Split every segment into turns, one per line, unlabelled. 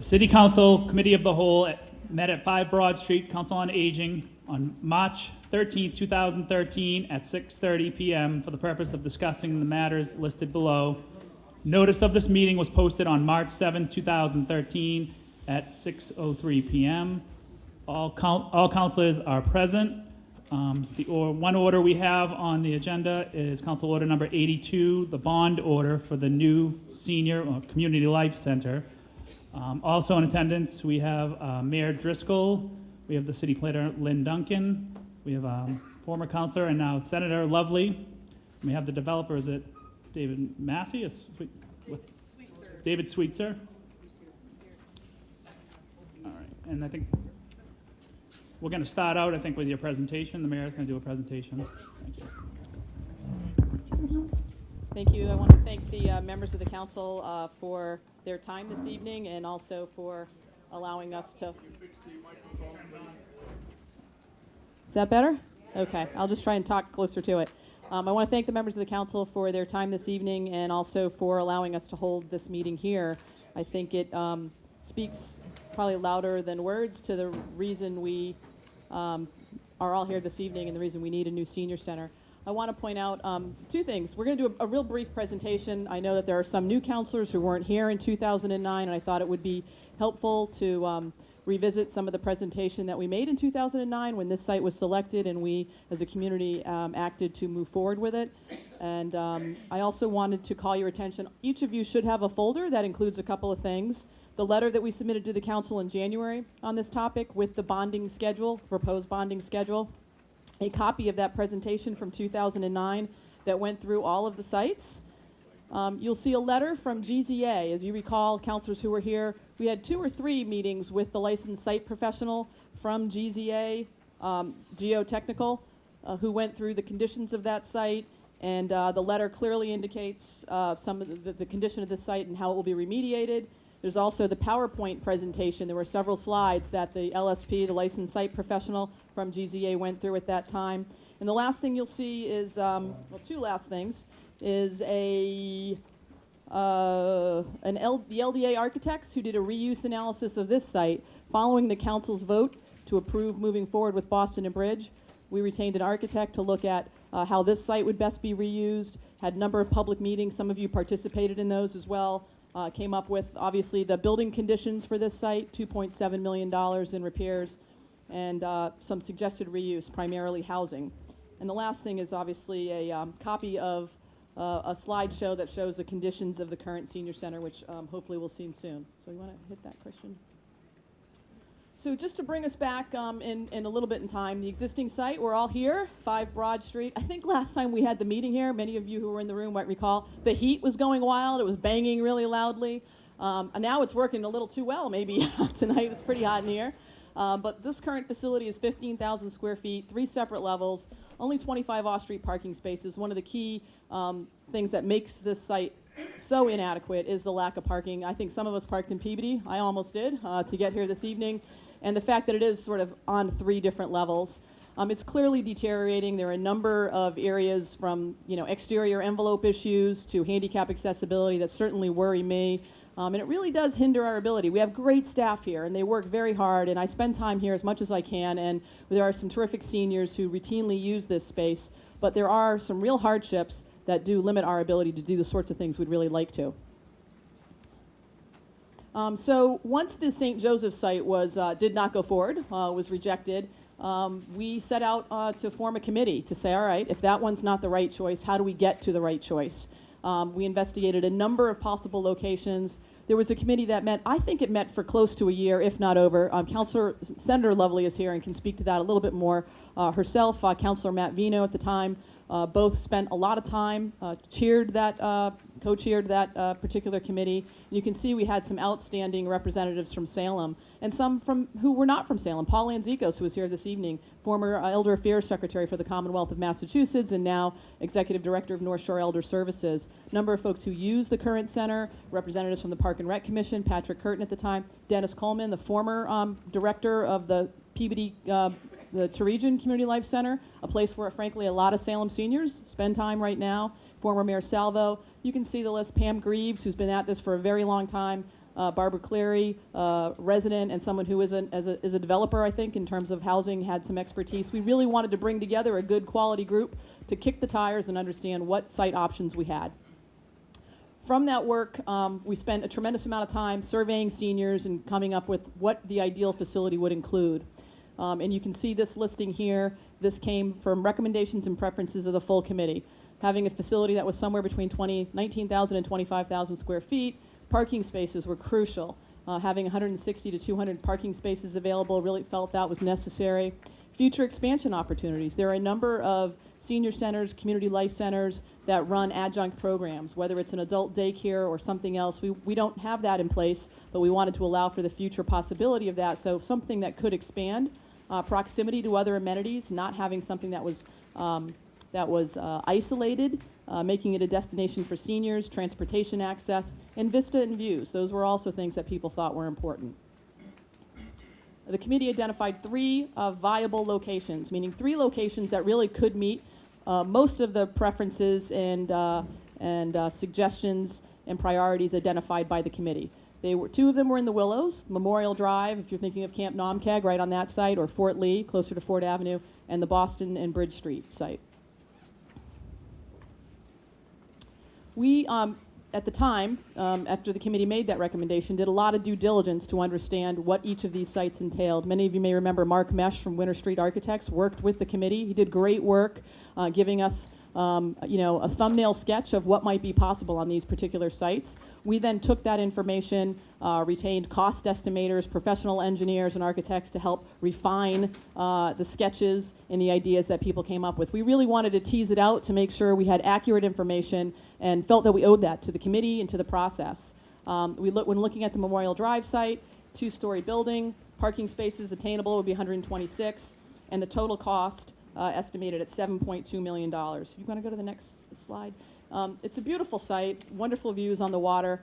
The City Council Committee of the Whole met at 5 Broad Street, Council on Aging, on March 13, 2013 at 6:30 p.m. for the purpose of discussing the matters listed below. Notice of this meeting was posted on March 7, 2013 at 6:03 p.m. All councilors are present. One order we have on the agenda is Council Order number 82, the bond order for the new senior or community life center. Also in attendance, we have Mayor Driscoll, we have the city planner Lynn Duncan, we have former councilor and now Senator Lovely, and we have the developer, is it David Massey? David Sweetser. All right, and I think we're going to start out, with your presentation. The mayor is going to do a presentation. Thank you.
Thank you. I want to thank the members of the council for their time this evening and also for allowing us to... Is that better? Okay, I'll just try and talk closer to it. I want to thank the members of the council for their time this evening and also for allowing us to hold this meeting here. I think it speaks probably louder than words to the reason we are all here this evening and the reason we need a new senior center. I want to point out two things. We're going to do a real brief presentation. I know that there are some new counselors who weren't here in 2009, and I thought it would be helpful to revisit some of the presentation that we made in 2009 when this site was selected and we as a community acted to move forward with it. And I also wanted to call your attention. Each of you should have a folder that includes a couple of things. The letter that we submitted to the council in January on this topic with the bonding schedule, proposed bonding schedule, a copy of that presentation from 2009 that went through all of the sites. You'll see a letter from GZA. As you recall, councilors who were here, we had 2 or 3 meetings with the licensed site professional from GZA, Geotechnical, who went through the conditions of that site, and the letter clearly indicates some of the condition of the site and how it will be remediated. There's also the PowerPoint presentation. There were several slides that the LSP, the licensed site professional from GZA, went through at that time. And the last thing you'll see is, well, 2 last things, is the LDA architects who did a reuse analysis of this site following the council's vote to approve moving forward with Boston and Bridge. We retained an architect to look at how this site would best be reused, had a number of public meetings. Some of you participated in those as well. Came up with, obviously, the building conditions for this site, $2.7 million in repairs, and some suggested reuse, primarily housing. And the last thing is obviously a copy of a slideshow that shows the conditions of the current senior center, which hopefully we'll see soon. So you want to hit that, Christian? So just to bring us back in a little bit in time, the existing site, we're all here, 5 Broad Street. I think last time we had the meeting here, many of you who were in the room might recall, the heat was going wild. It was banging really loudly. And now it's working a little too well, maybe tonight. It's pretty hot in here. But this current facility is 15,000 square feet, 3 separate levels, only 25 off-street parking spaces. One of the key things that makes this site so inadequate is the lack of parking. I think some of us parked in Peabody. I almost did to get here this evening. And the fact that it is sort of on 3 different levels. It's clearly deteriorating. There are a number of areas from exterior envelope issues to handicap accessibility that certainly worry me. And it really does hinder our ability. We have great staff here, and they work very hard, and I spend time here as much as I can, and there are some terrific seniors who routinely use this space, but there are some real hardships that do limit our ability to do the sorts of things we'd really like to. So once the St. Joseph site did not go forward, was rejected, we set out to form a committee to say, all right, if that one's not the right choice, how do we get to the right choice? We investigated a number of possible locations. There was a committee that met, I think it met for close to a year, if not over. Senator Lovely is here and can speak to that a little bit more herself. Councilor Matt Vino at the time both spent a lot of time, co-chaired that particular committee. And you can see we had some outstanding representatives from Salem and some who were not from Salem. Paul Lanzikos, who was here this evening, former Elder Affairs Secretary for the Commonwealth of Massachusetts and now Executive Director of North Shore Elder Services. A number of folks who use the current center, representatives from the Park and Rec Commission, Patrick Curtin at the time, Dennis Coleman, the former director of the Peabody the Turegian Community Life Center, a place where, frankly, a lot of Salem seniors spend time right now. Former Mayor Salvo. You can see the list. Pam Greaves, who's been at this for a very long time. Barbara Cleary, resident and someone who is a developer, I think, in terms of housing, had some expertise. We really wanted to bring together a good quality group to kick the tires and understand what site options we had. From that work, we spent a tremendous amount of time surveying seniors and coming up with what the ideal facility would include. And you can see this listing here. This came from recommendations and preferences of the full committee. Having a facility that was somewhere between 19,000 and 25,000 square feet. Parking spaces were crucial. Having 160 to 200 parking spaces available, really felt that was necessary. Future expansion opportunities. There are a number of senior centers, community life centers that run adjunct programs, whether it's an adult daycare or something else. We don't have that in place, but we wanted to allow for the future possibility of that, so something that could expand. Proximity to other amenities, not having something that was isolated, making it a destination for seniors, transportation access, and vista and views. Those were also things that people thought were important. The committee identified 3 viable locations, meaning 3 locations that really could meet most of the preferences and suggestions and priorities identified by the committee. 2 of them were in the Willows, Memorial Drive, if you're thinking of Camp Nomkeg, right on that site, or Fort Lee, closer to Fort Avenue, and the Boston and Bridge Street site. We, at the time, after the committee made that recommendation, did a lot of due diligence to understand what each of these sites entailed. Many of you may remember Mark Mesh from Winter Street Architects worked with the committee. He did great work giving us a thumbnail sketch of what might be possible on these particular sites. We then took that information, retained cost estimators, professional engineers, and architects to help refine the sketches and the ideas that people came up with. We really wanted to tease it out to make sure we had accurate information and felt that we owed that to the committee and to the process. When looking at the Memorial Drive site, 2-story building, parking spaces attainable would be 126, and the total cost estimated at $7.2 million. You want to go to the next slide? It's a beautiful site, wonderful views on the water.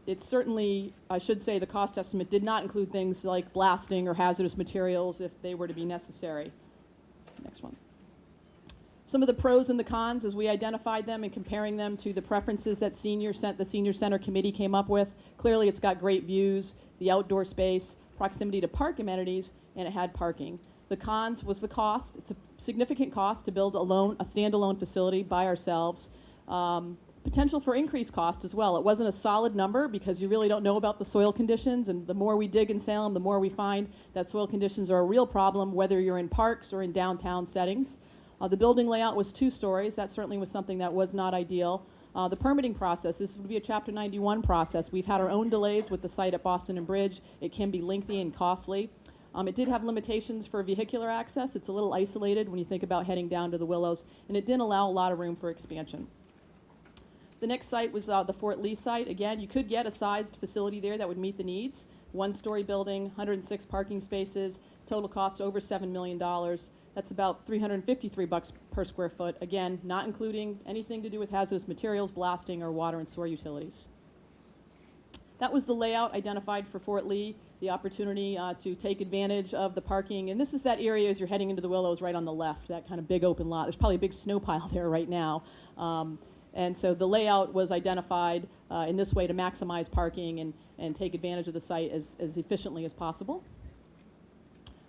It's certainly, I should say, the cost estimate did not include things like blasting or hazardous materials if they were to be necessary. Next one. Some of the pros and the cons as we identified them and comparing them to the preferences that the Senior Center Committee came up with. Clearly it's got great views, the outdoor space, proximity to park amenities, and it had parking. The cons was the cost. It's a significant cost to build a standalone facility by ourselves. Potential for increased cost as well. It wasn't a solid number because you really don't know about the soil conditions, and the more we dig in Salem, the more we find that soil conditions are a real problem, whether you're in parks or in downtown settings. The building layout was 2 stories. That certainly was something that was not ideal. The permitting process, this would be a Chapter 91 process. We've had our own delays with the site at Boston and Bridge. It can be lengthy and costly. It did have limitations for vehicular access. It's a little isolated when you think about heading down to the Willows, and it didn't allow a lot of room for expansion. The next site was the Fort Lee site. Again, you could get a sized facility there that would meet the needs. 1-story building, 106 parking spaces, total cost over $7 million. That's about $353 per square foot. Again, not including anything to do with hazardous materials, blasting, or water and sewer utilities. That was the layout identified for Fort Lee, the opportunity to take advantage of the parking. And this is that area as you're heading into the Willows right on the left, that kind of big open lot. There's probably a big snow pile there right now. And so the layout was identified in this way to maximize parking and take advantage of the site as efficiently as possible.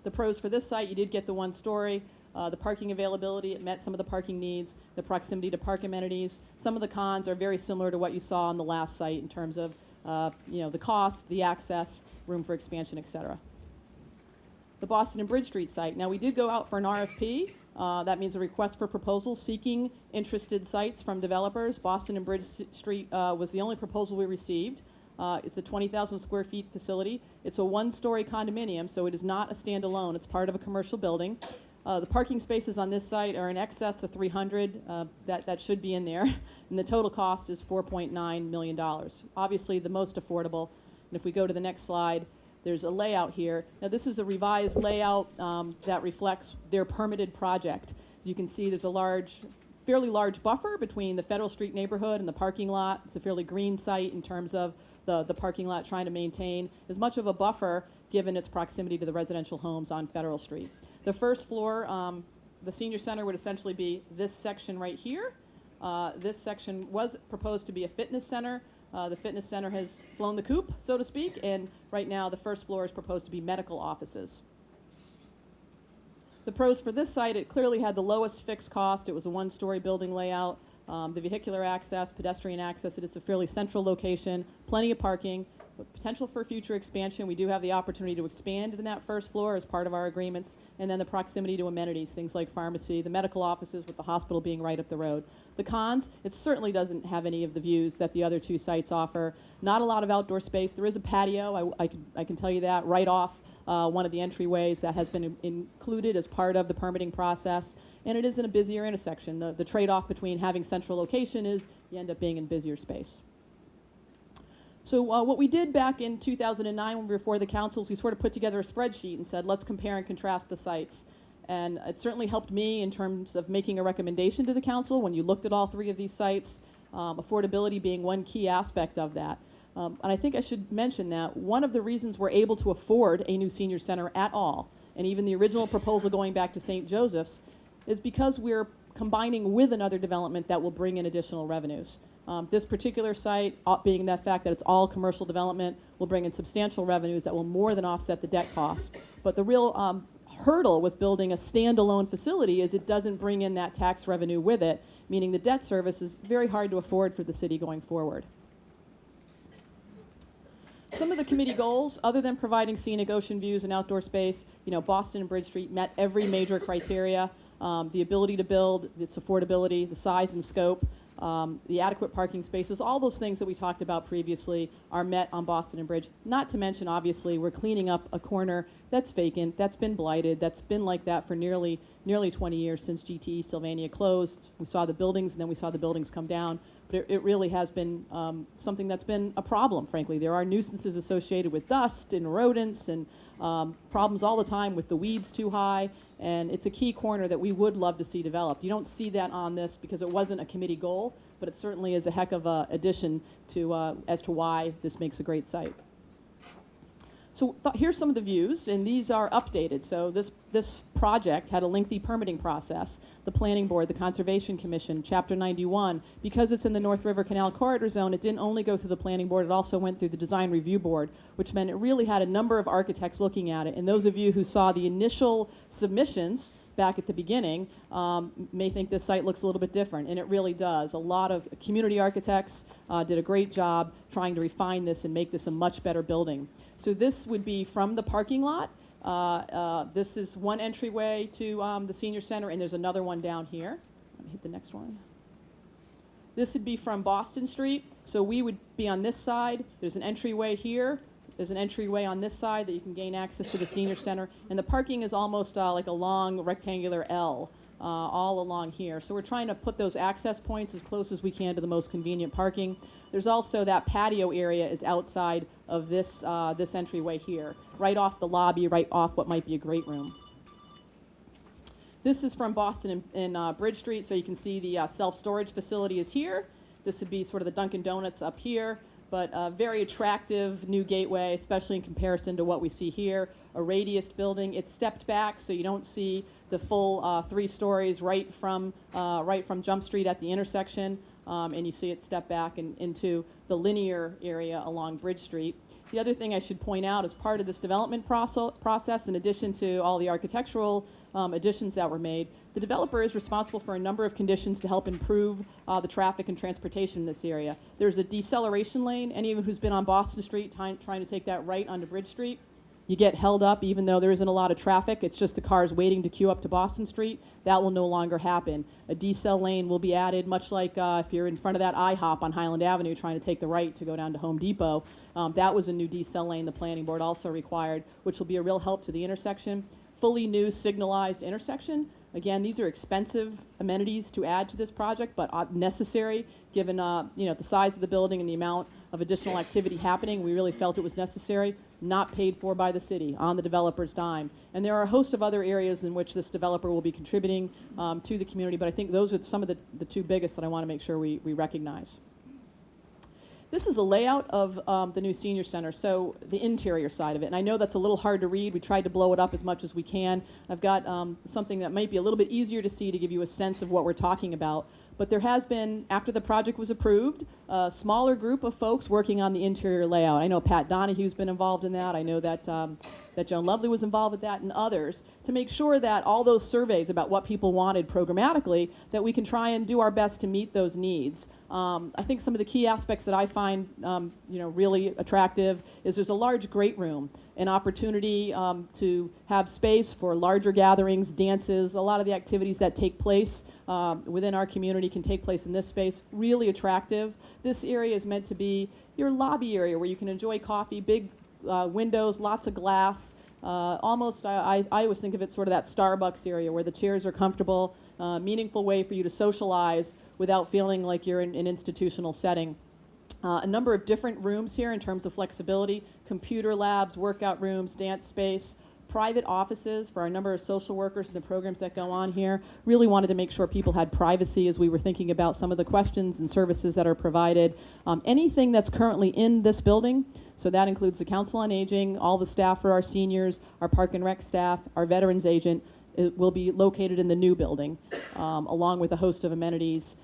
The pros for this site, you did get the 1-story. The parking availability, it met some of the parking needs, the proximity to park amenities. Some of the cons are very similar to what you saw on the last site in terms of the cost, the access, room for expansion, et cetera. The Boston and Bridge Street site. Now we did go out for an RFP. That means a request for proposal seeking interested sites from developers. Boston and Bridge Street was the only proposal we received. It's a 20,000 square feet facility. It's a 1-story condominium, so it is not a standalone. It's part of a commercial building. The parking spaces on this site are in excess of 300. That should be in there. And the total cost is $4.9 million. Obviously the most affordable. And if we go to the next slide, there's a layout here. Now this is a revised layout that reflects their permitted project. As you can see, there's a fairly large buffer between the Federal Street neighborhood and the parking lot. It's a fairly green site in terms of the parking lot trying to maintain as much of a buffer given its proximity to the residential homes on Federal Street. The first floor, the senior center would essentially be this section right here. This section was proposed to be a fitness center. The fitness center has flown the coop, so to speak, and right now the first floor is proposed to be medical offices. The pros for this site, it clearly had the lowest fixed cost. It was a one-story building layout. The vehicular access, pedestrian access, it is a fairly central location, plenty of parking, but potential for future expansion. We do have the opportunity to expand in that first floor as part of our agreements, and then the proximity to amenities, things like pharmacy, the medical offices with the hospital being right up the road. The cons, it certainly doesn't have any of the views that the other two sites offer. Not a lot of outdoor space. There is a patio, I can tell you that, right off one of the entryways that has been included as part of the permitting process, and it is in a busier intersection. The trade-off between having central location is you end up being in busier space. So what we did back in 2009 when we were before the councils, we sort of put together a spreadsheet and said, let's compare and contrast the sites. And it certainly helped me in terms of making a recommendation to the council when you looked at all three of these sites, affordability being one key aspect of that. And I think I should mention that one of the reasons we're able to afford a new senior center at all, and even the original proposal going back to St. Joseph's, is because we're combining with another development that will bring in additional revenues. This particular site, being that fact that it's all commercial development, will bring in substantial revenues that will more than offset the debt cost. But the real hurdle with building a standalone facility is it doesn't bring in that tax revenue with it, meaning the debt service is very hard to afford for the city going forward. Some of the committee goals, other than providing scenic ocean views and outdoor space, Boston and Bridge Street met every major criteria. The ability to build, its affordability, the size and scope, the adequate parking spaces, all those things that we talked about previously are met on Boston and Bridge. Not to mention, obviously, we're cleaning up a corner that's vacant, that's been blighted, that's been like that for nearly 20 years since GTE Sylvania closed. We saw the buildings, and then we saw the buildings come down. But it really has been something that's been a problem, frankly. There are nuisances associated with dust and rodents and problems all the time with the weeds too high. And it's a key corner that we would love to see developed. You don't see that on this because it wasn't a committee goal, but it certainly is a heck of an addition to, as to why this makes a great site. So here's some of the views, and these are updated. So this project had a lengthy permitting process. The Planning Board, the Conservation Commission, Chapter 91. Because it's in the North River Canal Corridor Zone, it didn't only go through the Planning Board, it also went through the Design Review Board, which meant it really had a number of architects looking at it. And those of you who saw the initial submissions back at the beginning may think this site looks a little bit different, and it really does. A lot of community architects did a great job trying to refine this and make this a much better building. So this would be from the parking lot. This is one entryway to the senior center, and there's another one down here. Let me hit the next one. This would be from Boston Street. So we would be on this side. There's an entryway here. There's an entryway on this side that you can gain access to the senior center. And the parking is almost like a long rectangular L all along here. So we're trying to put those access points as close as we can to the most convenient parking. There's also that patio area is outside of this, this entryway here, right off the lobby, right off what might be a great room. This is from Boston and Bridge Street, so you can see the self-storage facility is here. This would be sort of the Dunkin' Donuts up here, but a very attractive new gateway, especially in comparison to what we see here. A radius building. It's stepped back, so you don't see the full 3 stories right from Jump Street at the intersection, and you see it step back into the linear area along Bridge Street. The other thing I should point out as part of this development process, in addition to all the architectural additions that were made, the developer is responsible for a number of conditions to help improve the traffic and transportation in this area. There's a deceleration lane. Anyone who's been on Boston Street trying to take that right onto Bridge Street, you get held up even though there isn't a lot of traffic. It's just the cars waiting to queue up to Boston Street. That will no longer happen. A decel lane will be added, much like if you're in front of that IHOP on Highland Avenue trying to take the right to go down to Home Depot. That was a new decel lane the planning board also required, which will be a real help to the intersection. Fully new signalized intersection. Again, these are expensive amenities to add to this project, but necessary given the size of the building and the amount of additional activity happening. We really felt it was necessary, not paid for by the city, on the developer's dime. And there are a host of other areas in which this developer will be contributing to the community, but I think those are some of the 2 biggest that I want to make sure we recognize. This is a layout of the new senior center, so the interior side of it. And I know that's a little hard to read. We tried to blow it up as much as we can. I've got something that might be a little bit easier to see to give you a sense of what we're talking about. But there has been, after the project was approved, a smaller group of folks working on the interior layout. I know Pat Donahue's been involved in that. I know that that Joan Lovely was involved with that, and others, to make sure that all those surveys about what people wanted programmatically, that we can try and do our best to meet those needs. I think some of the key aspects that I find really attractive is there's a large great room, an opportunity to have space for larger gatherings, dances. A lot of the activities that take place within our community can take place in this space. Really attractive. This area is meant to be your lobby area where you can enjoy coffee, big windows, lots of glass. Almost, I always think of it sort of that Starbucks area where the chairs are comfortable, meaningful way for you to socialize without feeling like you're in an institutional setting. A number of different rooms here in terms of flexibility, computer labs, workout rooms, dance space, private offices for our number of social workers and the programs that go on here. Really wanted to make sure people had privacy as we were thinking about some of the questions and services that are provided. Anything that's currently in this building, so that includes the Council on Aging, all the staff for our seniors, our Park and Rec staff, our Veterans Agent, it will be located in the new building, along with a host of amenities.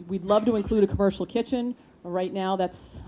We'd love to include a commercial kitchen. Right now, that's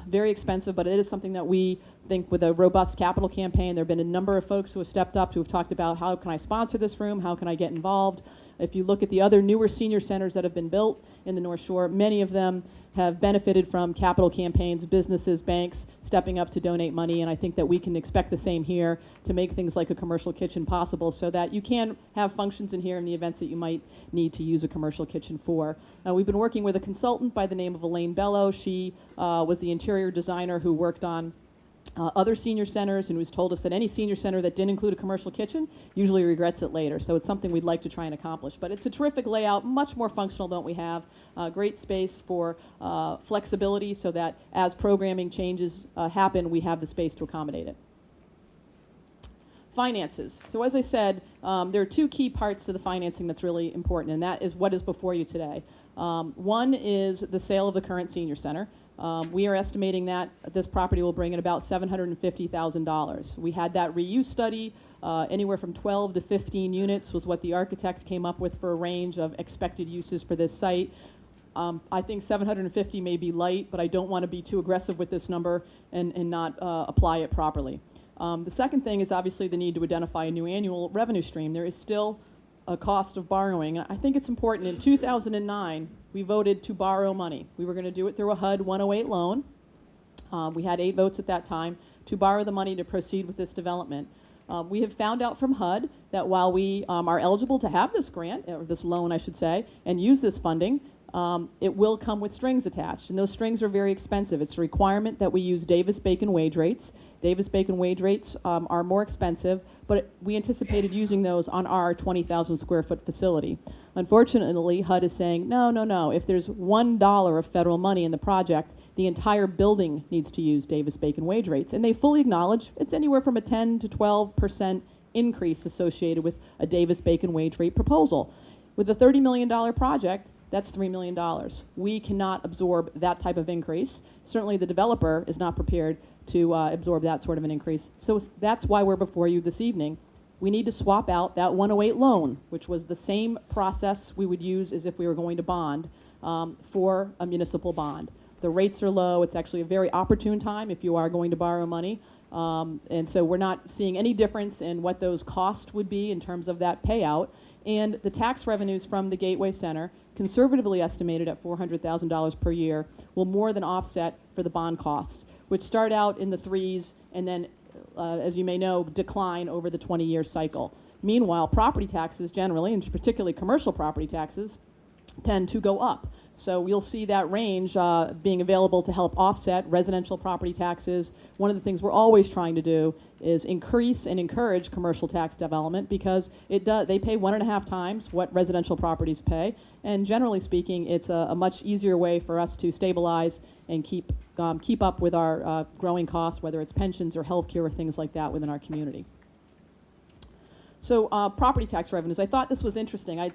very expensive, but it is something that we think with a robust capital campaign. There have been a number of folks who have stepped up, who have talked about how can I sponsor this room, how can I get involved. If you look at the other newer senior centers that have been built in the North Shore, many of them have benefited from capital campaigns, businesses, banks stepping up to donate money, and I think that we can expect the same here to make things like a commercial kitchen possible so that you can have functions in here in the events that you might need to use a commercial kitchen for. We've been working with a consultant by the name of Elaine Bello. She was the interior designer who worked on other senior centers and who's told us that any senior center that didn't include a commercial kitchen usually regrets it later. So it's something we'd like to try and accomplish. But it's a terrific layout, much more functional than what we have. Great space for flexibility so that as programming changes happen, we have the space to accommodate it. Finances. So as I said, there are two key parts to the financing that's really important, and that is what is before you today. One is the sale of the current senior center. We are estimating that this property will bring in about $750,000. We had that reuse study, anywhere from 12 to 15 units was what the architect came up with for a range of expected uses for this site. I think 750 may be light, but I don't want to be too aggressive with this number and not apply it properly. The second thing is obviously the need to identify a new annual revenue stream. There is still a cost of borrowing. I think it's important. In 2009, we voted to borrow money. We were going to do it through a HUD 108 loan. We had 8 votes at that time to borrow the money to proceed with this development. We have found out from HUD that while we are eligible to have this grant, or this loan I should say, and use this funding, it will come with strings attached, and those strings are very expensive. It's a requirement that we use Davis-Bacon wage rates. Davis-Bacon wage rates are more expensive, but we anticipated using those on our 20,000 square foot facility. Unfortunately, HUD is saying, no. If there's $1 of federal money in the project, the entire building needs to use Davis-Bacon wage rates. And they fully acknowledge it's anywhere from a 10 to 12% increase associated with a Davis-Bacon wage rate proposal. With a $30 million project, that's $3 million. We cannot absorb that type of increase. Certainly the developer is not prepared to absorb that sort of an increase. So that's why we're before you this evening. We need to swap out that 108 loan, which was the same process we would use as if we were going to bond, for a municipal bond. The rates are low. It's actually a very opportune time if you are going to borrow money. And so we're not seeing any difference in what those costs would be in terms of that payout. And the tax revenues from the Gateway Center, conservatively estimated at $400,000 per year, will more than offset for the bond costs, which start out in the 3s and then, as you may know, decline over the 20-year cycle. Meanwhile, property taxes generally, and particularly commercial property taxes, tend to go up. So we'll see that range being available to help offset residential property taxes. One of the things we're always trying to do is increase and encourage commercial tax development because they pay 1.5 times what residential properties pay. And generally speaking, it's a much easier way for us to stabilize and keep up with our growing costs, whether it's pensions or healthcare or things like that within our community. So property tax revenues. I thought this was interesting. I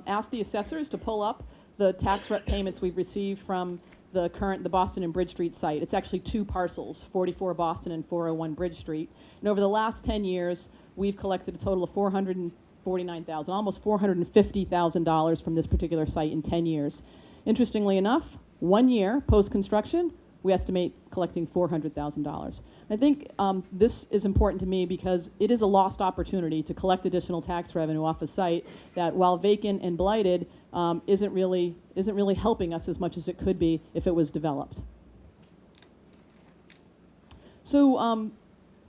asked the assessors to pull up the tax payments we've received from the Boston and Bridge Street site. It's actually 2 parcels, 44 Boston and 401 Bridge Street. And over the last 10 years, we've collected a total of $450 $49,000, almost $450,000 from this particular site in 10 years. Interestingly enough, 1 year post-construction, we estimate collecting $400,000. I think this is important to me because it is a lost opportunity to collect additional tax revenue off a site that, while vacant and blighted, isn't really helping us as much as it could be if it was developed. So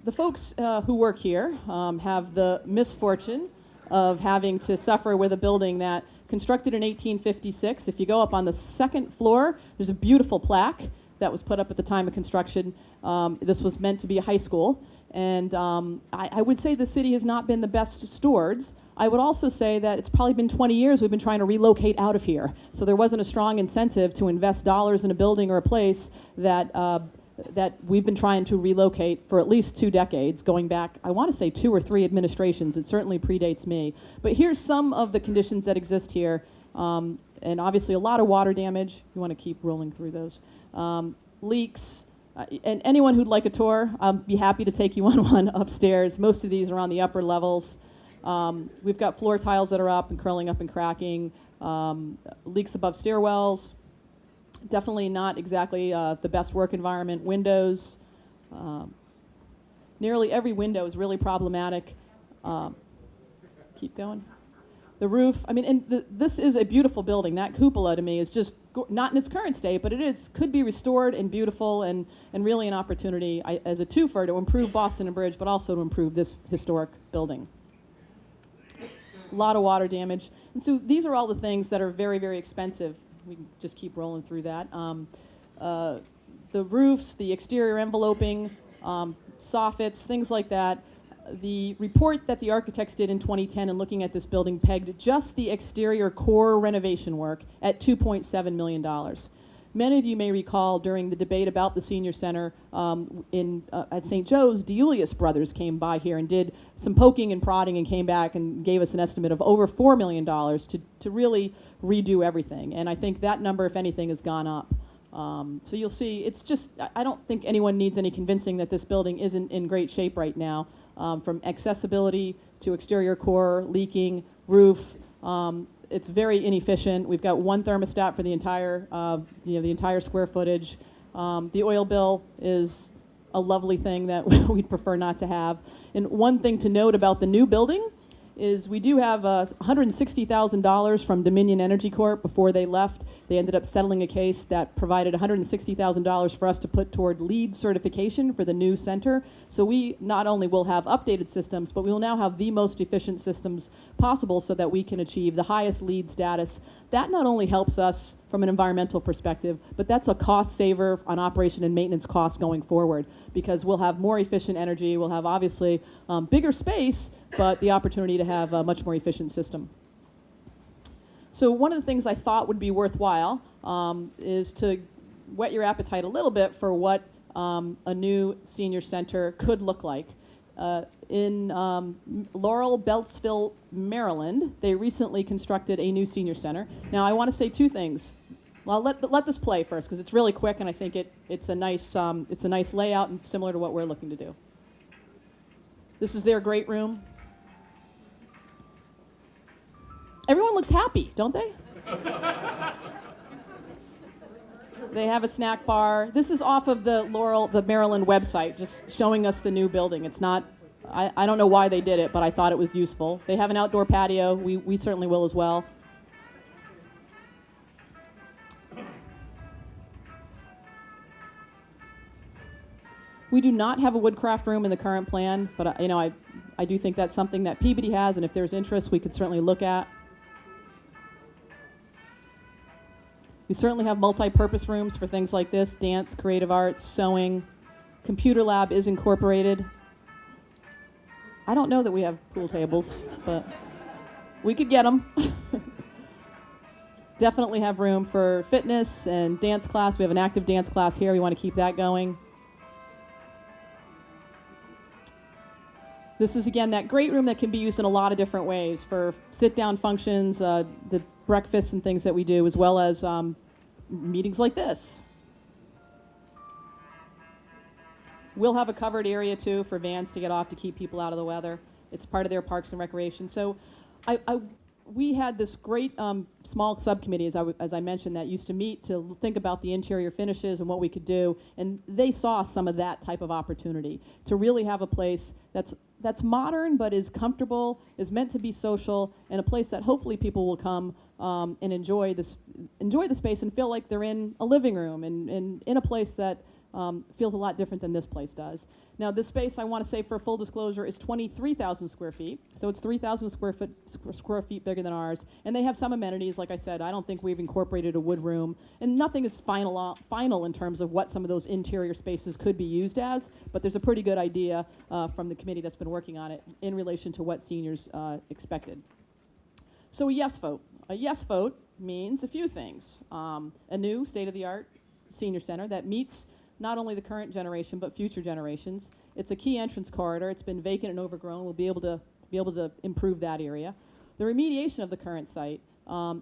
the folks who work here have the misfortune of having to suffer with a building that constructed in 1856. If you go up on the second floor, there's a beautiful plaque that was put up at the time of construction. This was meant to be a high school. And I would say the city has not been the best stewards. I would also say that it's probably been 20 years we've been trying to relocate out of here. So there wasn't a strong incentive to invest dollars in a building or a place that that we've been trying to relocate for at least 2 decades, going back, I want to say 2 or 3 administrations. It certainly predates me. But here's some of the conditions that exist here. And obviously a lot of water damage. You want to keep rolling through those. Leaks. And anyone who'd like a tour, I'll be happy to take you on one upstairs. Most of these are on the upper levels. We've got floor tiles that are up and curling up and cracking. Leaks above stairwells. Definitely not exactly the best work environment. Windows. Nearly every window is really problematic. Keep going. The roof, I mean, and this is a beautiful building. That cupola to me is just not in its current state, but it could be restored and beautiful and really an opportunity as a twofer to improve Boston and Bridge, but also to improve this historic building. A lot of water damage. And so these are all the things that are very, very expensive. We can just keep rolling through that. The roofs, the exterior enveloping, soffits, things like that. The report that the architects did in 2010 in looking at this building pegged just the exterior core renovation work at $2.7 million. Many of you may recall during the debate about the senior center at St. Joe's, Deulius Brothers came by here and did some poking and prodding and came back and gave us an estimate of over $4 million to really redo everything. And I think that number, if anything, has gone up. So you'll see, it's just, I don't think anyone needs any convincing that this building isn't in great shape right now. From accessibility to exterior core, leaking, roof. It's very inefficient. We've got one thermostat for the entire, the entire square footage. The oil bill is a lovely thing that we'd prefer not to have. And one thing to note about the new building is we do have $160,000 from Dominion Energy Corp. Before they left. They ended up settling a case that provided $160,000 for us to put toward LEED certification for the new center. So we not only will have updated systems, but we will now have the most efficient systems possible so that we can achieve the highest LEED status. That not only helps us from an environmental perspective, but that's a cost saver on operation and maintenance costs going forward because we'll have more efficient energy, we'll have obviously bigger space, but the opportunity to have a much more efficient system. So one of the things I thought would be worthwhile is to whet your appetite a little bit for what a new senior center could look like. In Laurel, Beltsville, Maryland, they recently constructed a new senior center. Now I want to say 2 things. Well, let this play first because it's really quick and I think it's a nice layout and similar to what we're looking to do. This is their great room. Everyone looks happy, don't they? They have a snack bar. This is off of the Maryland website, just showing us the new building. It's not, I don't know why they did it, but I thought it was useful. They have an outdoor patio. We certainly will as well. We do not have a woodcraft room in the current plan, but I do think that's something that Peabody has, and if there's interest, we could certainly look at. We certainly have multi-purpose rooms for things like this, dance, creative arts, sewing. Computer lab is incorporated. I don't know that we have pool tables, but we could get them. Definitely have room for fitness and dance class. We have an active dance class here. We want to keep that going. This is, again, that great room that can be used in a lot of different ways for sit-down functions, the breakfasts and things that we do, as well as meetings like this. We'll have a covered area, too, for vans to get off to keep people out of the weather. It's part of their parks and recreation. So We had this great small subcommittee, as I mentioned, that used to meet to think about the interior finishes and what we could do, and they saw some of that type of opportunity to really have a place that's modern but is comfortable, is meant to be social, and a place that hopefully people will come and enjoy the space and feel like they're in a living room and in a place that feels a lot different than this place does. Now, this space, I want to say for full disclosure, is 23,000 square feet, so it's 3,000 square feet bigger than ours, and they have some amenities. Like I said, I don't think we've incorporated a wood room, and nothing is final in terms of what some of those interior spaces could be used as, but there's a pretty good idea from the committee that's been working on it in relation to what seniors expected. So a yes vote. A yes vote means a few things. A new state-of-the-art senior center that meets not only the current generation but future generations. It's a key entrance corridor. It's been vacant and overgrown. We'll be able to improve that area. The remediation of the current site.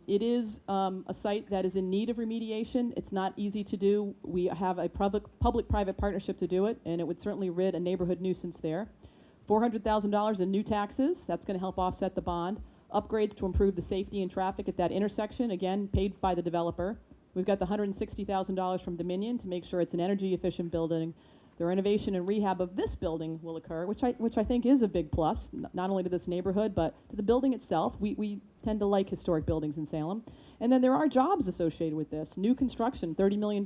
It is a site that is in need of remediation. It's not easy to do. We have a public-private partnership to do it, and it would certainly rid a neighborhood nuisance there. $400,000 in new taxes. That's going to help offset the bond. Upgrades to improve the safety and traffic at that intersection, again, paid by the developer. We've got the $160,000 from Dominion to make sure it's an energy-efficient building. The renovation and rehab of this building will occur, which I think is a big plus, not only to this neighborhood, but to the building itself. We tend to like historic buildings in Salem. And then there are jobs associated with this. New construction, $30 million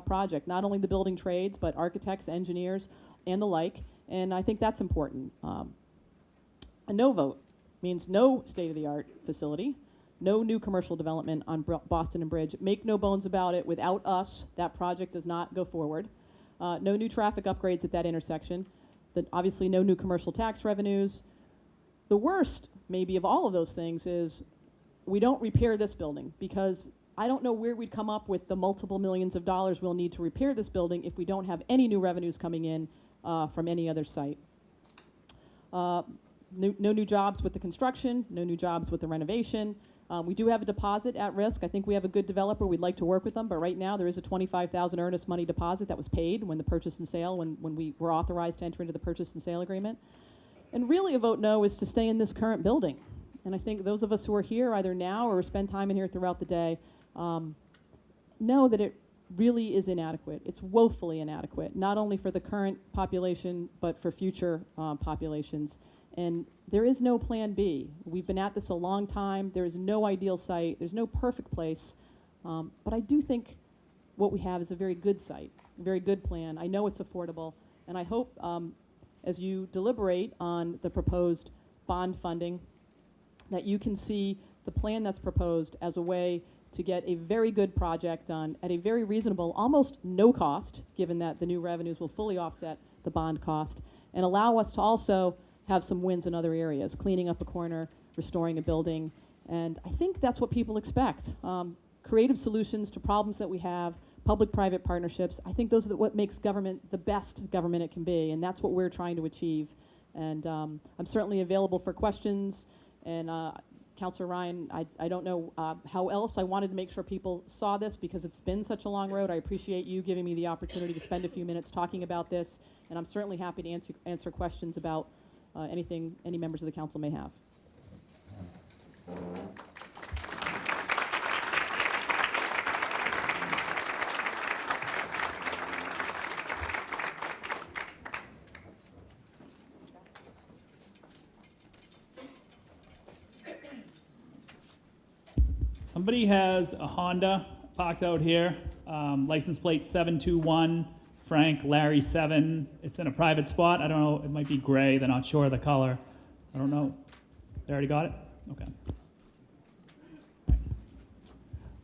project, not only the building trades, but architects, engineers, and the like. And I think that's important. A no vote means no state-of-the-art facility. No new commercial development on Boston and Bridge. Make no bones about it, without us, that project does not go forward. No new traffic upgrades at that intersection. Obviously no new commercial tax revenues. The worst, maybe, of all of those things is we don't repair this building, because I don't know where we'd come up with the multiple millions of dollars we'll need to repair this building if we don't have any new revenues coming in from any other site. No new jobs with the construction, no new jobs with the renovation. We do have a deposit at risk. I think we have a good developer. We'd like to work with them, but right now there is a $25,000 earnest money deposit that was paid when the purchase and sale, when we were authorized to enter into the purchase and sale agreement. And really a vote no is to stay in this current building. And I think those of us who are here either now or spend time in here throughout the day know that it really is inadequate. It's woefully inadequate, not only for the current population, but for future populations. And there is no plan B. We've been at this a long time. There is no ideal site. There's no perfect place. But I do think what we have is a very good site, a very good plan. I know it's affordable. And I hope as you deliberate on the proposed bond funding, that you can see the plan that's proposed as a way to get a very good project done at a very reasonable, almost no cost, given that the new revenues will fully offset the bond cost, and allow us to also have some wins in other areas, cleaning up a corner, restoring a building. And I think that's what people expect. Creative solutions to problems that we have, public-private partnerships. I think those are what makes government the best government it can be, and that's what we're trying to achieve. And I'm certainly available for questions. And Councilor Ryan, I don't know how else. I wanted to make sure people saw this because it's been such a long road. I appreciate you giving me the opportunity to spend a few minutes talking about this, and I'm certainly happy to answer questions about anything any members of the council may have.
Somebody has a Honda parked out here, license plate 721 Frank Larry 7. It's in a private spot. I don't know, it might be gray. They're not sure of the color. I don't know. They already got it? Okay.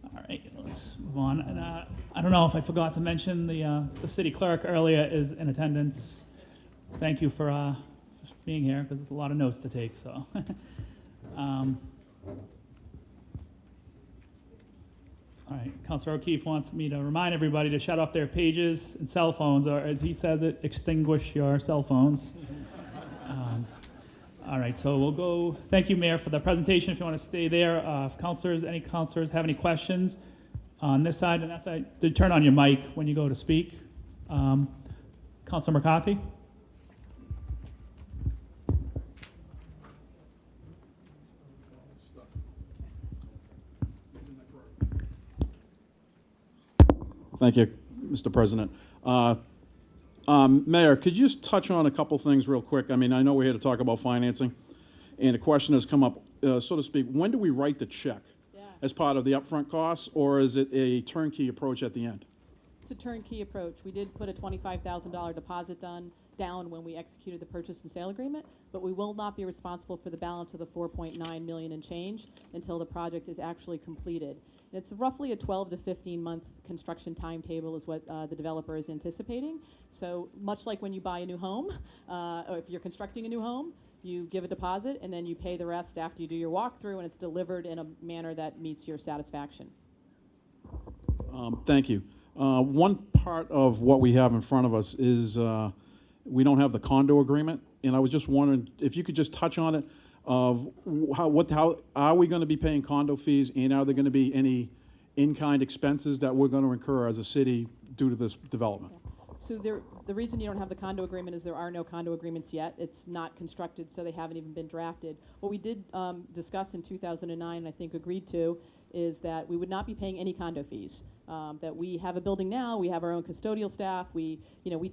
All right, let's move on. And I don't know if I forgot to mention the city clerk earlier is in attendance. Thank you for being here, because there's a lot of notes to take. So. All right, Councilor O'Keefe wants me to remind everybody to shut off their pages and cell phones, or as he says it, extinguish your cell phones. All right, so we'll go. Thank you, Mayor, for the presentation. If you want to stay there, if any councilors have any questions on this side and that side, turn on your mic when you go to speak. Councilor McCarthy?
Thank you, Mr. President. Mayor, could you just touch on a couple things real quick? I mean, I know we're here to talk about financing, and a question has come up, so to speak. When do we write the check?
Yeah.
As part of the upfront costs, or is it a turnkey approach at the end?
It's a turnkey approach. We did put a $25,000 deposit down when we executed the purchase and sale agreement, but we will not be responsible for the balance of the $4.9 million and change until the project is actually completed. And it's roughly a 12 to 15 month construction timetable is what the developer is anticipating. So much like when you buy a new home, or if you're constructing a new home, you give a deposit and then you pay the rest after you do your walkthrough and it's delivered in a manner that meets your satisfaction.
Thank you. One part of what we have in front of us is we don't have the condo agreement, and I was just wondering if you could just touch on it of how are we going to be paying condo fees, and are there going to be any in-kind expenses that we're going to incur as a city due to this development?
So the reason you don't have the condo agreement is there are no condo agreements yet. It's not constructed, so they haven't even been drafted. What we did discuss in 2009, and I think agreed to, is that we would not be paying any condo fees. That we have a building now, we have our own custodial staff, we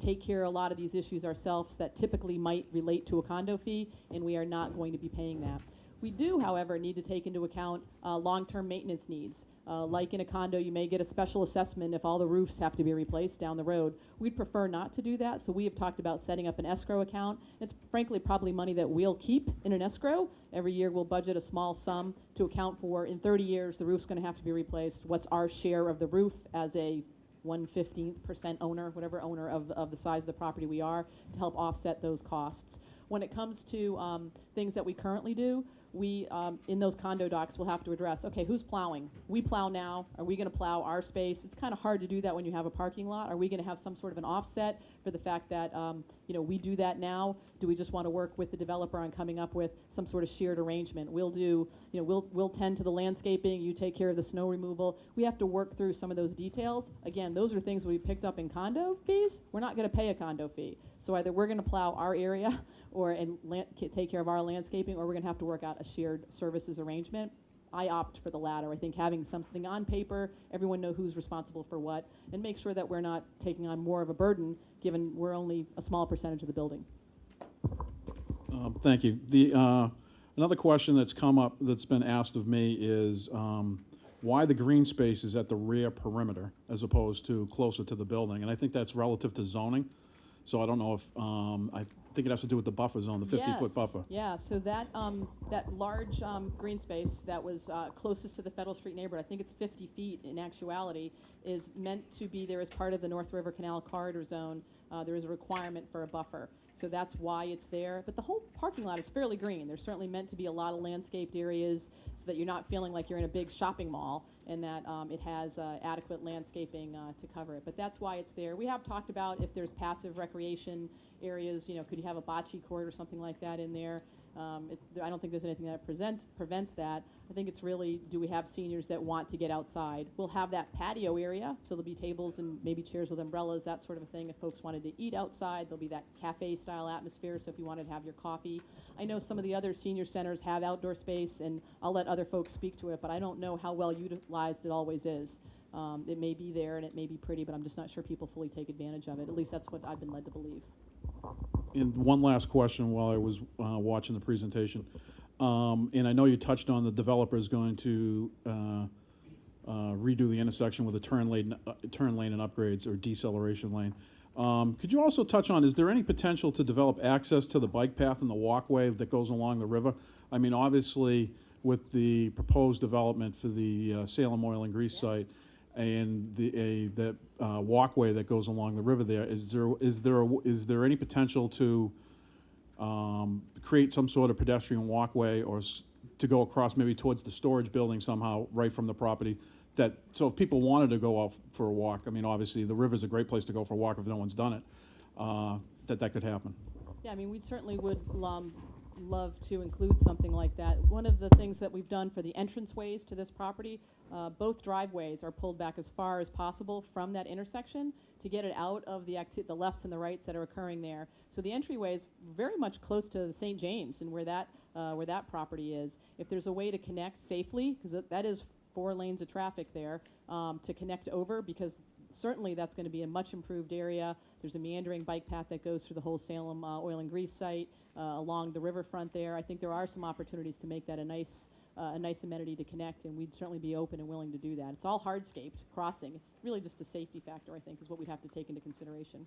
take care of a lot of these issues ourselves that typically might relate to a condo fee, and we are not going to be paying that. We do, however, need to take into account long-term maintenance needs. Like in a condo, you may get a special assessment if all the roofs have to be replaced down the road. We'd prefer not to do that, so we have talked about setting up an escrow account. It's frankly probably money that we'll keep in an escrow. Every year we'll budget a small sum to account for, in 30 years, the roof's going to have to be replaced. What's our share of the roof as a 1/15% owner, whatever owner of the size of the property we are, to help offset those costs. When it comes to things that we currently do, we, in those condo docs, will have to address, okay, who's plowing? We plow now. Are we going to plow our space? It's kind of hard to do that when you have a parking lot. Are we going to have some sort of an offset for the fact that, we do that now? Do we just want to work with the developer on coming up with some sort of shared arrangement? We'll do, we'll tend to the landscaping, you take care of the snow removal. We have to work through some of those details. Again, those are things we picked up in condo fees. We're not going to pay a condo fee. So either we're going to plow our area and take care of our landscaping, or we're going to have to work out a shared services arrangement. I opt for the latter. I think having something on paper, everyone know who's responsible for what, and make sure that we're not taking on more of a burden, given we're only a small percentage of the building.
Thank you. Another question that's come up that's been asked of me is why the green space is at the rear perimeter as opposed to closer to the building? And I think that's relative to zoning. So I don't know if, I think it has to do with the buffer zone, the 50-foot buffer.
Yeah, so that large green space that was closest to the Federal Street neighborhood, I think it's 50 feet in actuality, is meant to be there as part of the North River Canal Corridor Zone. There is a requirement for a buffer. So that's why it's there. But the whole parking lot is fairly green. There's certainly meant to be a lot of landscaped areas so that you're not feeling like you're in a big shopping mall, and that it has adequate landscaping to cover it. But that's why it's there. We have talked about if there's passive recreation areas, could you have a bocce court or something like that in there? I don't think there's anything that prevents that. I think it's really, do we have seniors that want to get outside? We'll have that patio area, so there'll be tables and maybe chairs with umbrellas, that sort of a thing. If folks wanted to eat outside, there'll be that cafe-style atmosphere, so if you wanted to have your coffee. I know some of the other senior centers have outdoor space, and I'll let other folks speak to it, but I don't know how well utilized it always is. It may be there and it may be pretty, but I'm just not sure people fully take advantage of it. At least that's what I've been led to believe.
And one last question while I was watching the presentation. And I know you touched on the developer is going to redo the intersection with a turn lane and upgrades, or deceleration lane. Could you also touch on, is there any potential to develop access to the bike path and the walkway that goes along the river? I mean, obviously, with the proposed development for the Salem Oil and Grease site and the walkway that goes along the river there, is there any potential to create some sort of pedestrian walkway, or to go across maybe towards the storage building somehow right from the property? So if people wanted to go out for a walk, I mean, obviously the river's a great place to go for a walk if no one's done it, that could happen.
Yeah, I mean, we certainly would love to include something like that. One of the things that we've done for the entranceways to this property, both driveways are pulled back as far as possible from that intersection to get it out of the lefts and the rights that are occurring there. So the entryway is very much close to the St. James and where that property is. If there's a way to connect safely, because that is 4 lanes of traffic there, to connect over, because Certainly, that's going to be a much improved area. There's a meandering bike path that goes through the whole Salem oil and grease site along the riverfront there. I think there are some opportunities to make that a nice amenity to connect, and we'd certainly be open and willing to do that. It's all hardscaped crossing. It's really just a safety factor, I think, is what we have to take into consideration.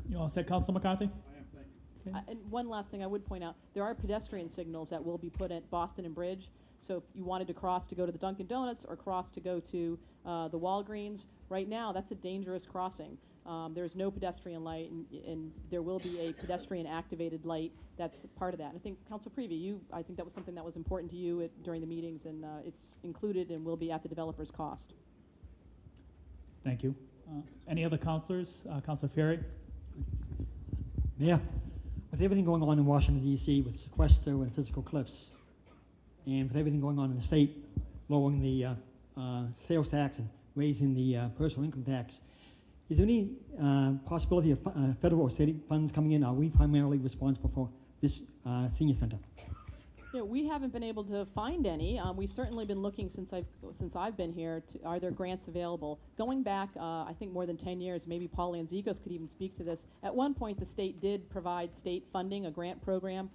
You all set, Council McCarthy?
I am, thank you.
Okay.
And one last thing I would point out, there are pedestrian signals that will be put at Boston and Bridge. So if you wanted to cross to go to the Dunkin' Donuts or cross to go to the Walgreens, right now that's a dangerous crossing. There's no pedestrian light, and there will be a pedestrian-activated light that's part of that. And I think, Council Prevey, I think that was something that was important to you during the meetings, and it's included and will be at the developer's cost.
Thank you. Any other councilors? Councilor Fury?
Yeah, with everything going on in Washington, D.C., with sequester and physical cliffs, and with everything going on in the state, lowering the sales tax and raising the personal income tax, is there any possibility of federal or state funds coming in? Are we primarily responsible for this senior center?
Yeah, we haven't been able to find any. We've certainly been looking since I've been here. Are there grants available? Going back, I think more than 10 years, maybe Paul Lanzikos could even speak to this. At one point, the state did provide state funding, a grant program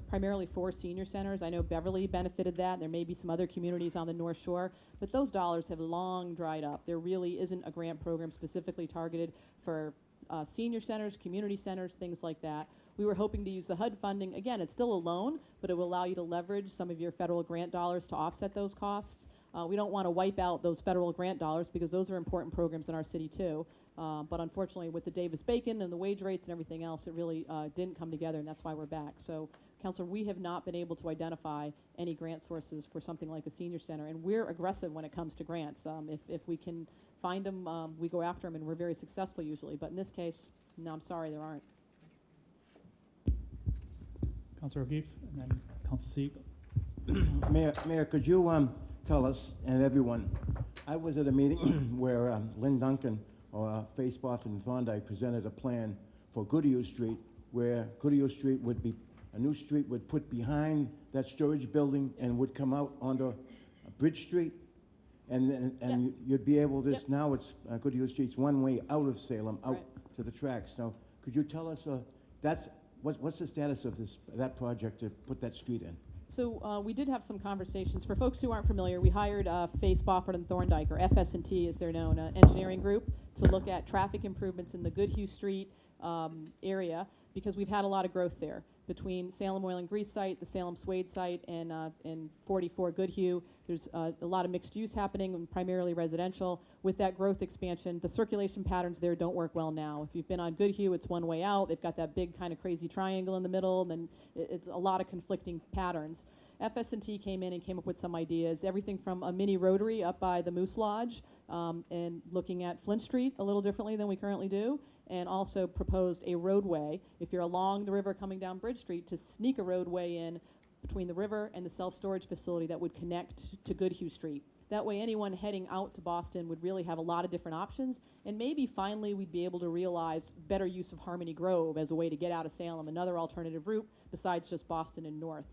primarily for senior centers. I know Beverly benefited that. There may be some other communities on the North Shore, but those dollars have long dried up. There really isn't a grant program specifically targeted for senior centers, community centers, things like that. We were hoping to use the HUD funding. Again, it's still a loan, but it will allow you to leverage some of your federal grant dollars to offset those costs. We don't want to wipe out those federal grant dollars because those are important programs in our city too. But unfortunately, with the Davis-Bacon and the wage rates and everything else, it really didn't come together, and that's why we're back. So, Councilor, we have not been able to identify any grant sources for something like a senior center, and we're aggressive when it comes to grants. If we can find them, we go after them, and we're very successful usually. But in this case, no, I'm sorry, there aren't.
Councilor O'Keefe, and then Council Seat.
Mayor, could you tell us and everyone, I was at a meeting where Lynn Duncan, Face Off in Thorndike, presented a plan for Goodyear Street, where Goodyear Street would be, a new street would put behind that storage building and would come out onto Bridge Street, and you'd be able to, now it's Goodyear Street's one way out of Salem, out to the tracks. So could you tell us, what's the status of that project to put that street in?
So we did have some conversations. For folks who aren't familiar, we hired Face, Spofford, and Thorndike, or FS&T as they're known, engineering group, to look at traffic improvements in the Goodhue Street area, because we've had a lot of growth there. Between Salem Oil and Grease site, the Salem Suede site, and 44 Goodhue, there's a lot of mixed use happening, and primarily residential. With that growth expansion, the circulation patterns there don't work well now. If you've been on Goodhue, it's one way out. They've got that big kind of crazy triangle in the middle, and then it's a lot of conflicting patterns. FS&T came in and came up with some ideas, everything from a mini rotary up by the Moose Lodge, and looking at Flint Street a little differently than we currently do, and also proposed a roadway, if you're along the river coming down Bridge Street, to sneak a roadway in between the river and the self-storage facility that would connect to Goodhue Street. That way anyone heading out to Boston would really have a lot of different options, and maybe finally we'd be able to realize better use of Harmony Grove as a way to get out of Salem, another alternative route besides just Boston and north.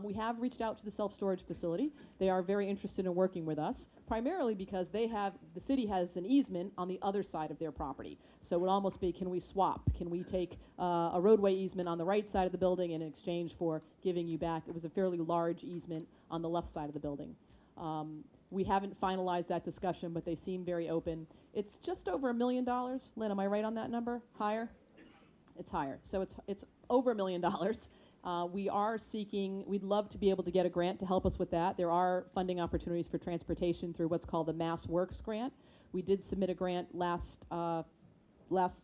We have reached out to the self-storage facility. They are very interested in working with us, primarily because the city has an easement on the other side of their property. So it would almost be, can we swap? Can we take a roadway easement on the right side of the building in exchange for giving you back? It was a fairly large easement on the left side of the building. We haven't finalized that discussion, but they seem very open. It's just over $1 million. Lynn, am I right on that number? Higher? It's higher. So it's over $1 million. We are seeking, we'd love to be able to get a grant to help us with that. There are funding opportunities for transportation through what's called the Mass Works grant. We did submit a grant last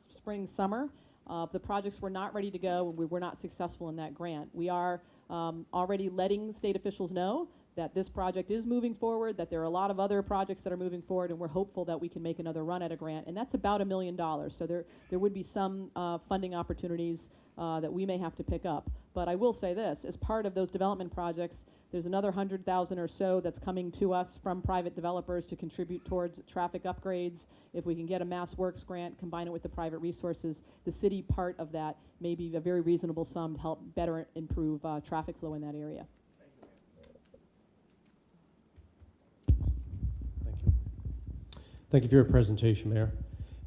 spring, summer. The projects were not ready to go, and we were not successful in that grant. We are already letting state officials know that this project is moving forward, that there are a lot of other projects that are moving forward, and we're hopeful that we can make another run at a grant, and that's about $1 million. So there would be some funding opportunities that we may have to pick up. But I will say this, as part of those development projects, there's another 100,000 or so that's coming to us from private developers to contribute towards traffic upgrades. If we can get a Mass Works grant, combine it with the private resources, the city part of that may be a very reasonable sum to help better improve traffic flow in that area.
Thank you for your presentation, Mayor.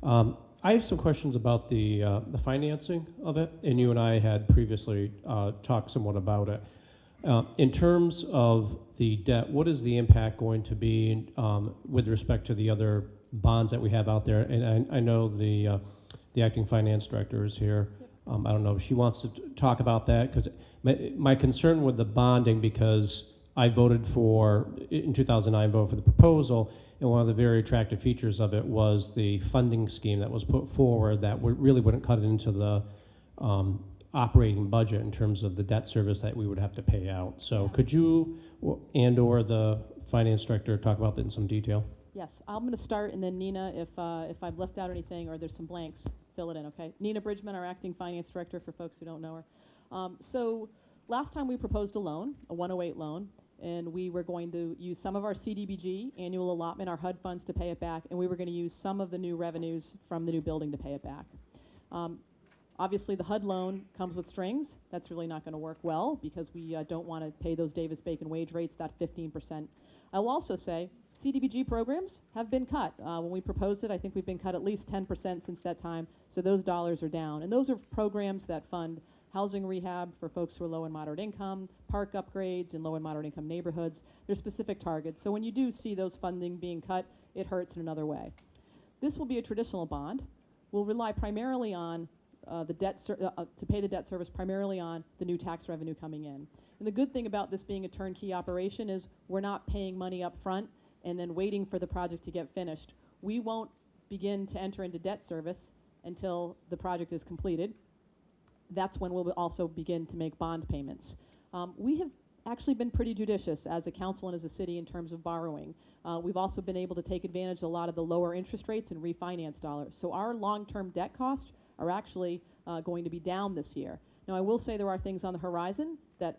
I have some questions about the financing of it, and you and I had previously talked somewhat about it. In terms of the debt, what is the impact going to be with respect to the other bonds that we have out there? And I know the acting finance director is here. I don't know if she wants to talk about that, because my concern with the bonding, because I voted for, in 2009, voted for the proposal, and one of the very attractive features of it was the funding scheme that was put forward that really wouldn't cut it into the operating budget in terms of the debt service that we would have to pay out. So could you and/or the finance director talk about that in some detail?
Yes, I'm going to start, and then Nina, if I've left out anything or there's some blanks, fill it in, okay? Nina Bridgman, our acting finance director, for folks who don't know her. So last time we proposed a loan, a 108 loan, and we were going to use some of our CDBG, annual allotment, our HUD funds to pay it back, and we were going to use some of the new revenues from the new building to pay it back. Obviously, the HUD loan comes with strings. That's really not going to work well because we don't want to pay those Davis-Bacon wage rates, that 15%. I'll also say CDBG programs have been cut. When we proposed it, I think we've been cut at least 10% since that time, so those dollars are down. And those are programs that fund housing rehab for folks who are low and moderate income, park upgrades in low and moderate income neighborhoods. They're specific targets. So when you do see those funding being cut, it hurts in another way. This will be a traditional bond. We'll rely primarily on to pay the debt service primarily on the new tax revenue coming in. And the good thing about this being a turnkey operation is we're not paying money up front and then waiting for the project to get finished. We won't begin to enter into debt service until the project is completed. That's when we'll also begin to make bond payments. We have actually been pretty judicious as a council and as a city in terms of borrowing. We've also been able to take advantage of a lot of the lower interest rates and refinance dollars. So our long-term debt costs are actually going to be down this year. Now, I will say there are things on the horizon that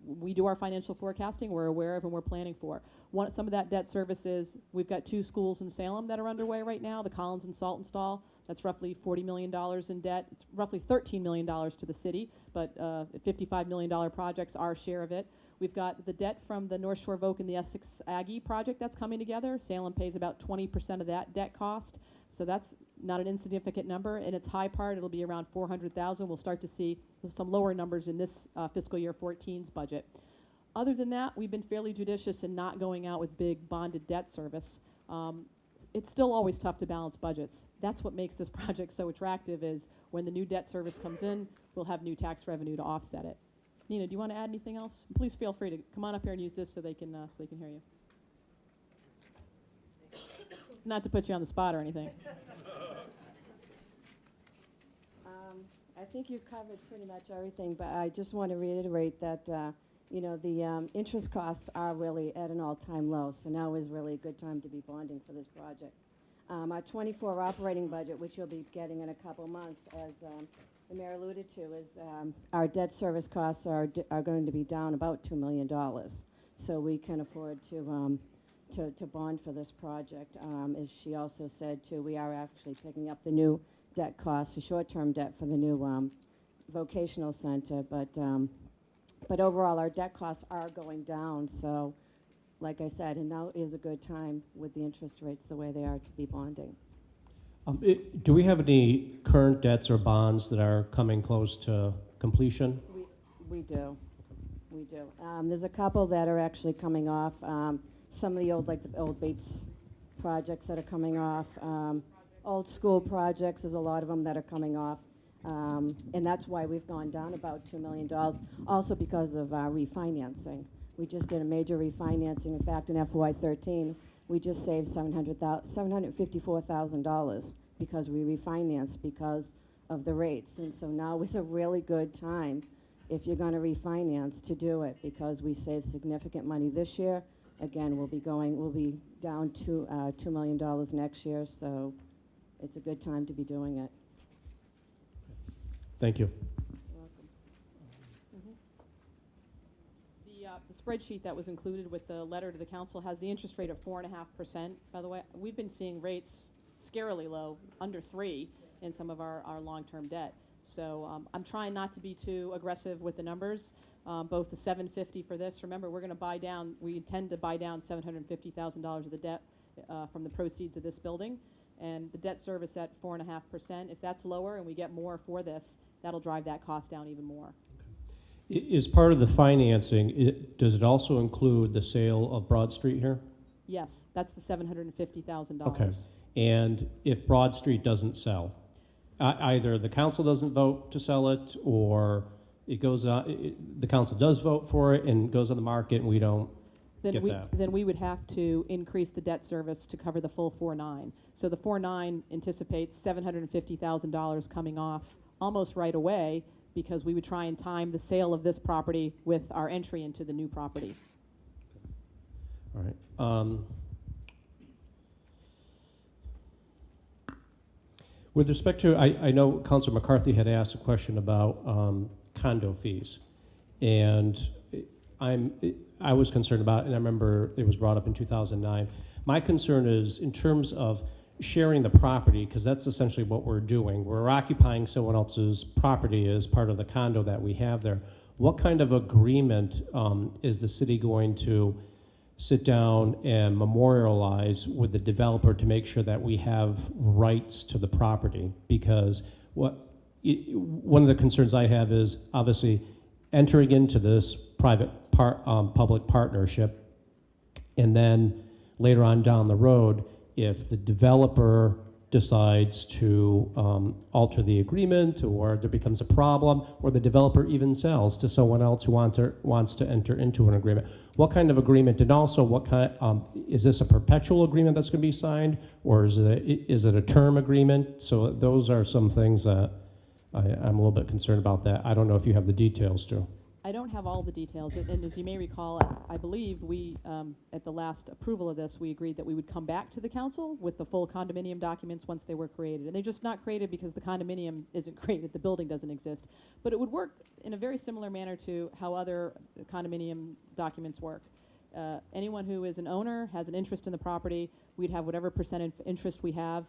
we do our financial forecasting, we're aware of, and we're planning for. Some of that debt service is, we've got 2 schools in Salem that are underway right now, the Collins and Saltonstall. That's roughly $40 million in debt. It's roughly $13 million to the city, but $55 million projects, our share of it. We've got the debt from the North Shore Voc and the Essex Aggie project that's coming together. Salem pays about 20% of that debt cost, so that's not an insignificant number. In its high part, it'll be around $400,000. We'll start to see some lower numbers in this fiscal year 14's budget. Other than that, we've been fairly judicious in not going out with big bonded debt service. It's still always tough to balance budgets. That's what makes this project so attractive, is when the new debt service comes in, we'll have new tax revenue to offset it. Nina, do you want to add anything else? Please feel free to come on up here and use this so they can hear you. Not to put you on the spot or anything.
I think you've covered pretty much everything, but I just want to reiterate that the interest costs are really at an all-time low, so now is really a good time to be bonding for this project. Our 24 operating budget, which you'll be getting in a couple months, as the mayor alluded to, is our debt service costs are going to be down about $2 million, so we can afford to bond for this project. As she also said, too, we are actually picking up the new debt costs, the short-term debt for the new vocational center, but overall our debt costs are going down. So, like I said, and now is a good time with the interest rates the way they are to be bonding.
Do we have any current debts or bonds that are coming close to completion?
We do. There's a couple that are actually coming off. Some of the old Bates projects that are coming off. Old school projects, there's a lot of them that are coming off. And that's why we've gone down about $2 million, also because of refinancing. We just did a major refinancing. In fact, in FY13, we just saved $754,000 because we refinanced because of the rates. And so now is a really good time, if you're going to refinance, to do it, because we saved significant money this year. Again, we'll be down to $2 million next year, so it's a good time to be doing it.
Thank you.
You're welcome. The spreadsheet that was included with the letter to the council has the interest rate of 4.5%. By the way, we've been seeing rates scarily low, under 3, in some of our long-term debt. So I'm trying not to be too aggressive with the numbers. Both the $750 for this. Remember, we intend to buy down $750,000 of the debt. from the proceeds of this building. And the debt service at 4.5%, if that's lower and we get more for this, that'll drive that cost down even more.
Is part of the financing, does it also include the sale of Broad Street here?
Yes, that's the $750,000.
Okay. And if Broad Street doesn't sell, either the council doesn't vote to sell it, or it goes the council does vote for it and goes on the market and we don't get that.
Then we would have to increase the debt service to cover the full 4.9. So the 4.9 anticipates $750,000 coming off almost right away, because we would try and time the sale of this property with our entry into the new property.
All right. With respect to, I know Councilor McCarthy had asked a question about condo fees, and I was concerned about it, and I remember it was brought up in 2009. My concern is in terms of sharing the property, because that's essentially what we're doing. We're occupying someone else's property as part of the condo that we have there. What kind of agreement is the city going to sit down and memorialize with the developer to make sure that we have rights to the property? Because one of the concerns I have is obviously entering into this public partnership, and then later on down the road, if the developer decides to alter the agreement, or there becomes a problem, or the developer even sells to someone else who wants to enter into an agreement. What kind of agreement, and also what kind, is this a perpetual agreement that's going to be signed, or is it a term agreement? So those are some things that I'm a little bit concerned about that. I don't know if you have the details, Joe.
I don't have all the details, and as you may recall, I believe we, at the last approval of this, we agreed that we would come back to the council with the full condominium documents once they were created. And they're just not created because the condominium isn't created, the building doesn't exist. But it would work in a very similar manner to how other condominium documents work. Anyone who is an owner has an interest in the property. We'd have whatever percentage interest we have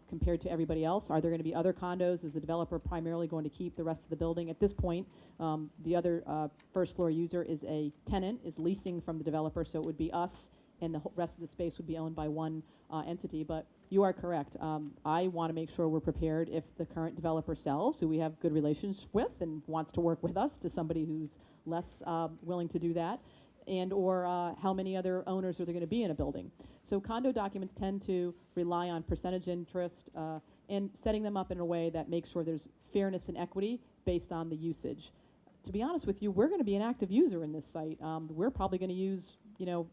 compared to everybody else. Are there going to be other condos? Is the developer primarily going to keep the rest of the building? At this point, the other first floor user is a tenant, is leasing from the developer, so it would be us, and the rest of the space would be owned by one entity. But you are correct. I want to make sure we're prepared if the current developer sells, who we have good relations with and wants to work with us, to somebody who's less willing to do that, and or how many other owners are there going to be in a building. So condo documents tend to rely on percentage interest and setting them up in a way that makes sure there's fairness and equity based on the usage. To be honest with you, we're going to be an active user in this site. We're probably going to use,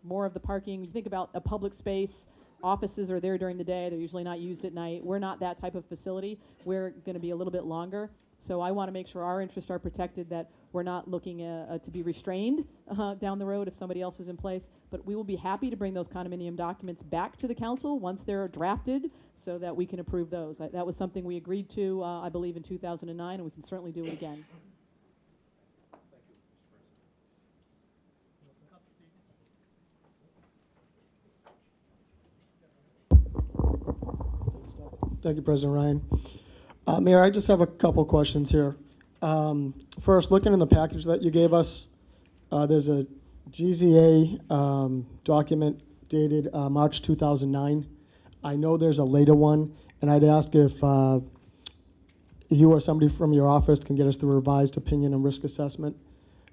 more of the parking. You think about a public space, offices are there during the day. They're usually not used at night. We're not that type of facility. We're going to be a little bit longer. So I want to make sure our interests are protected, that we're not looking to be restrained down the road if somebody else is in place. But we will be happy to bring those condominium documents back to the council once they're drafted so that we can approve those. That was something we agreed to, I believe, in 2009, and we can certainly do it again.
Thank you, President Ryan. Mayor, I just have a couple questions here. First, looking in the package that you gave us, there's a GZA document dated March 2009. I know there's a later one, and I'd ask if you or somebody from your office can get us the revised opinion and risk assessment.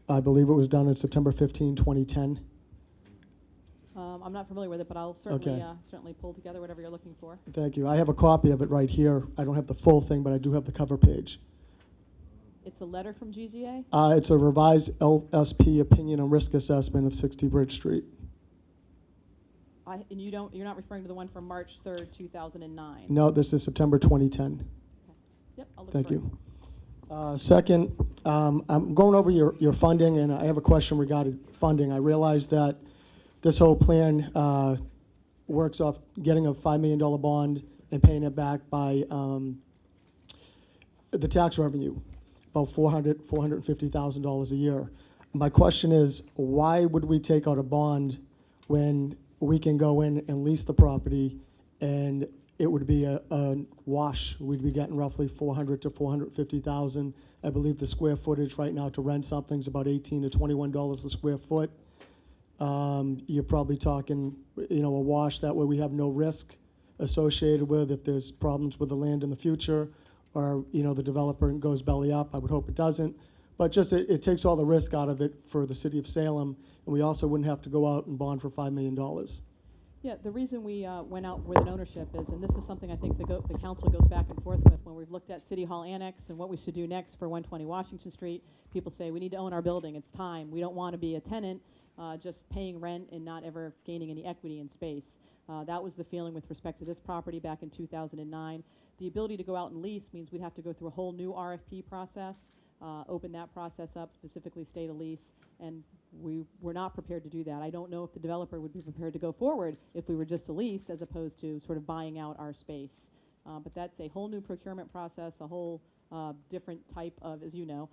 I believe it was done on September 15, 2010.
I'm not familiar with it, but I'll certainly,
Okay.
certainly pull together whatever you're looking for.
Thank you. I have a copy of it right here. I don't have the full thing, but I do have the cover page.
It's a letter from GZA?
It's a revised LSP opinion and risk assessment of 60 Bridge Street.
And you're not referring to the one from March 3rd, 2009?
No, this is September 2010.
Yep, I'll look
Thank
for it.
you. Second, I'm going over your funding, and I have a question regarding funding. I realize that this whole plan works off getting a $5 million bond and paying it back by the tax revenue, about $450,000 a year. My question is, why would we take out a bond when we can go in and lease the property and it would be a wash? We'd be getting roughly $400,000 to $450,000. I believe the square footage right now to rent something is about $18 to $21 a square foot. You're probably talking, a wash. That way we have no risk associated with if there's problems with the land in the future, or, the developer goes belly up. I would hope it doesn't. But just it takes all the risk out of it for the city of Salem, and we also wouldn't have to go out and bond for $5 million.
Yeah, the reason we went out with an ownership is, and this is something I think the council goes back and forth with when we've looked at City Hall Annex and what we should do next for 120 Washington Street. People say we need to own our building. It's time. We don't want to be a tenant just paying rent and not ever gaining any equity in space. That was the feeling with respect to this property back in 2009. The ability to go out and lease means we'd have to go through a whole new RFP process, open that process up, specifically state a lease, and we were not prepared to do that. I don't know if the developer would be prepared to go forward if we were just a lease as opposed to sort of buying out our space. But that's a whole new procurement process, a whole different type of, as you know,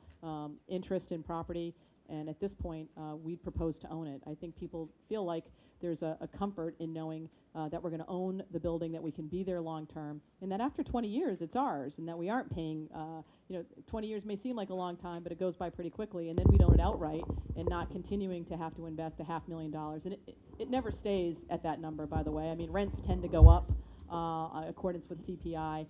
interest in property. And at this point, we'd propose to own it. I think people feel like there's a comfort in knowing that we're going to own the building, that we can be there long term, and that after 20 years, it's ours, and that we aren't paying, 20 years may seem like a long time, but it goes by pretty quickly, and then we'd own it outright and not continuing to have to invest $500,000. And it never stays at that number, by the way. I mean, rents tend to go up accordance with CPI,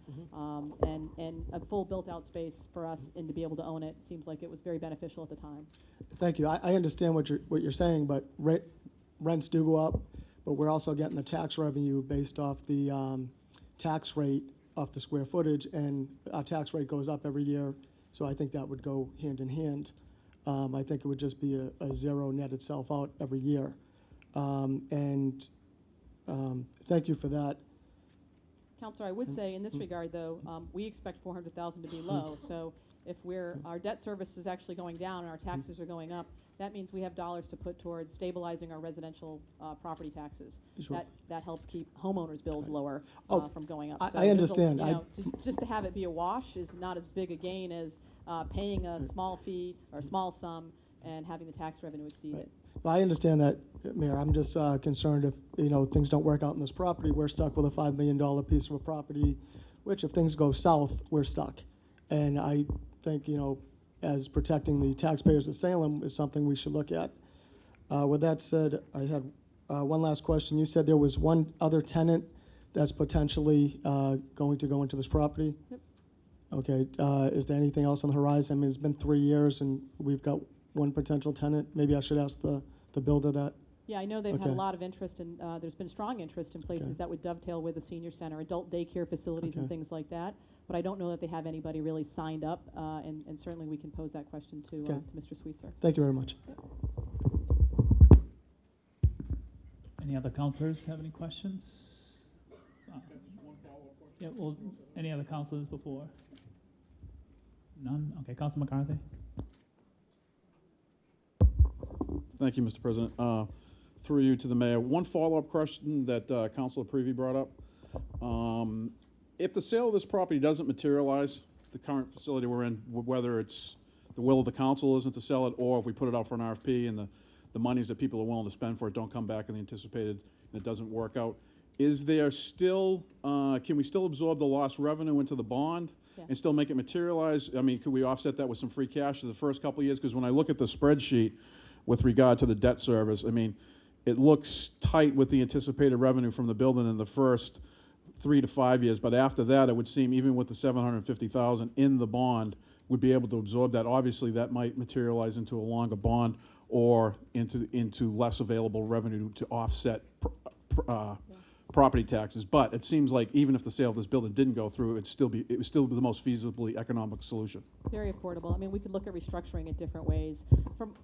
and a full built-out space for us and to be able to own it seems like it was very beneficial at the time.
Thank you. I understand what you're saying, but rents do go up, but we're also getting the tax revenue based off the tax rate off the square footage, and our tax rate goes up every year, so I think that would go hand in hand. I think it would just be a zero net itself out every year. Thank you for that.
Counselor, I would say in this regard, though, we expect 400,000 to be low. So if our debt service is actually going down and our taxes are going up, that means we have dollars to put towards stabilizing our residential property taxes.
Sure.
That helps keep homeowners' bills lower from going up.
I
So there's
understand.
Just to have it be a wash is not as big a gain as paying a small fee or a small sum and having the tax revenue exceed it.
Well, I understand that, Mayor. I'm just concerned if things don't work out in this property, we're stuck with a $5 million piece of a property, which if things go south, we're stuck. And I think as protecting the taxpayers of Salem is something we should look at. With that said, I had one last question. You said there was one other tenant that's potentially going to go into this property.
Yep.
Okay. Is there anything else on the horizon? I mean, it's been 3 years and we've got one potential tenant. Maybe I should ask the builder that.
Yeah, I know they've had
Okay.
a lot of interest, and there's been strong interest in places
Okay.
that would dovetail with the senior center, adult daycare facilities and
Okay.
things like that. But I don't know that they have anybody really signed up, and certainly we can pose that question to
Okay.
Mr. Sweetser.
Thank you very much.
Any other counselors have any questions? Yeah, well, any other counselors before? None? Okay, Council McCarthy?
Thank you, Mr. President. Through you to the mayor. One follow-up question that Councilor Prevey brought up. If the sale of this property doesn't materialize, the current facility we're in, whether it's the will of the council isn't to sell it, or if we put it out for an RFP and the monies that people are willing to spend for it don't come back in the anticipated and it doesn't work out, is there still, can we still absorb the lost revenue into the bond
Yeah.
and still make it materialize? I mean, could we offset that with some free cash for the first couple of years? Because when I look at the spreadsheet with regard to the debt service, I mean, it looks tight with the anticipated revenue from the building in the first 3 to 5 years, but after that, it would seem even with the $750,000 in the bond, would be able to absorb that. Obviously, that might materialize into a longer bond or into less available revenue to offset property taxes. But it seems like even if the sale of this building didn't go through, it would still be the most feasibly economic solution.
Very affordable. I mean, we could look at restructuring it different ways.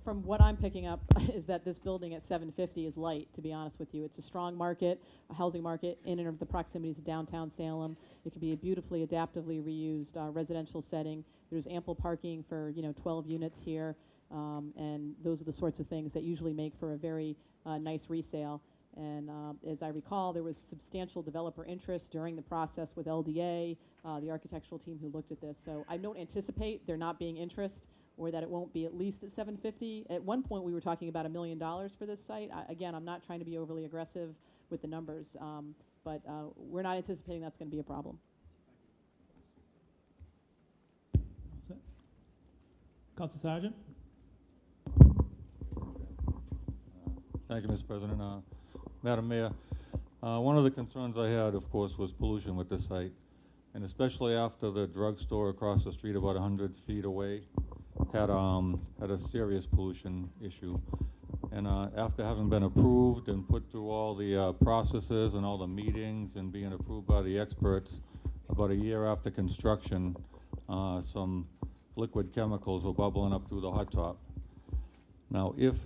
From what I'm picking up is that this building at 750 is light, to be honest with you. It's a strong market, a housing market in and of the proximities of downtown Salem. It could be a beautifully adaptively reused residential setting. There's ample parking for 12 units here, and those are the sorts of things that usually make for a very nice resale. And as I recall, there was substantial developer interest during the process with LDA, the architectural team who looked at this. So I don't anticipate there not being interest or that it won't be at least at 750. At one point, we were talking about $1 million for this site. Again, I'm not trying to be overly aggressive with the numbers, but we're not anticipating that's going to be a problem.
That's it. Council Sergeant?
Thank you, Mr. President. Madam Mayor, one of the concerns I had, of course, was pollution with this site, and especially after the drugstore across the street about 100 feet away had a serious pollution issue. And after having been approved and put through all the processes and all the meetings and being approved by the experts, about a year after construction, some liquid chemicals were bubbling up through the hot top. Now, if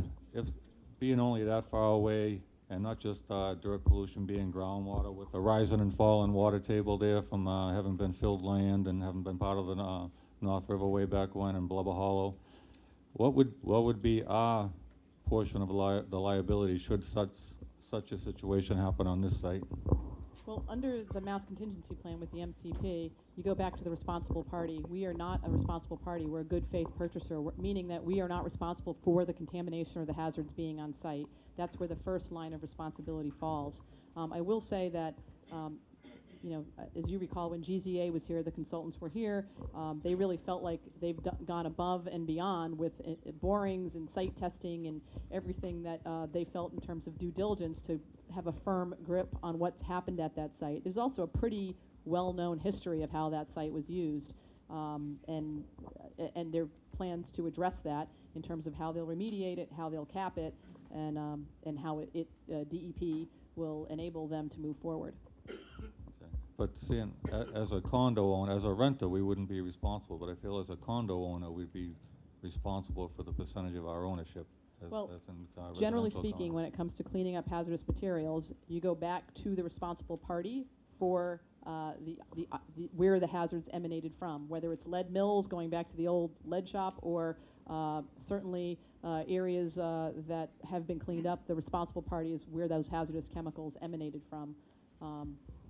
being only that far away, and not just dirt pollution being groundwater, with the rising and falling water table there from having been filled land and having been part of the North River way back when in Blubber Hollow, what would be our portion of the liability should such a situation happen on this site?
Well, under the mass contingency plan with the MCP, you go back to the responsible party. We are not a responsible party. We're a good faith purchaser, meaning that we are not responsible for the contamination or the hazards being on site. That's where the first line of responsibility falls. I will say that, as you recall, when GZA was here, the consultants were here, they really felt like they've gone above and beyond with borings and site testing and everything that they felt in terms of due diligence to have a firm grip on what's happened at that site. There's also a pretty well-known history of how that site was used, and their plans to address that in terms of how they'll remediate it, how they'll cap it, and how DEP will enable them to move forward.
But seeing, as a condo owner, as a renter, we wouldn't be responsible, but I feel as a condo owner, we'd be responsible for the percentage of our ownership.
Well,
as in,
generally
residential
speaking,
condo.
when it comes to cleaning up hazardous materials, you go back to the responsible party for where the hazards emanated from, whether it's lead mills going back to the old lead shop or certainly areas that have been cleaned up. The responsible party is where those hazardous chemicals emanated from.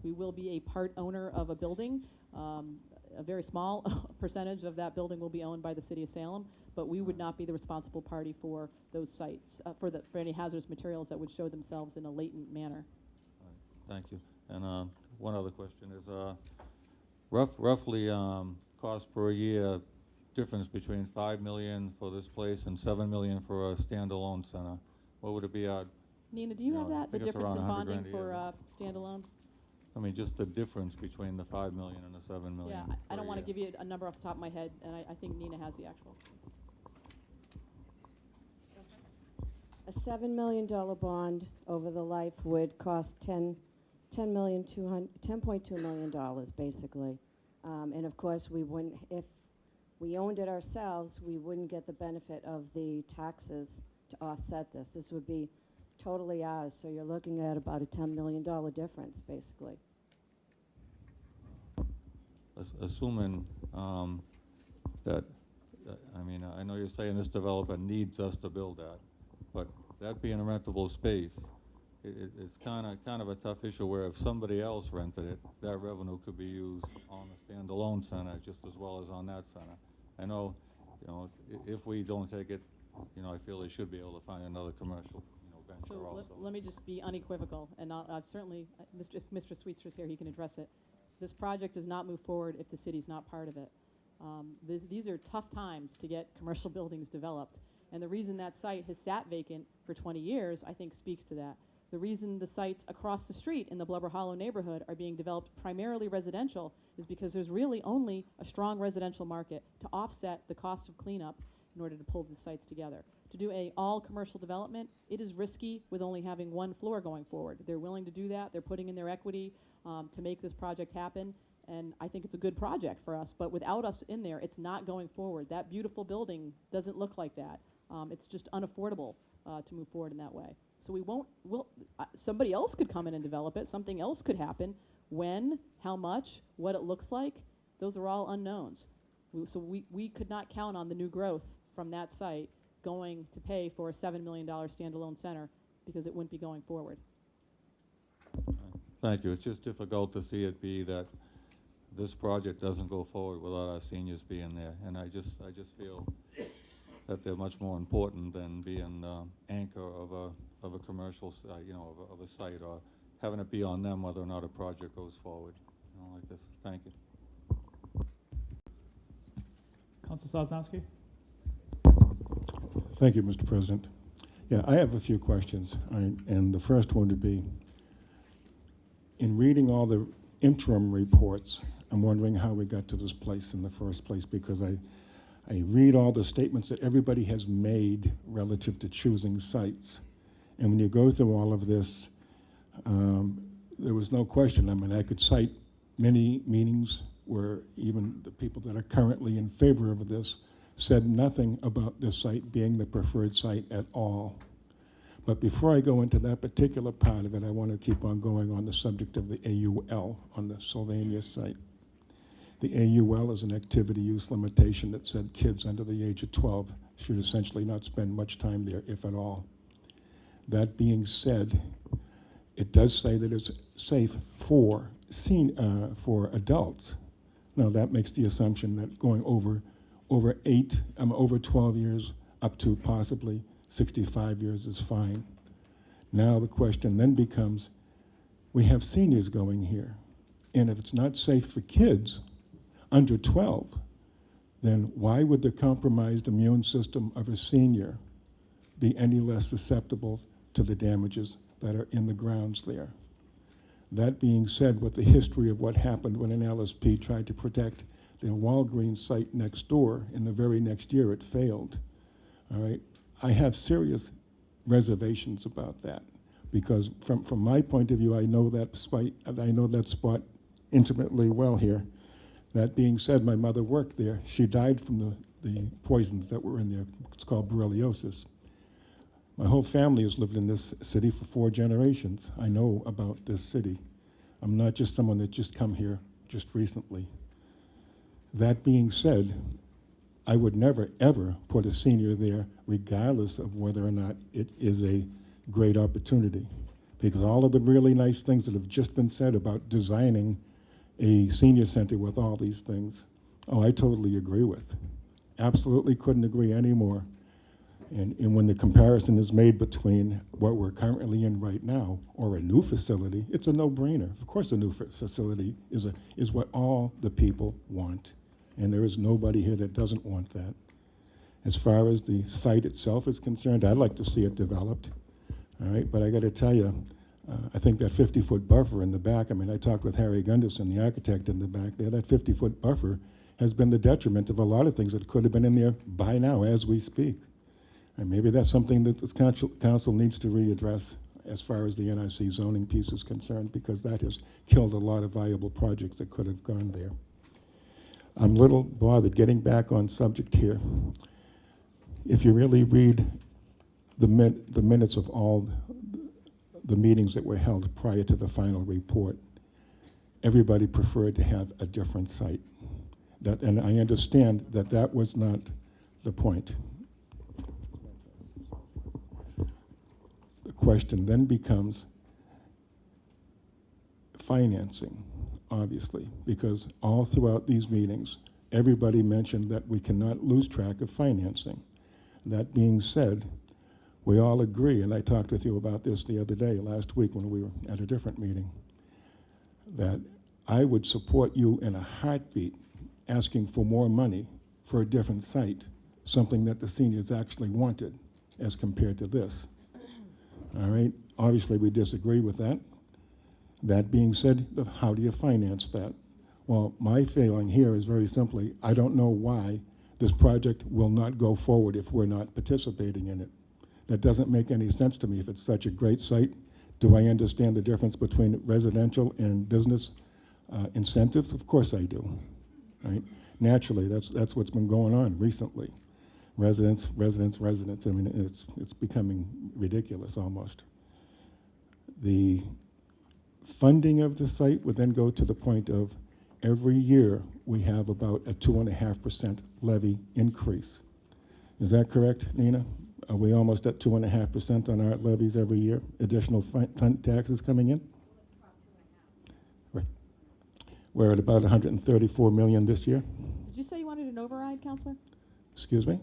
We will be a part owner of a building. A very small percentage of that building will be owned by the city of Salem, but we would not be the responsible party for those sites, for any hazardous materials that would show themselves in a latent manner.
All right, thank you. And one other question is, roughly cost per year difference between $5 million for this place and $7 million for a standalone center. What would it be?
Nina, do you have
I
that, the
think it's
difference in
around $100
bonding
grand a year.
for standalone?
I mean, just the difference between the $5 million and the $7 million.
Yeah, I don't
per
want to
year.
give you a number off the top of my head, and I think Nina has the actual.
A $7 million bond over the life would cost $10.2 million, basically. And of course, we wouldn't, if we owned it ourselves, we wouldn't get the benefit of the taxes to offset this. This would be totally ours, so you're looking at about a $10 million difference, basically.
Assuming that, I mean, I know you're saying this developer needs us to build that, but that being a rentable space, it's kind of a tough issue where if somebody else rented it, that revenue could be used on the standalone center just as well as on that center. I know, if we don't take it, I feel they should be able to find another commercial, venture
So
also.
let me just be unequivocal, and I've certainly, if Mr. Sweetser's here, he can address it. This project does not move forward if the city's not part of it. These are tough times to get commercial buildings developed, and the reason that site has sat vacant for 20 years, I think, speaks to that. The reason the sites across the street in the Blubber Hollow neighborhood are being developed primarily residential is because there's really only a strong residential market to offset the cost of cleanup in order to pull the sites together. To do a all-commercial development, it is risky with only having one floor going forward. They're willing to do that. They're putting in their equity to make this project happen, and I think it's a good project for us. But without us in there, it's not going forward. That beautiful building doesn't look like that. It's just unaffordable to move forward in that way. So somebody else could come in and develop it. Something else could happen. When, how much, what it looks like, those are all unknowns. So we could not count on the new growth from that site going to pay for a $7 million standalone center because it wouldn't be going forward.
Thank you. It's just difficult to see it be that this project doesn't go forward without our seniors being there, and I just feel that they're much more important than being anchor of a commercial, of a site, or having it be on them whether or not a project goes forward, like this. Thank you.
Council Sosnowski?
Thank you, Mr. President. Yeah, I have a few questions, and the first one would be, in reading all the interim reports, I'm wondering how we got to this place in the first place, because I read all the statements that everybody has made relative to choosing sites. And when you go through all of this, there was no question. I mean, I could cite many meetings where even the people that are currently in favor of this said nothing about this site being the preferred site at all. But before I go into that particular part of it, I want to keep on going on the subject of the AUL on the Sylvania site. The AUL is an activity use limitation that said kids under the age of 12 should essentially not spend much time there, if at all. That being said, it does say that it's safe for adults. Now that makes the assumption that going over 12 years up to possibly 65 years is fine. Now the question then becomes, we have seniors going here, and if it's not safe for kids under 12, then why would the compromised immune system of a senior be any less susceptible to the damages that are in the grounds there? That being said, with the history of what happened when an LSP tried to protect the Walgreens site next door, in the very next year it failed, all right? I have serious reservations about that, because from my point of view, I know that spot intimately well here. That being said, my mother worked there. She died from the poisons that were in there. It's called borreliosis. My whole family has lived in this city for 4 generations. I know about this city. I'm not just someone that just come here just recently. That being said, I would never, ever put a senior there, regardless of whether or not it is a great opportunity. Because all of the really nice things that have just been said about designing a senior center with all these things, oh, I totally agree with. Absolutely couldn't agree anymore. And when the comparison is made between what we're currently in right now or a new facility, it's a no-brainer. Of course a new facility is what all the people want. And there is nobody here that doesn't want that. As far as the site itself is concerned, I'd like to see it developed, all right? But I got to tell you, I think that 50-foot buffer in the back, I mean, I talked with Harry Gunderson, the architect in the back there, that 50-foot buffer has been the detriment of a lot of things that could have been in there by now as we speak. And maybe that's something that this council needs to readdress as far as the NRC zoning piece is concerned, because that has killed a lot of viable projects that could have gone there. I'm a little bothered, getting back on subject here. If you really read the minutes of all the meetings that were held prior to the final report, everybody preferred to have a different site. And I understand that that was not the point. The question then becomes financing, obviously, because all throughout these meetings, everybody mentioned that we cannot lose track of financing. That being said, we all agree, and I talked with you about this the other day, last week when we were at a different meeting, that I would support you in a heartbeat asking for more money for a different site, something that the seniors actually wanted as compared to this. All right, obviously we disagree with that. That being said, how do you finance that? Well, my feeling here is very simply, I don't know why this project will not go forward if we're not participating in it. That doesn't make any sense to me. If it's such a great site, do I understand the difference between residential and business incentives? Of course I do, right? Naturally, that's what's been going on recently. Residents. I mean, it's becoming ridiculous almost. The funding of the site would then go to the point of every year we have about a 2.5% levy increase. Is that correct, Nina? Are we almost at 2.5% on our levies every year? Additional taxes coming in? Right. We're at about 134 million this year.
Did you say you wanted an override, Counselor?
Excuse me?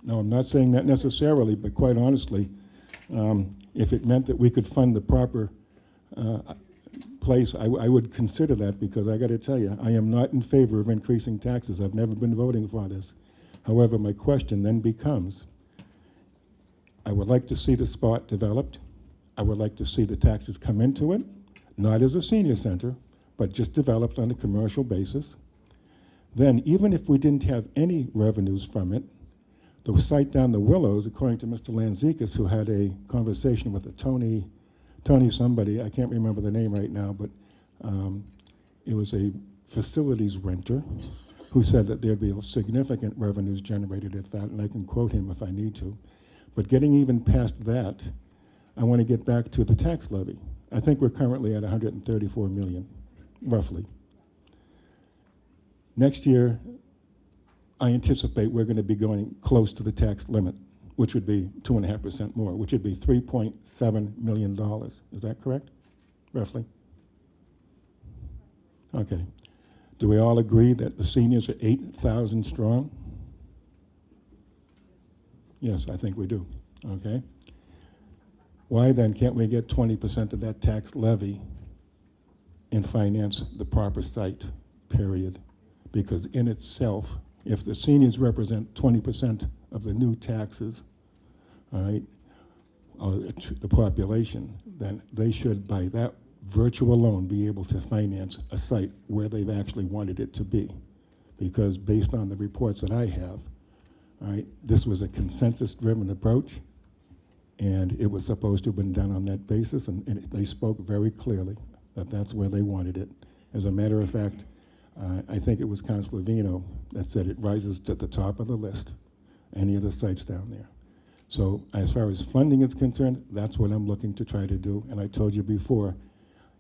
No, I'm not saying that necessarily, but quite honestly, if it meant that we could fund the proper place, I would consider that, because I got to tell you, I am not in favor of increasing taxes. I've never been voting for this. However, my question then becomes, I would like to see the spot developed. I would like to see the taxes come into it, not as a senior center, but just developed on a commercial basis. Then, even if we didn't have any revenues from it, the site down the Willows, according to Mr. Lanzikis, who had a conversation with a Tony somebody, I can't remember the name right now, but it was a facilities renter who said that there'd be significant revenues generated at that, and I can quote him if I need to. But getting even past that, I want to get back to the tax levy. I think we're currently at 134 million, roughly. Next year, I anticipate we're going to be going close to the tax limit, which would be 2.5% more, which would be $3.7 million. Is that correct, roughly? Okay. Do we all agree that the seniors are 8,000 strong? Yes, I think we do. Okay. Why then can't we get 20% of that tax levy and finance the proper site, period? Because in itself, if the seniors represent 20% of the new taxes, all right, or the population, then they should, by that virtue alone, be able to finance a site where they've actually wanted it to be. Because based on the reports that I have, all right, this was a consensus-driven approach, and it was supposed to have been done on that basis, and they spoke very clearly that that's where they wanted it. As a matter of fact, I think it was Councilor Vino that said it rises to the top of the list, any of the sites down there. So as far as funding is concerned, that's what I'm looking to try to do. And I told you before,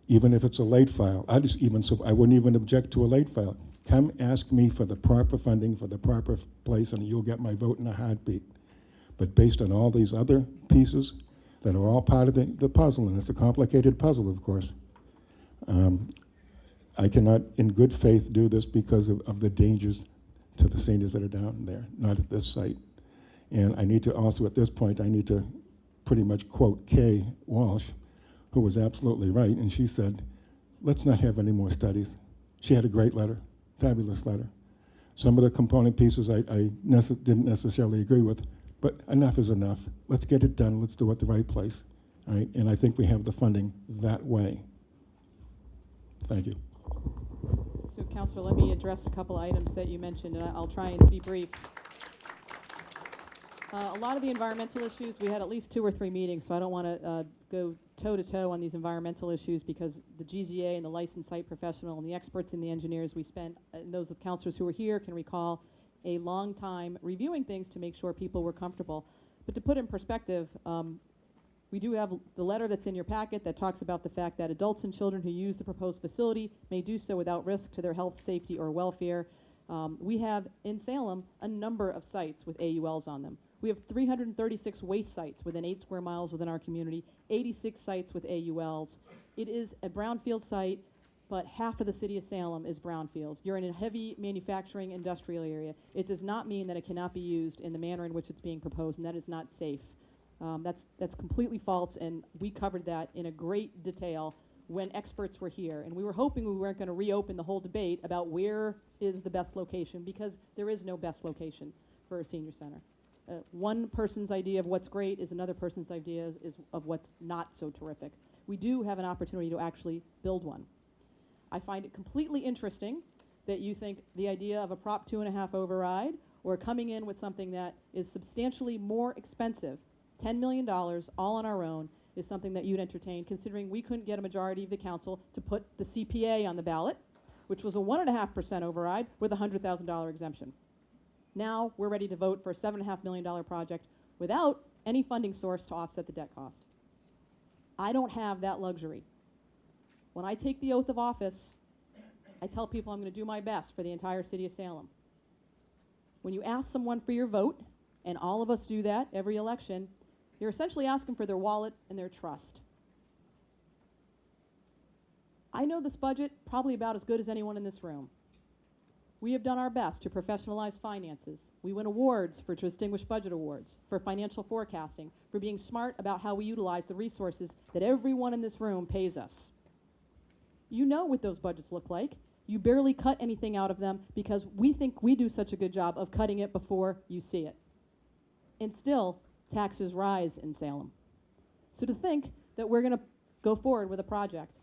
even if it's a late file, I wouldn't even object to a late file. Come ask me for the proper funding for the proper place, and you'll get my vote in a heartbeat. But based on all these other pieces that are all part of the puzzle, and it's a complicated puzzle, of course, I cannot, in good faith, do this because of the dangers to the seniors that are down there, not at this site. And I need to also, at this point, I need to pretty much quote Kay Walsh, who was absolutely right, and she said, let's not have any more studies. She had a great letter, fabulous letter. Some of the component pieces I didn't necessarily agree with, but enough is enough. Let's get it done, let's do it the right place, all right? And I think we have the funding that way. Thank you.
So, Councilor, let me address a couple items that you mentioned, and I'll try and be brief. A lot of the environmental issues, we had at least 2 or 3 meetings, so I don't want to go toe-to-toe on these environmental issues because the GZA and the licensed site professional and the experts and the engineers we spent, and those of councilors who were here can recall a long time reviewing things to make sure people were comfortable. But to put in perspective, we do have the letter that's in your packet that talks about the fact that adults and children who use the proposed facility may do so without risk to their health, safety, or welfare. We have in Salem a number of sites with AULs on them. We have 336 waste sites within 8 square miles within our community, 86 sites with AULs. It is a brownfield site, but half of the city of Salem is brownfields. You're in a heavy manufacturing industrial area. It does not mean that it cannot be used in the manner in which it's being proposed, and that is not safe. That's completely false, and we covered that in a great detail when experts were here. And we were hoping we weren't going to reopen the whole debate about where is the best location, because there is no best location for a senior center. One person's idea of what's great is another person's idea of what's not so terrific. We do have an opportunity to actually build one. I find it completely interesting that you think the idea of a Prop 2.5 override or coming in with something that is substantially more expensive, $10 million all on our own, is something that you'd entertain, considering we couldn't get a majority of the council to put the CPA on the ballot, which was a 1.5% override with a $100,000 exemption. Now we're ready to vote for a $7.5 million project without any funding source to offset the debt cost. I don't have that luxury. When I take the oath of office, I tell people I'm going to do my best for the entire city of Salem. When you ask someone for your vote, and all of us do that every election, you're essentially asking for their wallet and their trust. I know this budget probably about as good as anyone in this room. We have done our best to professionalize finances. We win awards for Distinguished Budget Awards, for financial forecasting, for being smart about how we utilize the resources that everyone in this room pays us. You know what those budgets look like. You barely cut anything out of them because we think we do such a good job of cutting it before you see it. And still, taxes rise in Salem. So to think that we're going to go forward with a project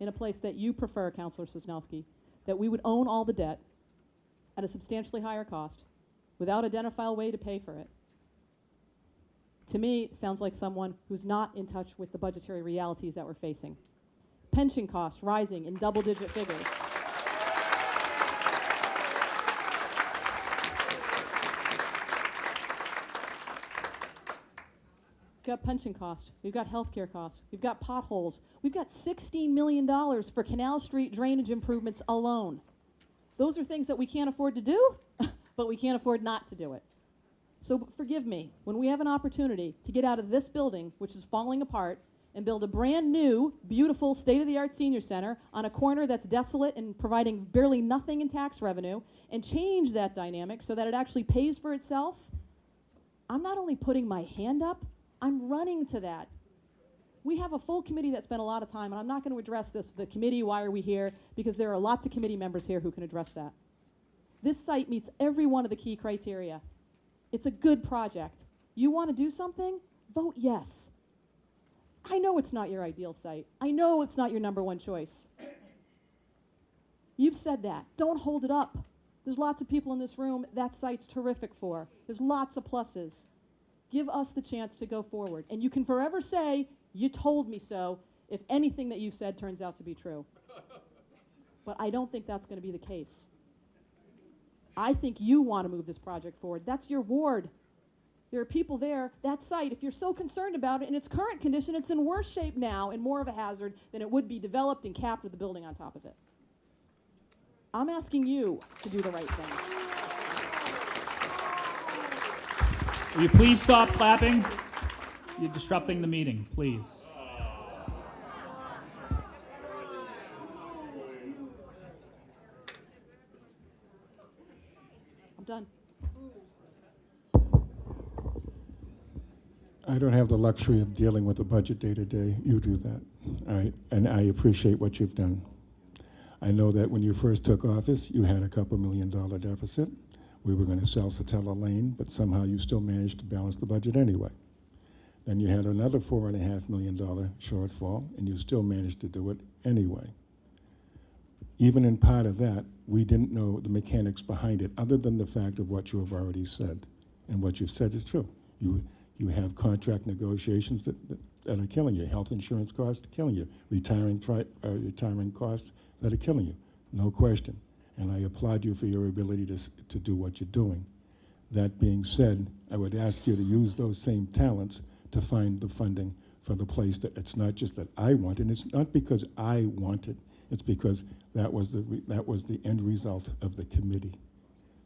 in a place that you prefer, Councilor Sosnowski, that we would own all the debt at a substantially higher cost without identifiable way to pay for it, to me, sounds like someone who's not in touch with the budgetary realities that we're facing. Pension costs rising in double-digit figures. We've got pension costs, we've got healthcare costs, we've got potholes, we've got $16 million for Canal Street drainage improvements alone. Those are things that we can't afford to do, but we can't afford not to do it. So forgive me, when we have an opportunity to get out of this building, which is falling apart, and build a brand new, beautiful, state-of-the-art senior center on a corner that's desolate and providing barely nothing in tax revenue, and change that dynamic so that it actually pays for itself, I'm not only putting my hand up, I'm running to that. We have a full committee that spent a lot of time, and I'm not going to address this, the committee, why are we here, because there are lots of committee members here who can address that. This site meets every one of the key criteria. It's a good project. You want to do something? Vote yes. I know it's not your ideal site. I know it's not your #1 choice. You've said that. Don't hold it up. There's lots of people in this room that site's terrific for. There's lots of pluses. Give us the chance to go forward. And you can forever say, you told me so, if anything that you've said turns out to be true. But I don't think that's going to be the case. I think you want to move this project forward. That's your ward. There are people there, that site, if you're so concerned about it in its current condition, it's in worse shape now and more of a hazard than it would be developed and capped with a building on top of it. I'm asking you to do the right thing.
Will you please stop clapping? You're disrupting the meeting, please.
I'm done.
I don't have the luxury of dealing with the budget day to day. You do that, all right? And I appreciate what you've done. I know that when you first took office, you had a $2 million deficit. We were going to sell Satella Lane, but somehow you still managed to balance the budget anyway. Then you had another $4.5 million shortfall, and you still managed to do it anyway. Even in part of that, we didn't know the mechanics behind it, other than the fact of what you have already said. And what you've said is true. You have contract negotiations that are killing you. Health insurance costs are killing you. Retiring costs that are killing you. No question. And I applaud you for your ability to do what you're doing. That being said, I would ask you to use those same talents to find the funding for the place that it's not just that I want, and it's not because I want it. It's because that was the end result of the committee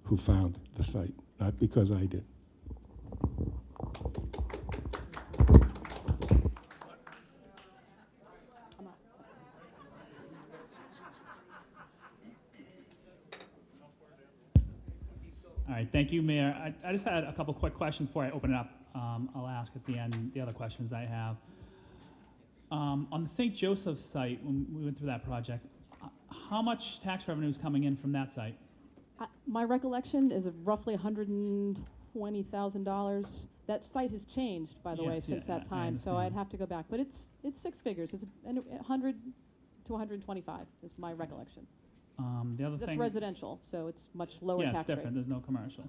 who found the site, not because I did.
All right, thank you, Mayor. I just had a couple quick questions before I open it up. I'll ask at the end the other questions I have. On the St. Joseph site, when we went through that project, how much tax revenue is coming in from that site?
My recollection is of roughly $120,000. That site has changed, by the way,
Yes,
since
yeah,
that
I
time, so
understand.
I'd have to go back. But it's six figures. It's 100 to 125 is my recollection.
The other
That's
thing,
residential, so it's much lower
yeah,
tax
it's different.
rate.
There's no commercial.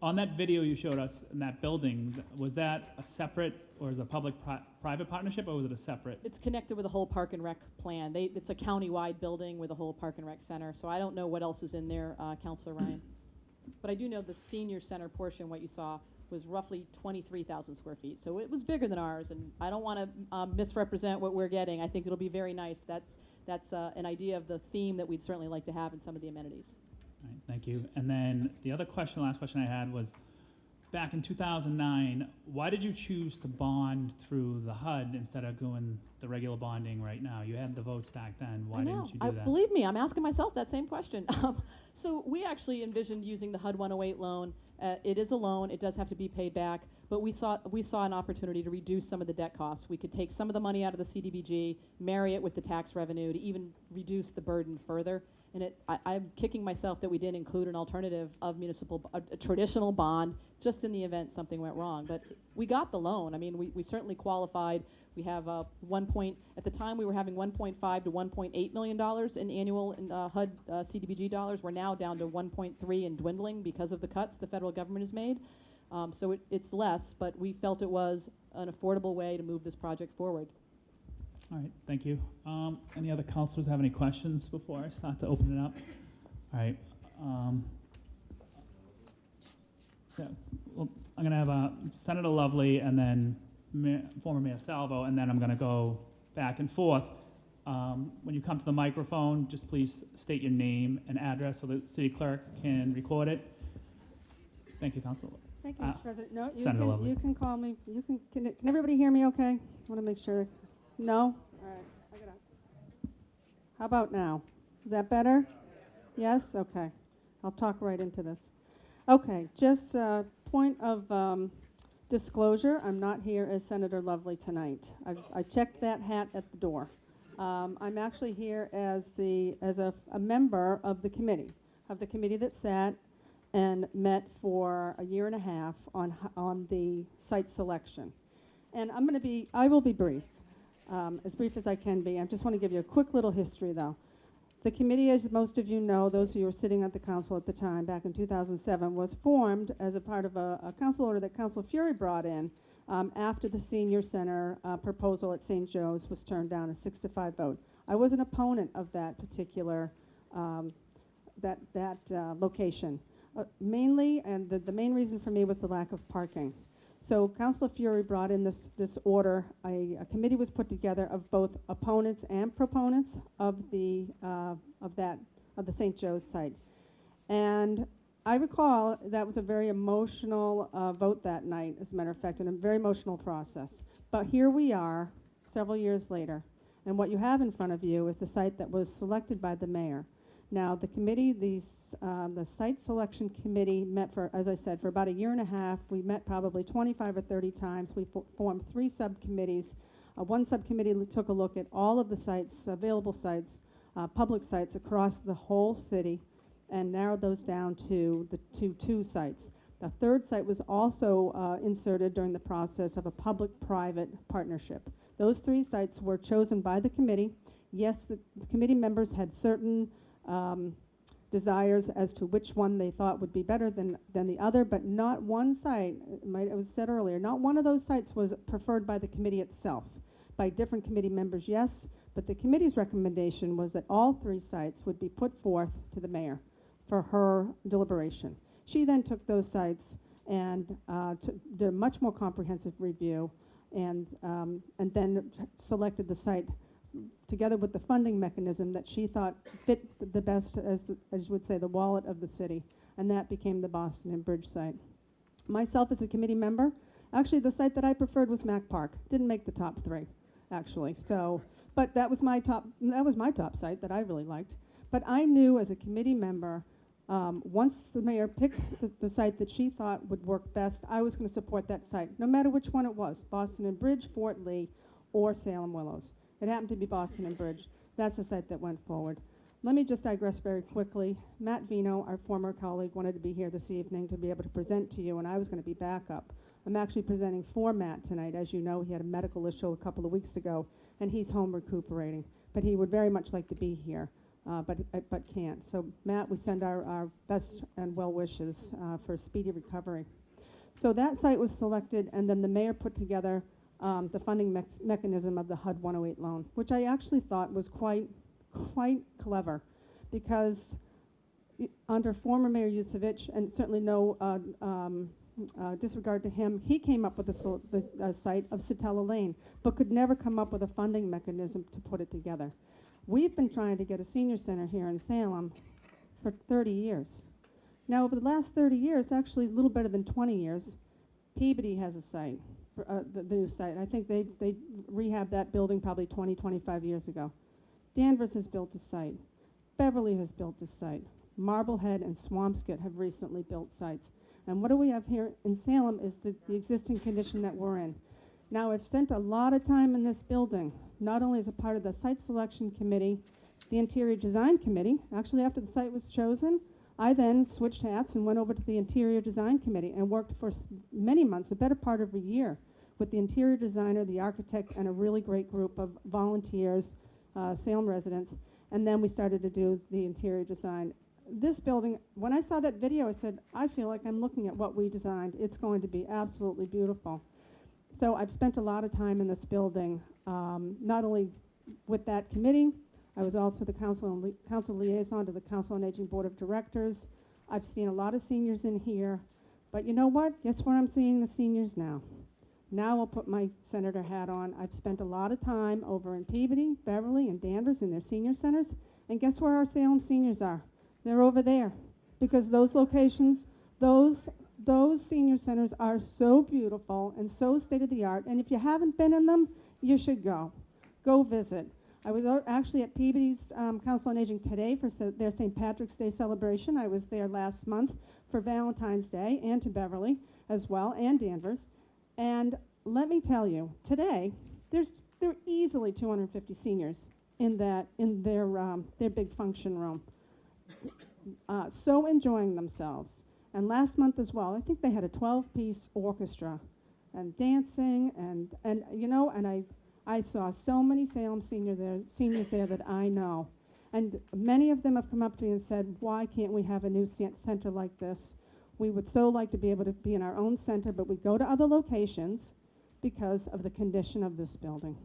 On that video you showed us in that building, was that a separate, or is it a public-private partnership, or was it a separate?
It's connected with a whole park and rec plan. It's a county-wide building with a whole park and rec center, so I don't know what else is in there, Councilor Ryan. But I do know the senior center portion, what you saw, was roughly 23,000 square feet. So it was bigger than ours, and I don't want to misrepresent what we're getting. I think it'll be very nice. That's an idea of the theme that we'd certainly like to have in some of the amenities.
All right, thank you. And then the other question, last question I had was, back in 2009, why did you choose to bond through the HUD instead of doing the regular bonding right now? You had the votes back then. Why didn't you do that?
Believe me, I'm asking myself that same question. So we actually envisioned using the HUD 108 loan. It is a loan. It does have to be paid back. But we saw an opportunity to reduce some of the debt costs. We could take some of the money out of the CDBG, marry it with the tax revenue to even reduce the burden further. And I'm kicking myself that we didn't include an alternative of a traditional bond, just in the event something went wrong. But we got the loan. I mean, we certainly qualified. We have at the time we were having $1.5 to $1.8 million in annual HUD CDBG dollars. We're now down to 1.3 and dwindling because of the cuts the federal government has made. So it's less, but we felt it was an affordable way to move this project forward.
All right, thank you. Any other councilors have any questions before I start to open it up? All right. Yeah, well, I'm going to have Senator Lovely and then former Mayor Salvo, and then I'm going to go back and forth. When you come to the microphone, just please state your name and address so the city clerk can record it. Thank you, Councilor.
Thank you, Mr. President. No,
Senator Lovely.
you can call me. Can everybody hear me okay? I want to make sure. No? All right. I gotta. How about now? Is that better? Yes? Okay. I'll talk right into this. Okay. Just point of disclosure. I'm not here as Senator Lovely tonight. I checked that hat at the door. I'm actually here as a member of the committee that sat and met for a year and a half on the site selection. And I will be brief. As brief as I can be. I just want to give you a quick little history, though. The committee, as most of you know, those who were sitting at the council at the time, back in 2007, was formed as a part of a council order that Councilor Fury brought in after the senior center proposal at St. Joe's was turned down, a 6-5 vote. I was an opponent of that particular location. Mainly, and the main reason for me was the lack of parking. So Councilor Fury brought in this order. A committee was put together of both opponents and proponents of the St. Joe's site. And I recall that was a very emotional vote that night, as a matter of fact, and a very emotional process. But here we are, several years later, and what you have in front of you is the site that was selected by the mayor. Now, the committee, the site selection committee met for, as I said, for about a year and a half. We met probably 25 or 30 times. We formed 3 subcommittees. One subcommittee took a look at all of the sites, available sites, public sites across the whole city, and narrowed those down to the two sites. The third site was also inserted during the process of a public-private partnership. Those 3 sites were chosen by the committee. Yes, the committee members had certain desires as to which one they thought would be better than the other, but not one site, it was said earlier, not one of those sites was preferred by the committee itself. By different committee members, yes, but the committee's recommendation was that all 3 sites would be put forth to the mayor for her deliberation. She then took those sites and did a much more comprehensive review and then selected the site together with the funding mechanism that she thought fit the best, as you would say, the wallet of the city, and that became the Boston and Bridge site. Myself as a committee member, actually the site that I preferred was Mack Park. Didn't make the top 3, actually. So, but that was my top site that I really liked. But I knew as a committee member, once the mayor picked the site that she thought would work best, I was going to support that site, no matter which one it was, Boston and Bridge, Fort Lee, or Salem Willows. It happened to be Boston and Bridge. That's the site that went forward. Let me just digress very quickly. Matt Vino, our former colleague, wanted to be here this evening to be able to present to you, and I was going to be backup. I'm actually presenting for Matt tonight. As you know, he had a medical issue a couple of weeks ago, and he's home recuperating. But he would very much like to be here, but can't. So Matt, we send our best and well wishes for a speedy recovery. So that site was selected, and then the mayor put together the funding mechanism of the HUD 108 loan, which I actually thought was quite clever, because under former Mayor Yusevich, and certainly no disregard to him, he came up with the site of Satella Lane, but could never come up with a funding mechanism to put it together. We've been trying to get a senior center here in Salem for 30 years. Now, over the last 30 years, actually a little better than 20 years, Peabody has a site. The new site. I think they rehabbed that building probably 20, 25 years ago. Danvers has built a site. Beverly has built a site. Marblehead and Swampscott have recently built sites. And what do we have here in Salem is the existing condition that we're in. Now, I've spent a lot of time in this building, not only as a part of the site selection committee, the Interior Design Committee. Actually, after the site was chosen, I then switched hats and went over to the Interior Design Committee and worked for many months, the better part of a year, with the interior designer, the architect, and a really great group of volunteers, Salem residents. And then we started to do the interior design. This building, when I saw that video, I said, I feel like I'm looking at what we designed. It's going to be absolutely beautiful. So I've spent a lot of time in this building, not only with that committee, I was also the council liaison to the Council on Aging Board of Directors. I've seen a lot of seniors in here, but you know what? Guess where I'm seeing the seniors now? Now I'll put my senator hat on. I've spent a lot of time over in Peabody, Beverly, and Danvers in their senior centers, and guess where our Salem seniors are? They're over there, because those locations, those senior centers are so beautiful and so state-of-the-art, and if you haven't been in them, you should go. Go visit. I was actually at Peabody's Council on Aging today for their St. Patrick's Day celebration. I was there last month for Valentine's Day, and to Beverly as well, and Danvers. And let me tell you, today, there are easily 250 seniors in their big function room, so enjoying themselves. And last month as well, I think they had a 12-piece orchestra and dancing, and you know, and I saw so many Salem seniors there that I know. And many of them have come up to me and said, why can't we have a new center like this? We would so like to be able to be in our own center, but we go to other locations because of the condition of this building.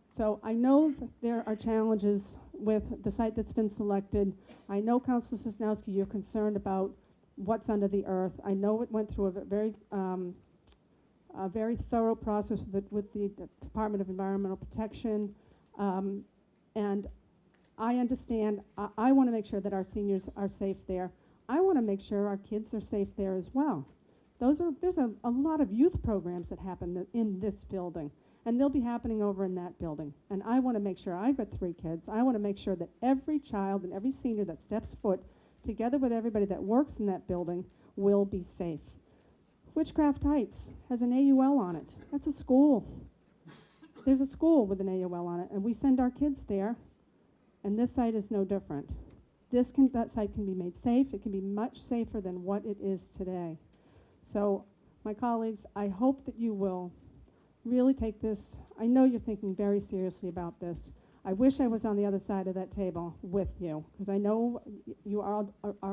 So I know that there are challenges with the site that's been selected. I know, Councilor Sosnowski, you're concerned about what's under the earth. I know it went through a very thorough process with the Department of Environmental Protection, and I understand. I want to make sure that our seniors are safe there. I want to make sure our kids are safe there as well. There's a lot of youth programs that happen in this building, and they'll be happening over in that building. And I want to make sure, I've got 3 kids, I want to make sure that every child and every senior that steps foot, together with everybody that works in that building, will be safe. Witchcraft Heights has an AUL on it. That's a school. There's a school with an AUL on it, and we send our kids there, and this site is no different. That site can be made safe. It can be much safer than what it is today. So, my colleagues, I hope that you will really take this. I know you're thinking very seriously about this. I wish I was on the other side of that table with you, because I know you are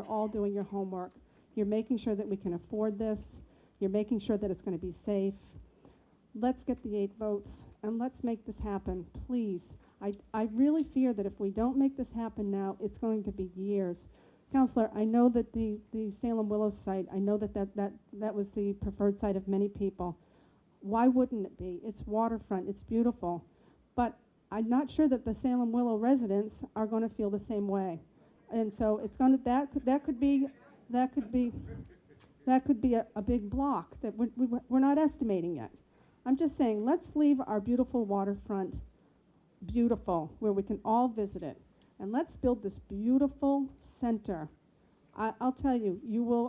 all doing your homework. You're making sure that we can afford this. You're making sure that it's going to be safe. Let's get the 8 votes, and let's make this happen, please. I really fear that if we don't make this happen now, it's going to be years. Councilor, I know that the Salem Willows site, I know that was the preferred site of many people. Why wouldn't it be? It's waterfront, it's beautiful. But I'm not sure that the Salem Willow residents are going to feel the same way. And so it's going to, that could be a big block that we're not estimating yet. I'm just saying, let's leave our beautiful waterfront beautiful, where we can all visit it. And let's build this beautiful center. I'll tell you,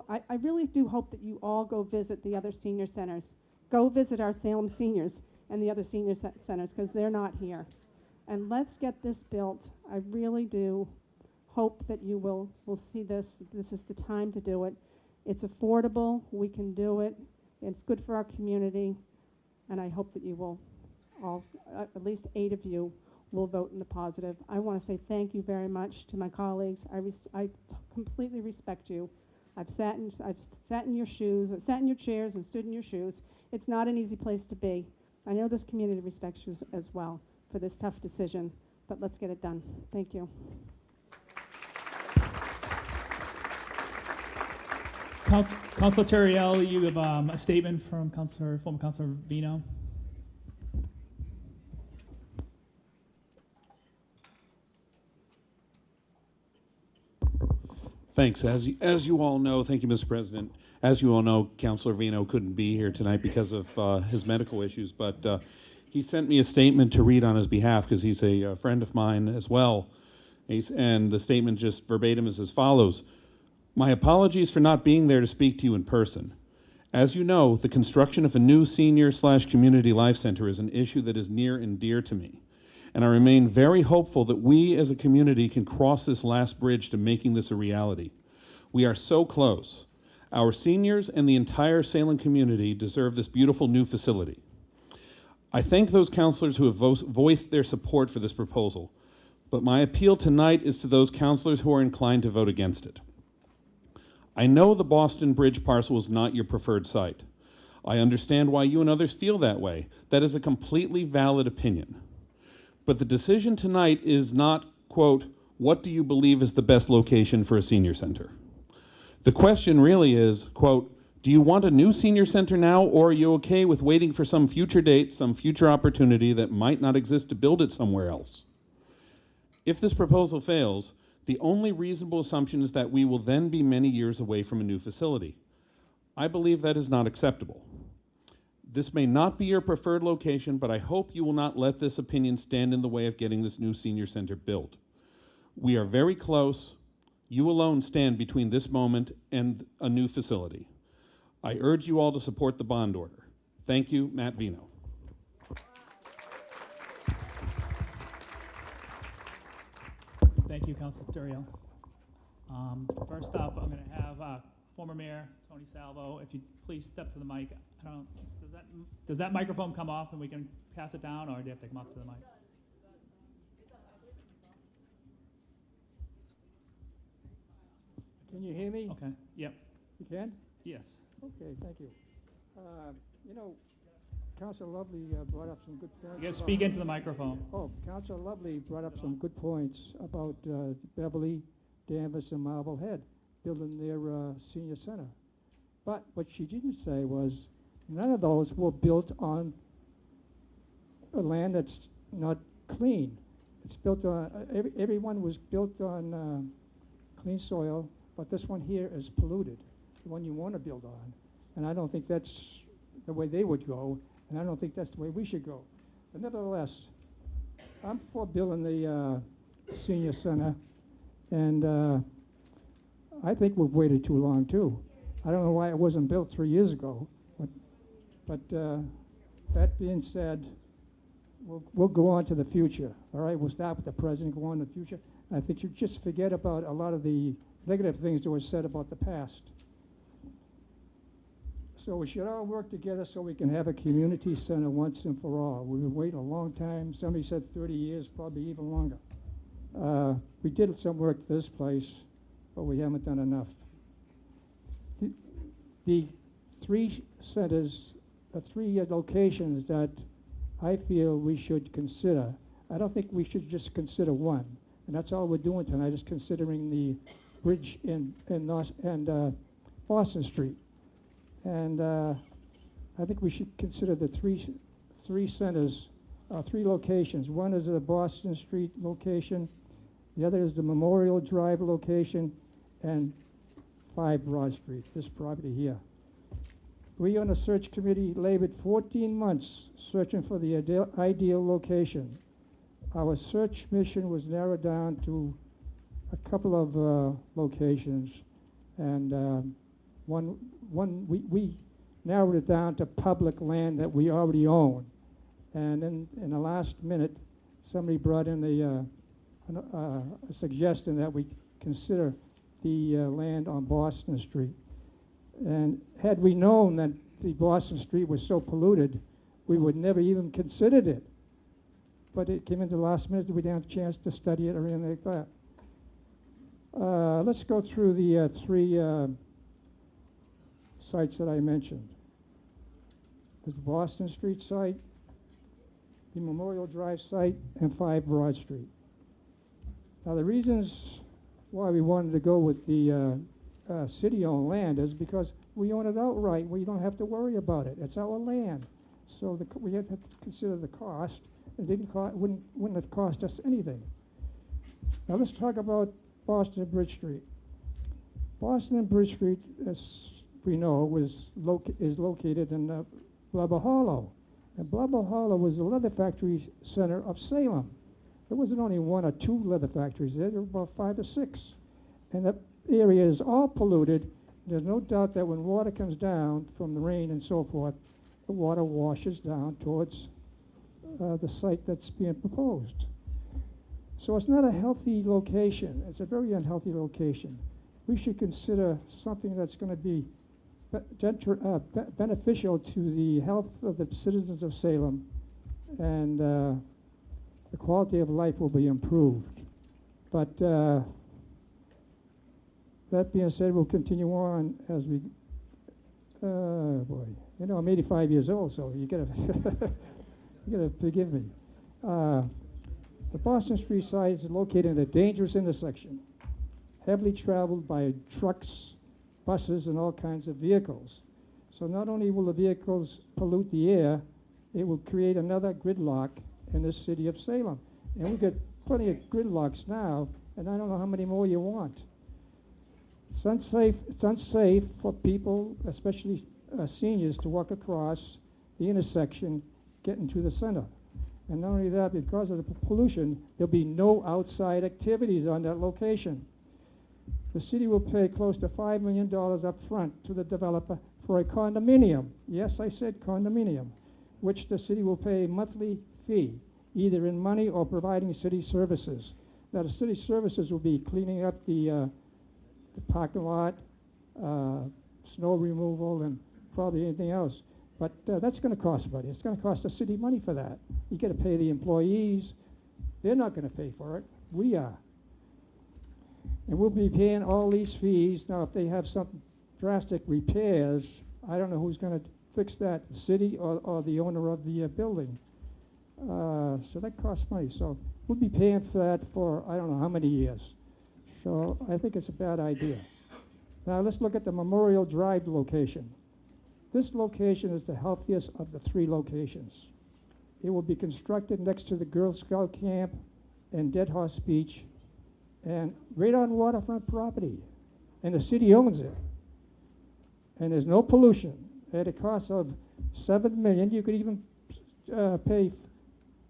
I really do hope that you all go visit the other senior centers. Go visit our Salem seniors and the other senior centers, because they're not here. And let's get this built. I really do hope that you will see this. This is the time to do it. It's affordable. We can do it. It's good for our community. And I hope that you will all, at least 8 of you, will vote in the positive. I want to say thank you very much to my colleagues. I completely respect you. I've sat in your shoes, I've sat in your chairs and stood in your shoes. It's not an easy place to be. I know this community respects you as well for this tough decision, but let's get it done. Thank you.
Councilor Terriel, you have a statement from former Councilor Vino.
Thanks. As you all know, thank you, Mr. President. As you all know, Councilor Vino couldn't be here tonight because of his medical issues, but he sent me a statement to read on his behalf because he's a friend of mine as well. And the statement just verbatim is as follows. My apologies for not being there to speak to you in person. As you know, the construction of a new senior/community life center is an issue that is near and dear to me.
and I remain very hopeful that we as a community can cross this last bridge to making this a reality. We are so close. Our seniors and the entire Salem community deserve this beautiful new facility. I thank those councilors who have voiced their support for this proposal, but my appeal tonight is to those councilors who are inclined to vote against it. I know the Boston Bridge parcel is not your preferred site. I understand why you and others feel that way. That is a completely valid opinion. But the decision tonight is not, quote, what do you believe is the best location for a senior center? The question really is, quote, do you want a new senior center now, or are you okay with waiting for some future date, some future opportunity that might not exist to build it somewhere else? If this proposal fails, the only reasonable assumption is that we will then be many years away from a new facility. I believe that is not acceptable. This may not be your preferred location, but I hope you will not let this opinion stand in the way of getting this new senior center built. We are very close. You alone stand between this moment and a new facility. I urge you all to support the bond order. Thank you, Matt Vino.
Thank you, Councilor Turiel. First up, I'm going to have former Mayor Tony Salvo. If you'd please step to the mic. I don't. Does that microphone come off and we can pass it down, or do you have to come up to the mic?
Can you hear me?
Okay. Yep.
You can?
Yes.
Okay, thank you. You know, Councilor Lovely brought up some good points.
You got to speak into the microphone.
Oh, Councilor Lovely brought up some good points about Beverly, Danvers, and Marblehead building their senior center. But what she didn't say was none of those were built on a land that's not clean. It's built on, everyone was built on clean soil, but this one here is polluted, the one you want to build on. And I don't think that's the way they would go, and I don't think that's the way we should go. But nevertheless, I'm for building the senior center, and I think we've waited too long too. I don't know why it wasn't built 3 years ago, but that being said, we'll go on to the future. All right, we'll start with the present, go on to the future. I think you just forget about a lot of the negative things that were said about the past. So we should all work together so we can have a community center once and for all. We've been waiting a long time. Somebody said 30 years, probably even longer. We did some work to this place, but we haven't done enough. The three centers, the three locations that I feel we should consider, I don't think we should just consider one. And that's all we're doing tonight, is considering the bridge in Boston Street. And I think we should consider the three centers, three locations. One is the Boston Street location, the other is the Memorial Drive location, and 5 Broad Street, this property here. We on the search committee labored 14 months searching for the ideal location. Our search mission was narrowed down to a couple of locations, and we narrowed it down to public land that we already own. And in the last minute, somebody brought in a suggestion that we consider the land on Boston Street. And had we known that the Boston Street was so polluted, we would never even considered it. But it came into the last minute, we didn't have a chance to study it or anything like that. Let's go through the three sites that I mentioned. There's the Boston Street site, the Memorial Drive site, and 5 Broad Street. Now the reasons why we wanted to go with the city-owned land is because we own it outright. We don't have to worry about it. It's our land. So we have to consider the cost. It wouldn't have cost us anything. Now let's talk about Boston and Bridge Street. Boston and Bridge Street, as we know, is located in Blubber Hollow. And Blubber Hollow was the leather factory center of Salem. There wasn't only 1 or 2 leather factories there were about 5 or 6. And the area is all polluted. There's no doubt that when water comes down from the rain and so forth, the water washes down towards the site that's being proposed. So it's not a healthy location. It's a very unhealthy location. We should consider something that's going to be beneficial to the health of the citizens of Salem, and the quality of life will be improved. But that being said, we'll continue on as we, boy, you know, I'm 85 years old, so you gotta, you gotta forgive me. The Boston Street site is located in a dangerous intersection, heavily traveled by trucks, buses, and all kinds of vehicles. So not only will the vehicles pollute the air, it will create another gridlock in the city of Salem. And we've got plenty of gridlocks now, and I don't know how many more you want. It's unsafe for people, especially seniors, to walk across the intersection getting to the center. And not only that, because of the pollution, there'll be no outside activities on that location. The city will pay close to $5 million up front to the developer for a condominium. Yes, I said condominium, which the city will pay a monthly fee, either in money or providing city services. Now, the city services will be cleaning up the parking lot, snow removal, and probably anything else. But that's going to cost money. It's going to cost the city money for that. You got to pay the employees. They're not going to pay for it. We are. And we'll be paying all these fees. Now, if they have some drastic repairs, I don't know who's going to fix that, the city or the owner of the building. So that costs money. So we'll be paying for that for I don't know how many years. So I think it's a bad idea. Now let's look at the Memorial Drive location. This location is the healthiest of the three locations. It will be constructed next to the Girl Scout camp and Dead Horse Beach, and right on waterfront property. And the city owns it. And there's no pollution. At a cost of $7 million, you could even pay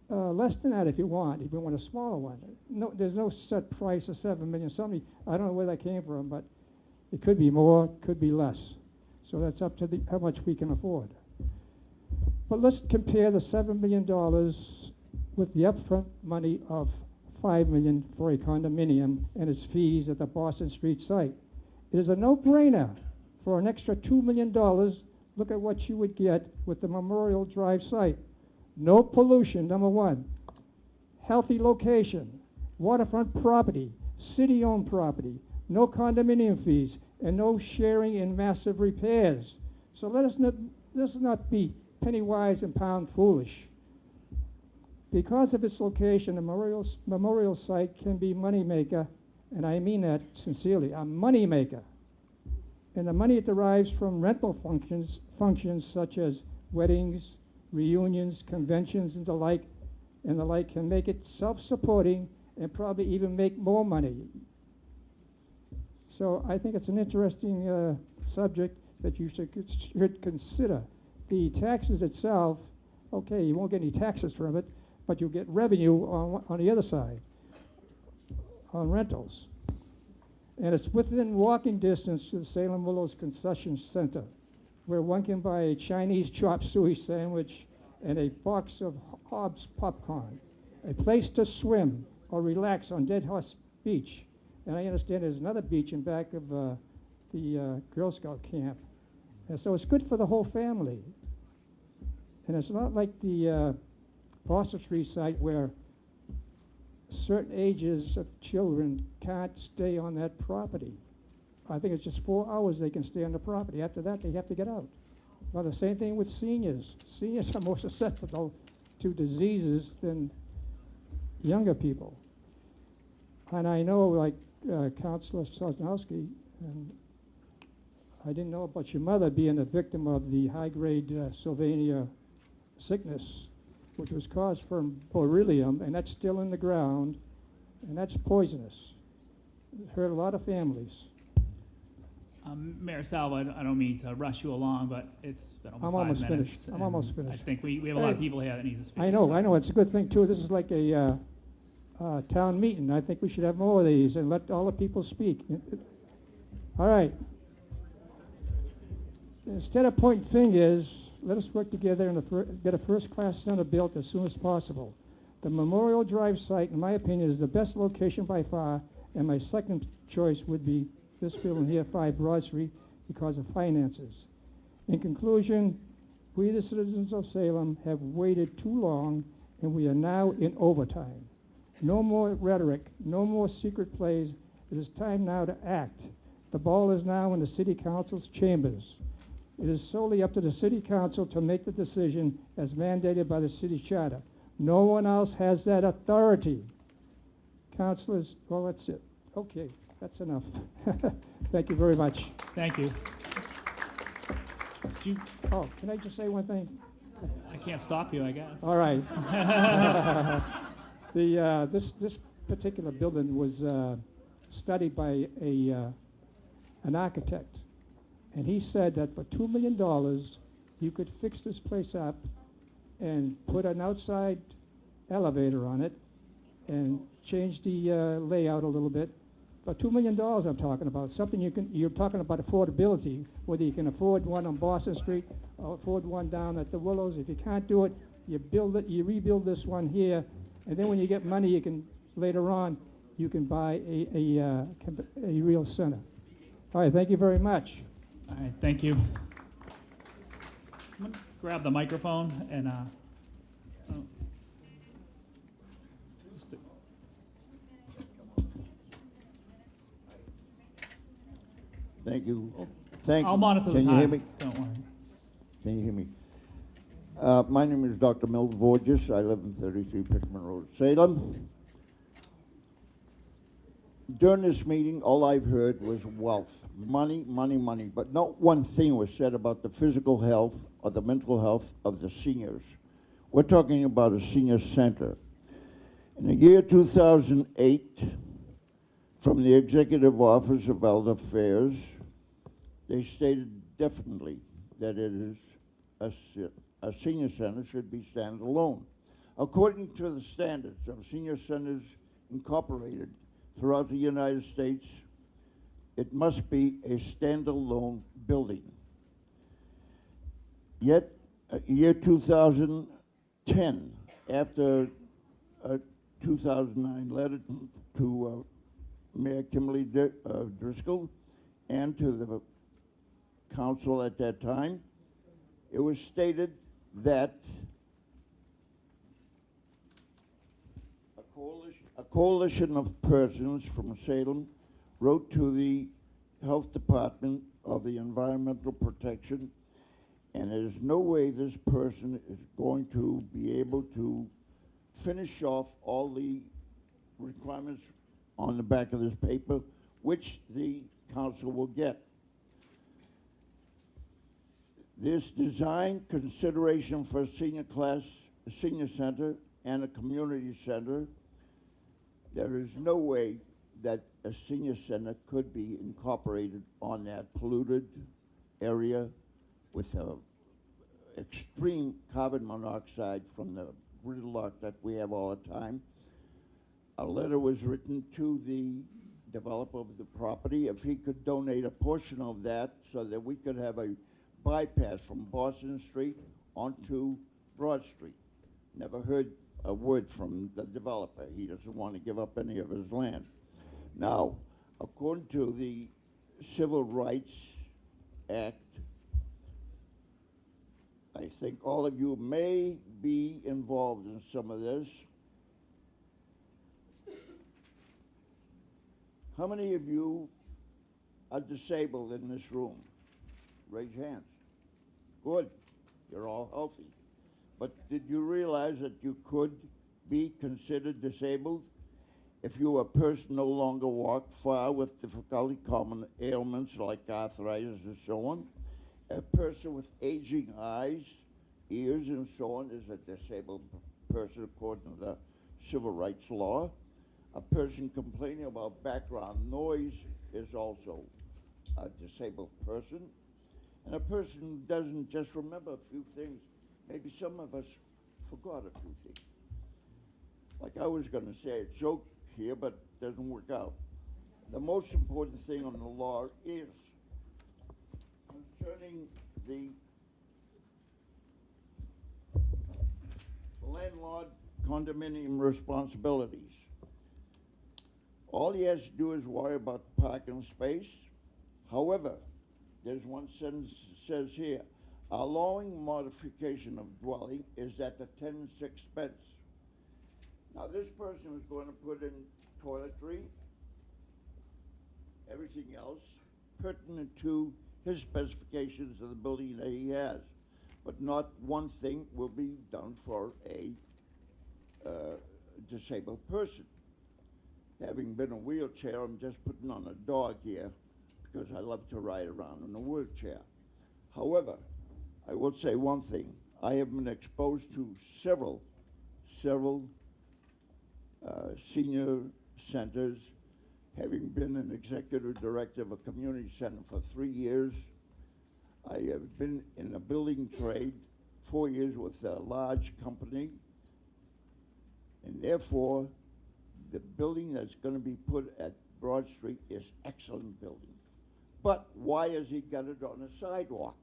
less than that if you want a smaller one. No, there's no set price of $7 million. Somebody, I don't know where that came from, but it could be more, could be less. So that's up to how much we can afford. But let's compare the $7 million with the upfront money of $5 million for a condominium and its fees at the Boston Street site. It is a no-brainer. For an extra $2 million, look at what you would get with the Memorial Drive site. No pollution, number one. Healthy location, waterfront property, city-owned property, no condominium fees, and no sharing in massive repairs. So let's not be penny-wise and pound foolish. Because of its location, the memorial site can be moneymaker, and I mean that sincerely, a moneymaker. And the money it derives from rental functions such as weddings, reunions, conventions, and the like can make it self-supporting and probably even make more money. So I think it's an interesting subject that you should consider. The taxes itself, okay, you won't get any taxes from it, but you'll get revenue on the other side, on rentals. And it's within walking distance to the Salem Willows Concession Center, where one can buy a Chinese chop suey sandwich and a box of Hobbs popcorn, a place to swim or relax on Dead Horse Beach. And I understand there's another beach in back of the Girl Scout camp. And so it's good for the whole family. And it's not like the Boston Street site where certain ages of children can't stay on that property. I think it's just 4 hours they can stay on the property. After that, they have to get out. Well, the same thing with seniors. Seniors are more susceptible to diseases than younger people. And I know, like Councilor Sosnowski, and I didn't know about your mother being a victim of the high-grade Sylvania sickness, which was caused from beryllium, and that's still in the ground, and that's poisonous. It hurt a lot of families.
Mayor Salva, I don't mean to rush you along, but it's been over
I'm
5
almost
minutes.
finished. I'm almost finished.
I think we have a lot of people here that need to speak.
I know. It's a good thing, too. This is like a town meeting. I think we should have more of these and let all the people speak. All right. Instead of pointing fingers, let us work together and get a first-class center built as soon as possible. The Memorial Drive site, in my opinion, is the best location by far, and my second choice would be this building here, 5 Broad Street, because of finances. In conclusion, we, the citizens of Salem, have waited too long, and we are now in overtime. No more rhetoric, no more secret plays. It is time now to act. The ball is now in the City Council's chambers. It is solely up to the City Council to make the decision as mandated by the city charter. No one else has that authority. Councilors, well, that's it. Okay, that's enough. Thank you very much.
Thank you.
Oh, can I just say one thing?
I can't stop you, I guess.
All right. This particular building was studied by an architect, and he said that for $2 million, you could fix this place up and put an outside elevator on it and change the layout a little bit. For $2 million I'm talking about, something you're talking about affordability, whether you can afford one on Boston Street or afford one down at the Willows. If you can't do it, you build it, you rebuild this one here, and then when you get money, you can, later on, you can buy a real center. All right, thank you very much.
All right, thank you. Someone grab the microphone and just
Thank you. Thank
I'll
you.
monitor the
Can
time.
you hear me?
Don't worry.
Can you hear me? My name is Dr. Milton Vorges. I live in 33 Pickman Road, Salem. During this meeting, all I've heard was wealth, money, money, money, but not one thing was said about the physical health or the mental health of the seniors. We're talking about a senior center. In the year 2008, from the Executive Office of Elder Affairs, they stated definitely that it is a senior center should be standalone. According to the standards of Senior Centers Incorporated throughout the United States, it must be a standalone building. Yet, year 2010, after a 2009 letter to Mayor Kimberly Driscoll and to the council at that time, it was stated that a coalition of persons from Salem wrote to the Health Department of the Environmental Protection, and there's no way this person is going to be able to finish off all the requirements on the back of this paper, which the council will get. This design consideration for a senior center and a community center, there is no way that a senior center could be incorporated on that polluted area with extreme carbon monoxide from the gridlock that we have all the time. A letter was written to the developer of the property if he could donate a portion of that so that we could have a bypass from Boston Street onto Broad Street. Never heard a word from the developer. He doesn't want to give up any of his land. Now, according to the Civil Rights Act, I think all of you may be involved in some of this. How many of you are disabled in this room? Raise your hands. Good. You're all healthy. But did you realize that you could be considered disabled if you were a person no longer walk far with difficulty, common ailments like arthritis and so on? A person with aging eyes, ears, and so on is a disabled person according to the civil rights law. A person complaining about background noise is also a disabled person. And a person who doesn't just remember a few things. Maybe some of us forgot a few things. Like I was going to say a joke here, but it doesn't work out. The most important thing on the law is concerning the landlord condominium responsibilities. All he has to do is worry about parking space. However, there's one sentence that says here, allowing modification of dwelling is at the tenant's expense. Now, this person is going to put in toiletry, everything else pertinent to his specifications of the building that he has. But not one thing will be done for a disabled person. Having been a wheelchair, I'm just putting on a dog here because I love to ride around in a wheelchair. However, I will say one thing. I have been exposed to several senior centers, having been an executive director of a community center for 3 years. I have been in the building trade 4 years with a large company, and therefore, the building that's going to be put at Broad Street is excellent building. But why has he got it on a sidewalk?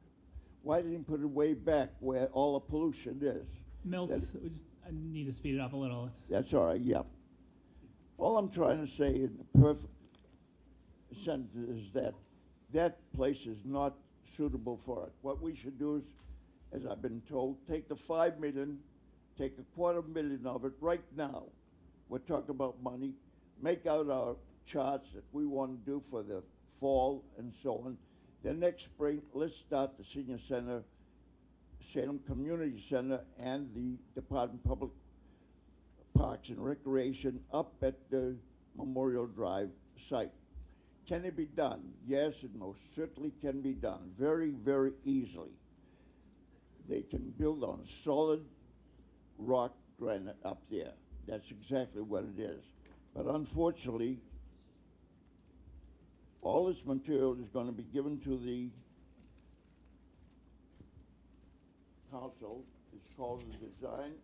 Why didn't he put it way back where all the pollution is?
Milt, I need to speed it up a little.
That's all right, yeah. All I'm trying to say in a perfect sentence is that that place is not suitable for it. What we should do is, as I've been told, take the $5 million, take $250,000 of it right now. We're talking about money, make out our charts that we want to do for the fall and so on. Then next spring, let's start the senior center, Salem Community Center, and the Department of Public Parks and Recreation up at the Memorial Drive site. Can it be done? Yes, it most certainly can be done very, very easily. They can build on solid rock granite up there. That's exactly what it is. But unfortunately, all this material is going to be given to the council. It's called the design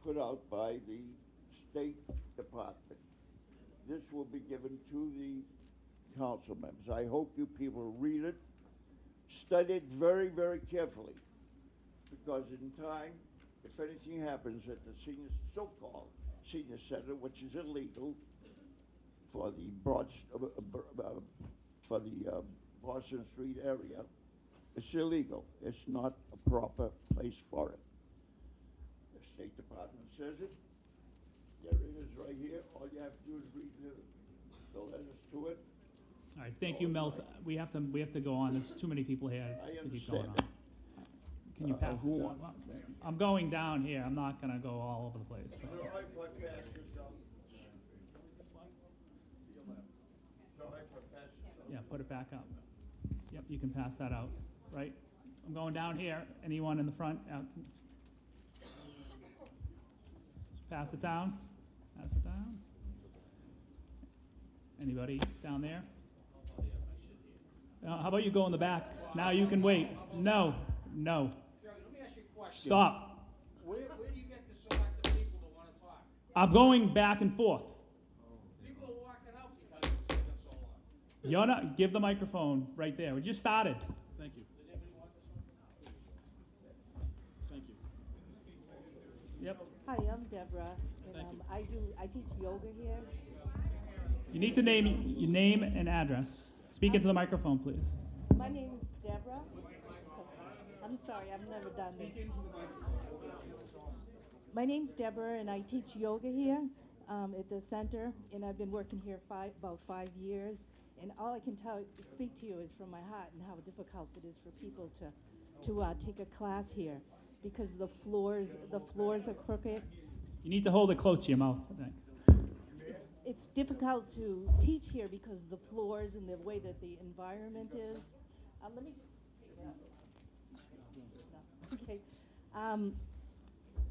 put out by the State Department. This will be given to the council members. I hope you people read it, study it very, very carefully, because in time, if anything happens at the senior, so-called senior center, which is illegal for the Boston Street area, it's illegal. It's not a proper place for it. The State Department says it. There it is right here. All you have to do is read the letters to it.
All right, thank you, Milt. We have to go on. There's too many people here
I
to keep going on.
understand.
Can you pass?
Who wants?
I'm going down here. I'm not gonna go all over the place. so.
All right, if I pass this out. All right, if I pass this out.
Yeah, put it back up. Yep, you can pass that out, right? I'm going down here. Anyone in the front? Just pass it down. Pass it down. Anybody down there? How about you go in the back? Now you can wait. No, no.
Jerry, let me ask you a question.
Stop.
Where do you get to select the people that want to talk?
I'm going back and forth.
People are walking out because it's taking so long.
You're not, give the microphone right there. We just started.
Thank you. Thank you.
Yep.
Hi, I'm Deborah, and I teach yoga here.
You need to name your name and address. Speak into the microphone, please.
My name is Deborah. I'm sorry, I've never done this. My name's Deborah, and I teach yoga here at the center, and I've been working here about 5 years. And all I can speak to you is from my heart and how difficult it is for people to take a class here, because the floors are crooked.
You need to hold it close to your mouth, I think.
It's difficult to teach here because the floors and the way that the environment is. Let me just take it out. Okay.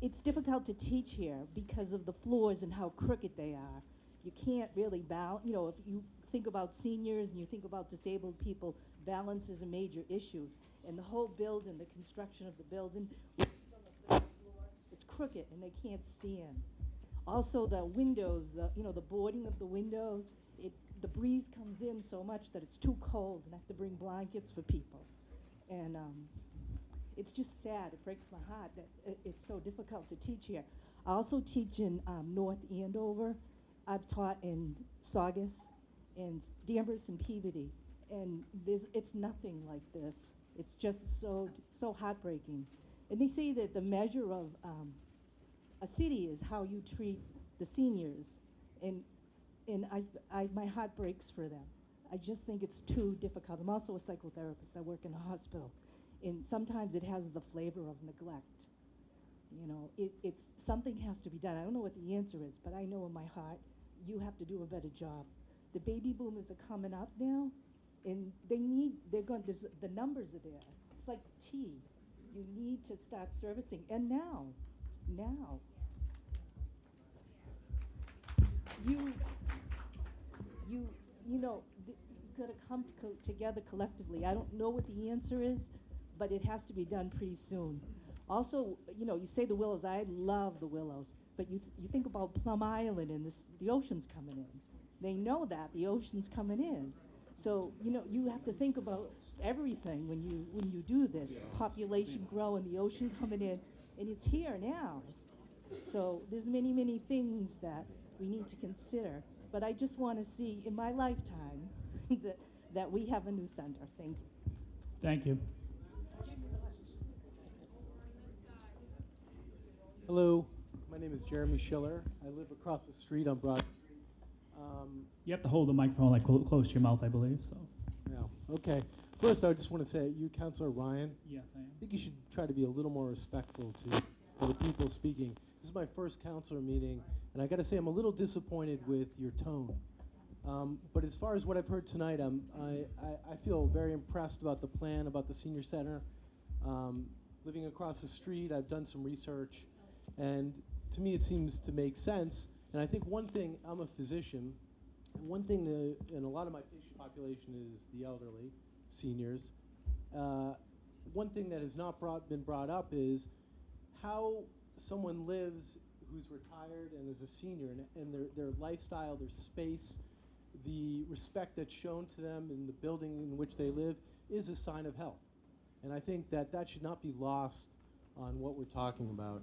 It's difficult to teach here because of the floors and how crooked they are. You can't really balance. You know, if you think about seniors and you think about disabled people, balance is a major issue. And the whole building, the construction of the building, it's crooked and they can't stand. Also, the windows, the boarding of the windows, the breeze comes in so much that it's too cold, and I have to bring blankets for people. And it's just sad. It breaks my heart that it's so difficult to teach here. I also teach in North Andover. I've taught in Saugus and Danvers and Peabody, and it's nothing like this. It's just so heartbreaking. And they say that the measure of a city is how you treat the seniors, and my heart breaks for them. I just think it's too difficult. I'm also a psychotherapist. I work in a hospital, and sometimes it has the flavor of neglect. You know, it's something has to be done. I don't know what the answer is, but I know in my heart you have to do a better job. The baby boomers are coming up now, and the numbers are there. It's like tea. You need to start servicing, and now. You know, you've got to come together collectively. I don't know what the answer is, but it has to be done pretty soon. Also, you know, you say the Willows. I love the Willows, but you think about Plum Island and the ocean's coming in. They know that the ocean's coming in, so you know you have to think about everything when you do this. Population growing, the ocean coming in, and it's here now. So there's many things that we need to consider. But I just want to see in my lifetime that we have a new center. Thank you.
Thank you.
Hello, my name is Jeremy Schiller. I live across the street on Broad Street.
You have to hold the microphone like close to your mouth, I believe. So.
Yeah. Okay. First, I just want to say, you, Councilor Ryan.
Yes, I am.
I think you should try to be a little more respectful to the people speaking. This is my first councilor meeting, and I got to say I'm a little disappointed with your tone. But as far as what I've heard tonight, I feel very impressed about the plan, about the senior center. Living across the street, I've done some research, and to me it seems to make sense. And I think one thing, I'm a physician, and one thing and a lot of my patient population is the elderly, seniors. One thing that has not been brought up is how someone lives who's retired and is a senior, and their lifestyle, their space, the respect that's shown to them in the building in which they live is a sign of health. And I think that should not be lost on what we're talking about.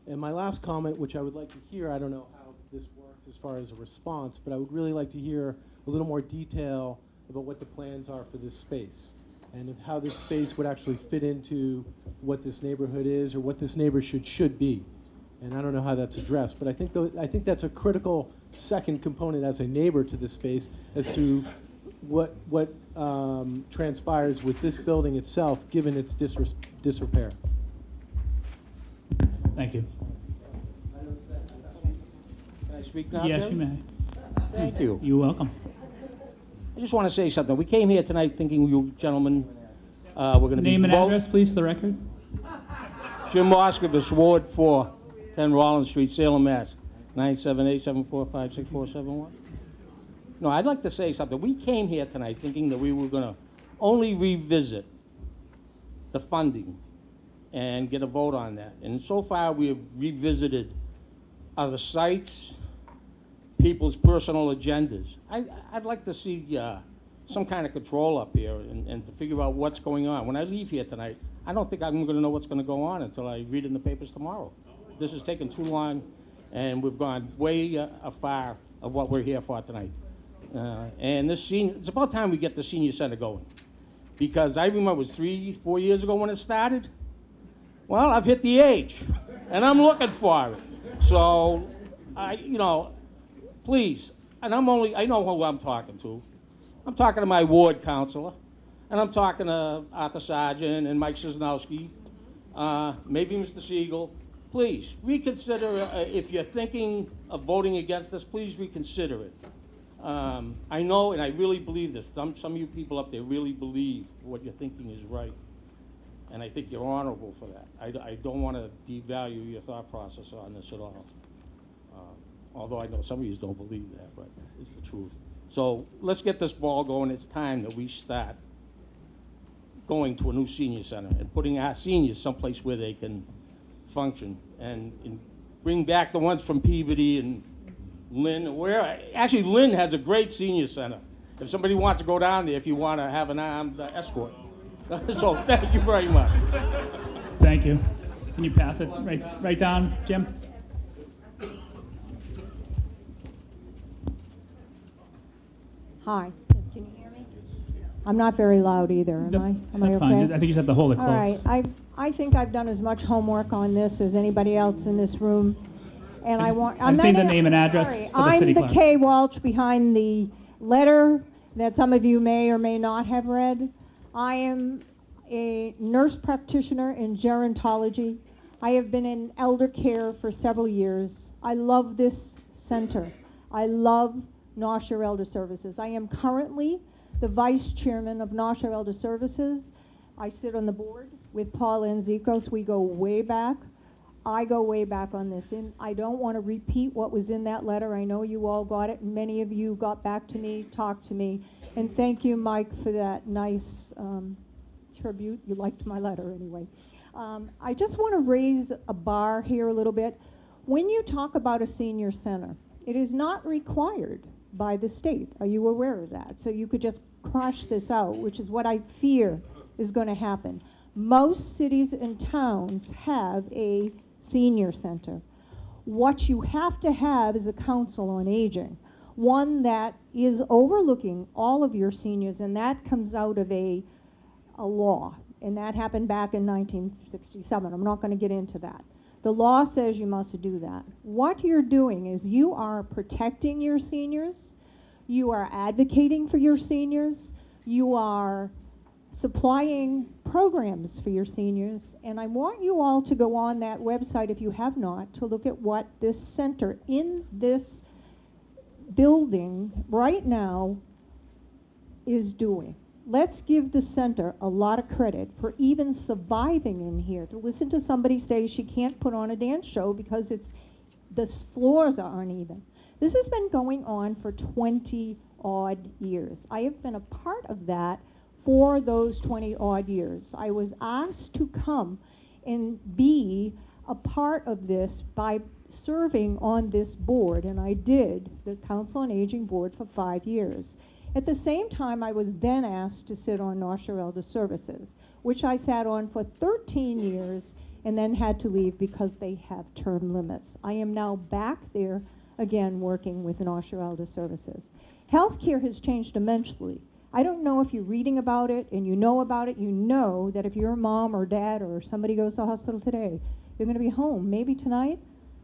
And my last comment, which I would like to hear, I don't know how this works as far as a response, but I would really like to hear a little more detail about what the plans are for this space and of how this space would actually fit into what this neighborhood is or what this neighborhood should be. And I don't know how that's addressed, but I think that's a critical second component as a neighbor to this space as to what transpires with this building itself, given its disrepair.
Thank you.
Can I speak now?
Yes,
Kevin?
you may.
Thank you.
You're welcome.
I just want to say something. We came here tonight thinking you gentlemen were going to be
Name and address, please, for the record.
Jim Moskowitz, Ward 4, 10 Rollins Street, Salem, Mass. 978-745-6471. No, I'd like to say something. We came here tonight thinking that we were going to only revisit the funding and get a vote on that. And so far, we have revisited other sites, people's personal agendas. I'd like to see some kind of control up here and to figure out what's going on. When I leave here tonight, I don't think I'm going to know what's going to go on until I read in the papers tomorrow. This has taken too long, and we've gone way afar of what we're here for tonight. And it's about time we get the senior center going, because I remember it was 3-4 years ago when it started. Well, I've hit the age, and I'm looking for it. So, please, and I know who I'm talking to. I'm talking to my ward councilor, and I'm talking to Arthur Sargent and Mike Cisnowski, maybe Mr. Siegel. Please, reconsider, if you're thinking of voting against this, please reconsider it. I know, and I really believe this, some of you people up there really believe what you're thinking is right. And I think you're honorable for that. I don't want to devalue your thought process on this at all. Although I know some of you don't believe that, but it's the truth. So let's get this ball going. It's time that we start going to a new senior center and putting our seniors someplace where they can function and bring back the ones from Peabody and Lynn. Actually, Lynn has a great senior center. If somebody wants to go down there, if you want to have an armed escort. So thank you very much.
Thank you. Can you pass it right down, Jim?
Hi, can you hear me? I'm not very loud either, am I? Am I
That's
okay?
fine. I think you just have to hold it close.
All right, I think I've done as much homework on this as anybody else in this room. And
I
I
just need the name and address
sorry,
for the city
I'm the
clerk.
Kay Walsh behind the letter that some of you may or may not have read. I am a nurse practitioner in gerontology. I have been in elder care for several years. I love this center. I love North Shore Elder Services. I am currently the vice chairman of North Shore Elder Services. I sit on the board with Paul Anzikos. We go way back. I go way back on this, and I don't want to repeat what was in that letter. I know you all got it. Many of you got back to me, talked to me, and thank you, Mike, for that nice tribute. You liked my letter anyway. I just want to raise a bar here a little bit. When you talk about a senior center, it is not required by the state. Are you aware of that? So you could just crush this out, which is what I fear is going to happen. Most cities and towns have a senior center. What you have to have is a council on aging, one that is overlooking all of your seniors, and that comes out of a law, and that happened back in 1967. I'm not going to get into that. The law says you must do that. What you're doing is you are protecting your seniors, you are advocating for your seniors, you are supplying programs for your seniors, and I want you all to go on that website, if you have not, to look at what this center in this building right now is doing. Let's give the center a lot of credit for even surviving in here. To listen to somebody say she can't put on a dance show because the floors are uneven. This has been going on for 20 odd years. I have been a part of that for those 20 odd years. I was asked to come and be a part of this by serving on this board, and I did, the Council on Aging board, for 5 years. At the same time, I was then asked to sit on North Shore Elder Services, which I sat on for 13 years and then had to leave because they have term limits. I am now back there again working with North Shore Elder Services. Healthcare has changed immensely. I don't know if you're reading about it and you know about it. You know that if your mom or dad or somebody goes to the hospital today, you're going to be home maybe tonight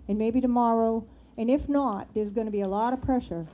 and maybe tomorrow. And if not, there's going to be a lot of pressure.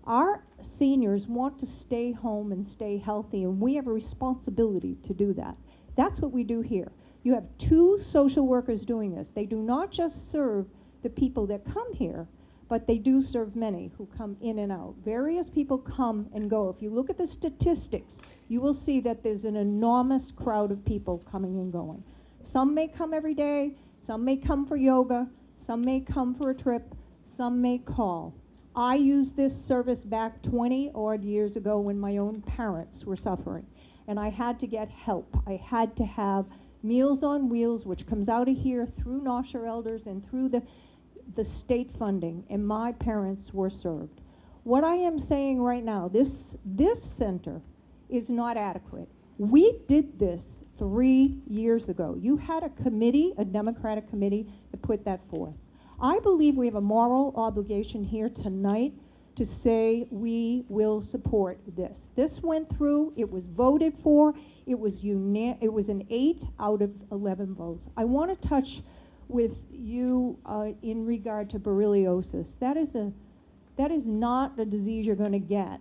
Our seniors want to stay home and stay healthy, and we have a responsibility to do that. That's what we do here. You have 2 social workers doing this. They do not just serve the people that come here, but they do serve many who come in and out. Various people come and go. If you look at the statistics, you will see that there's an enormous crowd of people coming and going. Some may come every day, some may come for yoga, some may come for a trip, some may call. I used this service back 20 odd years ago when my own parents were suffering, and I had to get help. I had to have Meals on Wheels, which comes out of here through North Shore Elders and through the state funding, and my parents were served. What I am saying right now, this center is not adequate. We did this 3 years ago. You had a committee, a Democratic committee, that put that forth. I believe we have a moral obligation here tonight to say we will support this. This went through, it was voted for, it was an 8 out of 11 votes. I want to touch with you in regard to borreliosis. That is not a disease you're going to get.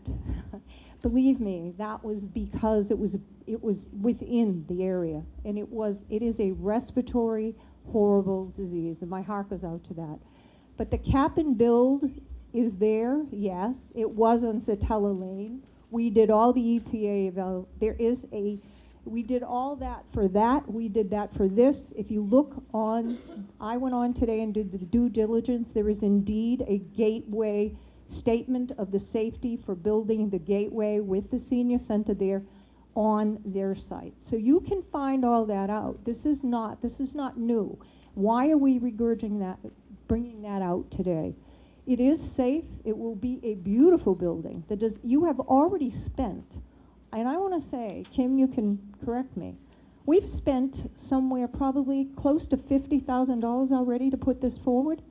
Believe me, that was because it was within the area, and it is a respiratory horrible disease, and my heart goes out to that. But the cap and build is there, yes. It was on Satella Lane. We did all the EPA, we did all that for that. We did that for this. If you look on, I went on today and did the due diligence. There is indeed a gateway statement of the safety for building the gateway with the senior center there on their site. So you can find all that out. This is not new. Why are we bringing that out today? It is safe. It will be a beautiful building. You have already spent and I want to say, Kim, you can correct me, we've spent somewhere probably close to $50,000 already to put this forward.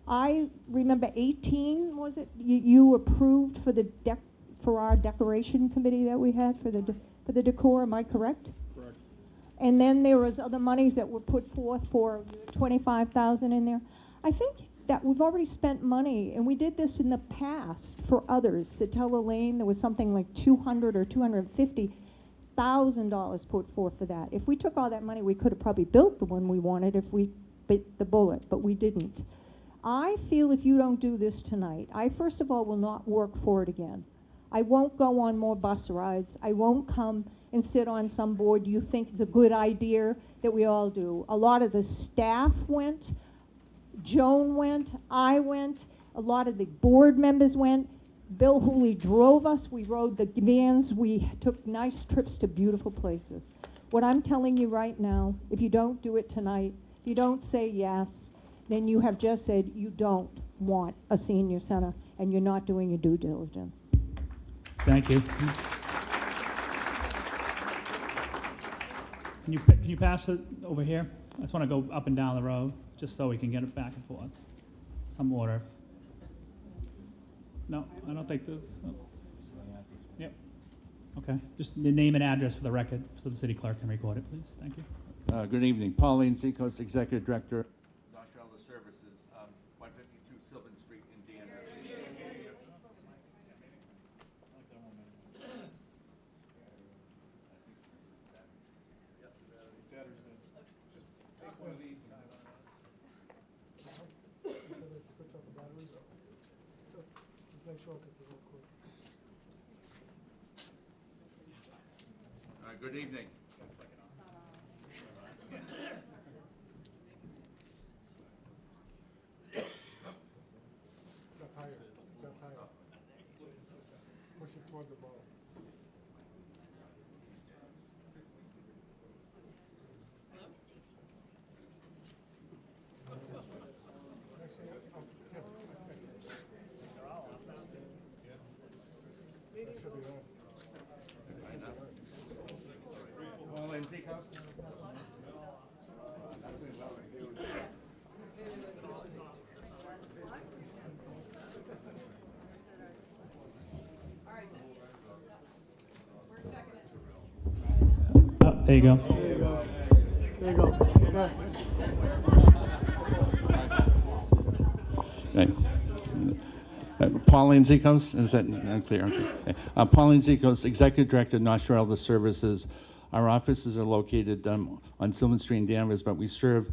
I remember 18, was it? You approved for for our decoration committee that we had for the decor. Am I correct?
Correct.
And then there was other monies that were put forth for 25,000 in there. I think that we've already spent money, and we did this in the past for others. Satella Lane, there was something like $200,000 or $250,000 put forth for that. If we took all that money, we could have probably built the one we wanted if we bit the bullet, but we didn't. I feel if you don't do this tonight, I first of all will not work for it again. I won't go on more bus rides. I won't come and sit on some board you think is a good idea that we all do. A lot of the staff went, Joan went, I went, a lot of the board members went. Bill Hooley drove us. We rode the vans. We took nice trips to beautiful places. What I'm telling you right now, if you don't do it tonight, if you don't say yes, then you have just said you don't want a senior center and you're not doing your due diligence.
Thank you. Can you pass it over here? I just want to go up and down the road, just so we can get it back and forth. Some order. No, I don't think this. Oh. Yep. Okay. Just the name and address for the record, so the city clerk can record it, please. Thank you.
Good evening. Pauline Zikos, Executive Director, Industrial Services, 152 Sylvan Street in Danvers. Good evening.
Push it toward the ball.
Oh, there you go.
There you go. There you go.
Okay. Pauline Zikos, is that clear? Okay. Pauline Zikos, Executive Director, North Shore Elder Services. Our offices are located on Sylvan Street in Danvers, but we serve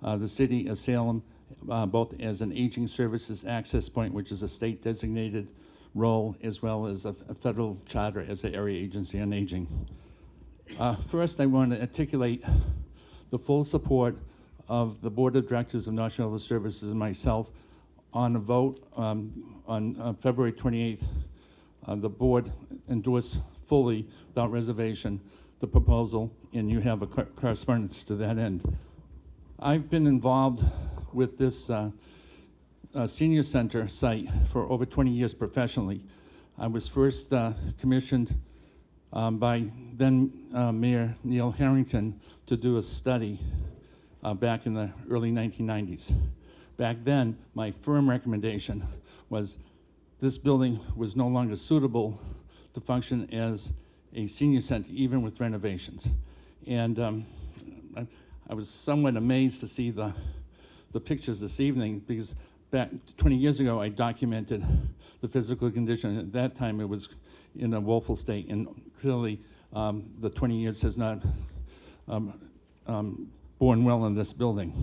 the city of Salem both as an aging services access point, which is a state designated role, as well as a federal charter as an area agency on aging. First, I want to articulate the full support of the Board of Directors of North Shore Elder Services and myself on a vote on February 28th. The board endorsed fully, without reservation, the proposal, and you have a correspondence to that end. I've been involved with this senior center site for over 20 years professionally. I was first commissioned by then Mayor Neil Harrington to do a study back in the early 1990s. Back then, my firm recommendation was this building was no longer suitable to function as a senior center, even with renovations. And I was somewhat amazed to see the pictures this evening, because back 20 years ago, I documented the physical condition. At that time, it was in a woeful state, and clearly the 20 years has not borne well in this building.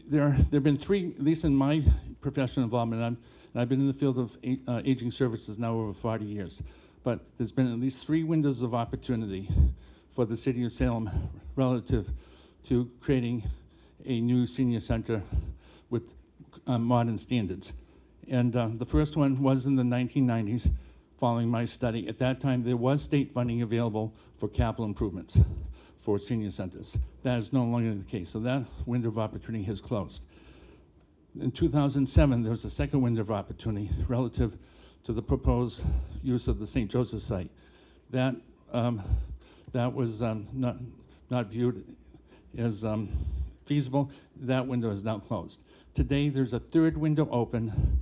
There have been three, at least in my professional involvement, and I've been in the field of aging services now over 40 years, but there's been at least 3 windows of opportunity for the city of Salem relative to creating a new senior center with modern standards. And the first one was in the 1990s, following my study. At that time, there was state funding available for capital improvements for senior centers. That is no longer the case, so that window of opportunity has closed. In 2007, there was a second window of opportunity relative to the proposed use of the St. Joseph site. That was not viewed as feasible. That window is now closed. Today, there's a third window open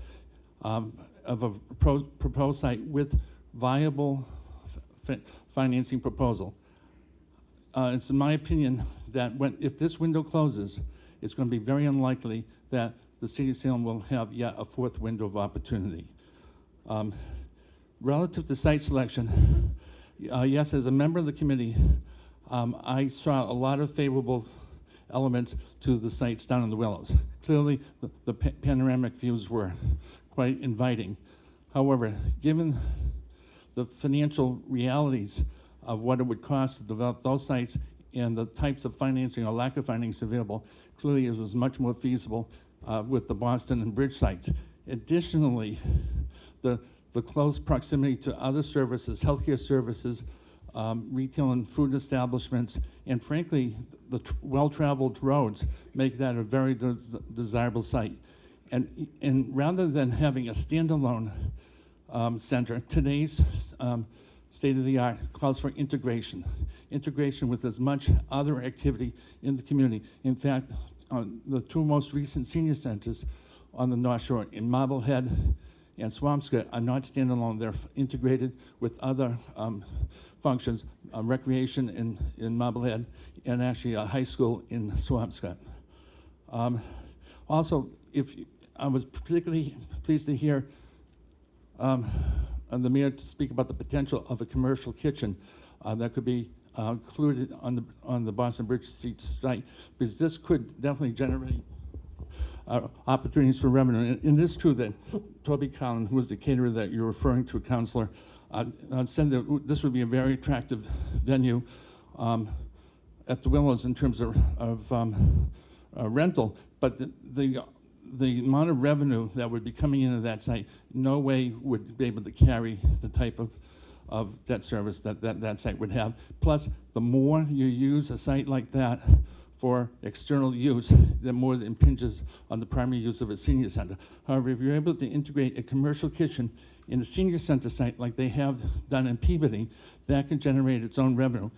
of a proposed site with viable financing proposal. It's in my opinion that if this window closes, it's going to be very unlikely that the City of Salem will have yet a fourth window of opportunity. Relative to site selection, yes, as a member of the committee, I saw a lot of favorable elements to the sites down in the Willows. Clearly, the panoramic views were quite inviting. However, given the financial realities of what it would cost to develop those sites and the types of financing or lack of financing available, clearly it was much more feasible with the Boston and Bridge sites. Additionally, the close proximity to other services, healthcare services, retail and food establishments, and frankly, the well-traveled roads make that a very desirable site. And rather than having a standalone center, today's state-of-the-art calls for integration with as much other activity in the community. In fact, the two most recent senior centers on the North Shore in Marblehead and Swampscott are not standalone. They're integrated with other functions, recreation in Marblehead, and actually a high school in Swampscott. Also, I was particularly pleased to hear the mayor to speak about the potential of a commercial kitchen that could be included on the Boston Bridge site, because this could definitely generate opportunities for revenue. And it is true that Toby Collin, who was the caterer that you're referring to, Councilor, said that this would be a very attractive venue at the Willows in terms of rental, but the amount of revenue that would be coming into that site, no way would be able to carry the type of debt service that site would have. Plus, the more you use a site like that for external use, the more it impinges on the primary use of a senior center. However, if you're able to integrate a commercial kitchen in a senior center site like they have done in Peabody, that can generate its own revenue.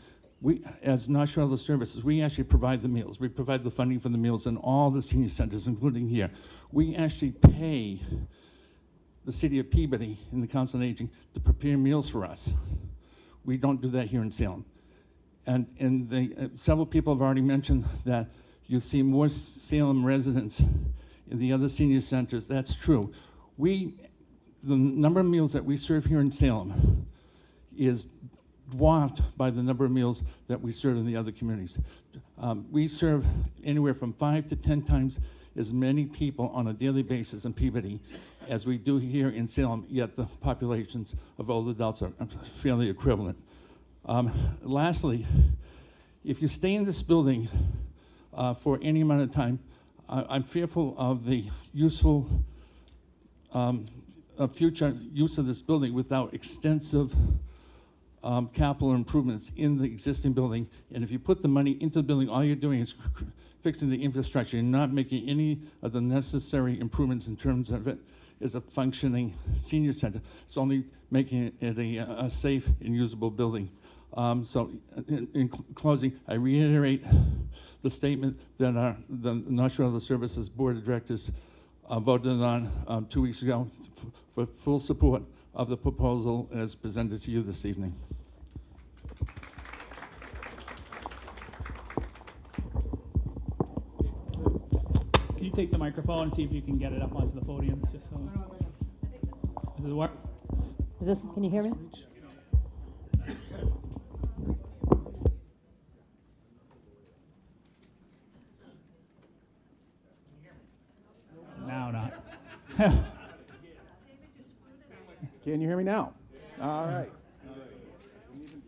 We, as North Shore Elder Services, we actually provide the meals. We provide the funding for the meals in all the senior centers, including here. We actually pay the city of Peabody and the Council on Aging to prepare meals for us. We don't do that here in Salem. And several people have already mentioned that you see more Salem residents in the other senior centers. That's true. The number of meals that we serve here in Salem is dwarfed by the number of meals that we serve in the other communities. We serve anywhere from 5 to 10 times as many people on a daily basis in Peabody as we do here in Salem, yet the populations of old adults are fairly equivalent. Lastly, if you stay in this building for any amount of time, I'm fearful of the useful future use of this building without extensive capital improvements in the existing building. And if you put the money into the building, all you're doing is fixing the infrastructure. You're not making any of the necessary improvements in terms of it as a functioning senior center. It's only making it a safe and usable building. So in closing, I reiterate the statement that the North Shore Elder Services Board of Directors voted on 2 weeks ago for full support of the proposal as presented to you this evening.
Can you take the microphone and see if you can get it up onto the podium? Just so. Does it work?
Can you hear me?
Now not.
Can you hear me now? All right.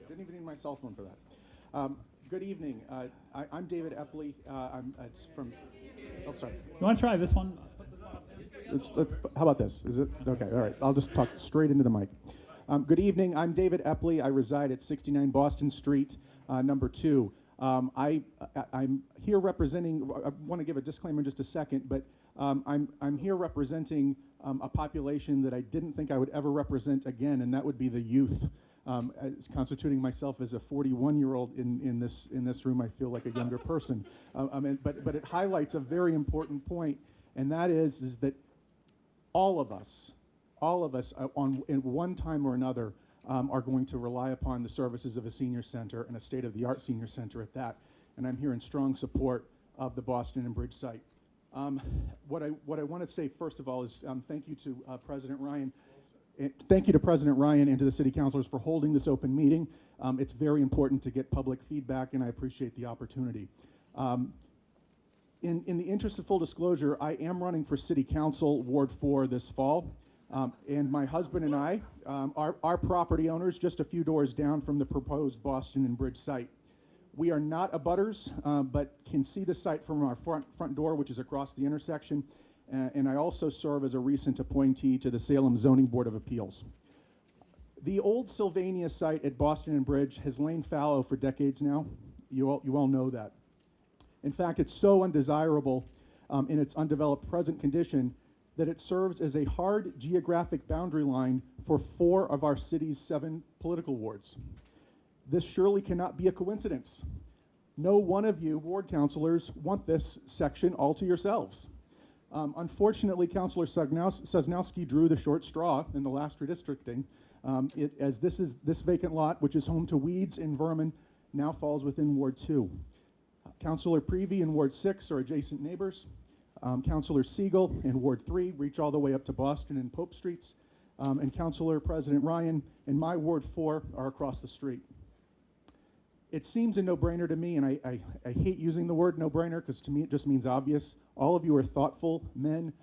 Didn't even need my cell phone for that. Good evening. I'm David Epley. It's from. Oh, sorry.
You want to try this one?
How about this? Is it okay? All right. I'll just talk straight into the mic. Good evening. I'm David Epley. I reside at 69 Boston Street, number 2. I'm here representing. I want to give a disclaimer in just a second, but I'm here representing a population that I didn't think I would ever represent again, and that would be the youth. As constituting myself as a 41-year-old in this room, I feel like a younger person. But it highlights a very important point, and that is that all of us in one time or another are going to rely upon the services of a senior center and a state-of-the-art senior center at that. And I'm here in strong support of the Boston and Bridge site. What I want to say first of all is thank you to President Ryan. Thank you to President Ryan and to the city councilors for holding this open meeting. It's very important to get public feedback, and I appreciate the opportunity. In the interest of full disclosure, I am running for City Council Ward 4 this fall, and my husband and I are property owners just a few doors down from the proposed Boston and Bridge site. We are not abutters, but can see the site from our front door, which is across the intersection, and I also serve as a recent appointee to the Salem Zoning Board of Appeals. The old Sylvania site at Boston and Bridge has lain fallow for decades now. You all know that. In fact, it's so undesirable in its undeveloped present condition that it serves as a hard geographic boundary line for 4 of our city's 7 political wards. This surely cannot be a coincidence. No one of you ward councilors want this section all to yourselves. Unfortunately, Councilor Sosnowski drew the short straw in the last redistricting, as this vacant lot, which is home to weeds and vermin, now falls within Ward 2. Councilor Prevey in Ward 6 are adjacent neighbors. Councilor Siegel in Ward 3 reach all the way up to Boston and Pope Streets. And Councilor President Ryan in my Ward 4 are across the street. It seems a no-brainer to me, and I hate using the word no-brainer because to me it just means obvious. All of you are thoughtful men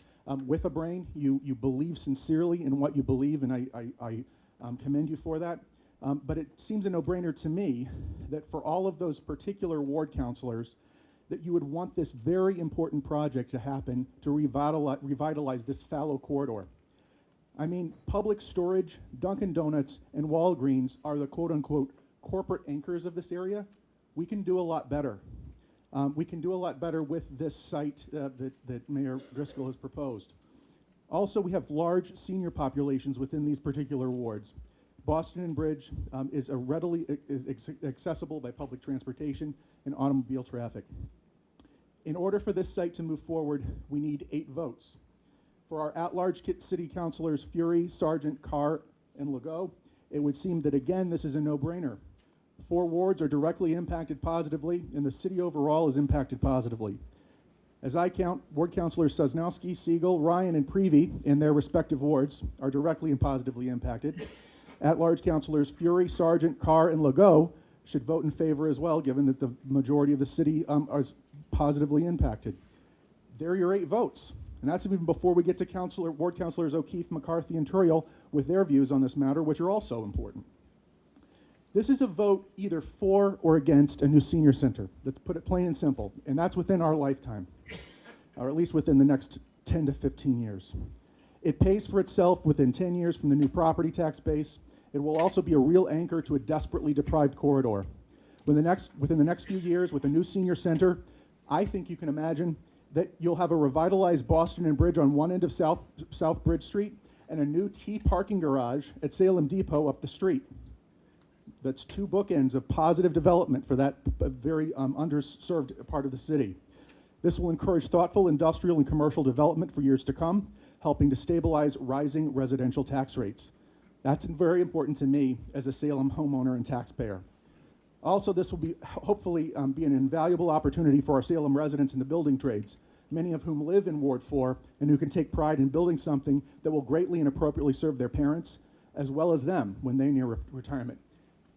with a brain. You believe sincerely in what you believe, and I commend you for that. But it seems a no-brainer to me that for all of those particular ward councilors, that you would want this very important project to happen to revitalize this fallow corridor. I mean, Public Storage, Dunkin' Donuts, and Walgreens are the quote-unquote corporate anchors of this area. We can do a lot better. We can do a lot better with this site that Mayor Driscoll has proposed. Also, we have large senior populations within these particular wards. Boston and Bridge is readily accessible by public transportation and automobile traffic. In order for this site to move forward, we need 8 votes. For our at-large city councilors Fury, Sargent, Carr, and Legault, it would seem that, again, this is a no-brainer. 4 wards are directly impacted positively, and the city overall is impacted positively. As I count, Ward Councilors Sosnowski, Siegel, Ryan, and Prevey in their respective wards are directly and positively impacted. At-large councilors Fury, Sargent, Carr, and Legault should vote in favor as well, given that the majority of the city is positively impacted. There are your 8 votes. And that's even before we get to Ward Councilors O'Keefe, McCarthy, and Turiel with their views on this matter, which are also important. This is a vote either for or against a new senior center. Let's put it plain and simple. And that's within our lifetime, or at least within the next 10 to 15 years. It pays for itself within 10 years from the new property tax base. It will also be a real anchor to a desperately deprived corridor. Within the next few years, with a new senior center, I think you can imagine that you'll have a revitalized Boston and Bridge on one end of South Bridge Street and a new T parking garage at Salem Depot up the street. That's 2 bookends of positive development for that very underserved part of the city. This will encourage thoughtful industrial and commercial development for years to come, helping to stabilize rising residential tax rates. That's very important to me as a Salem homeowner and taxpayer. Also, this will hopefully be an invaluable opportunity for our Salem residents in the building trades, many of whom live in Ward 4 and who can take pride in building something that will greatly and appropriately serve their parents, as well as them when they near retirement.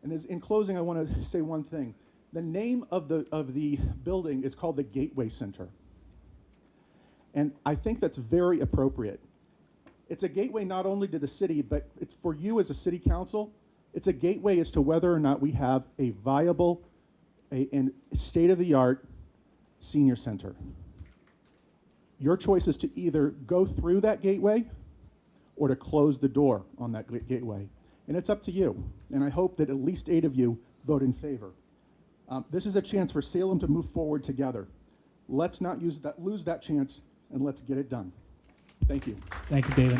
And in closing, I want to say one thing. The name of the building is called the Gateway Center. And I think that's very appropriate. It's a gateway not only to the city, but it's for you as a city council. It's a gateway as to whether or not we have a viable and state-of-the-art senior center. Your choice is to either go through that gateway or to close the door on that gateway. And it's up to you. And I hope that at least 8 of you vote in favor. This is a chance for Salem to move forward together. Let's not lose that chance, and let's get it done. Thank you.
Thank you, David.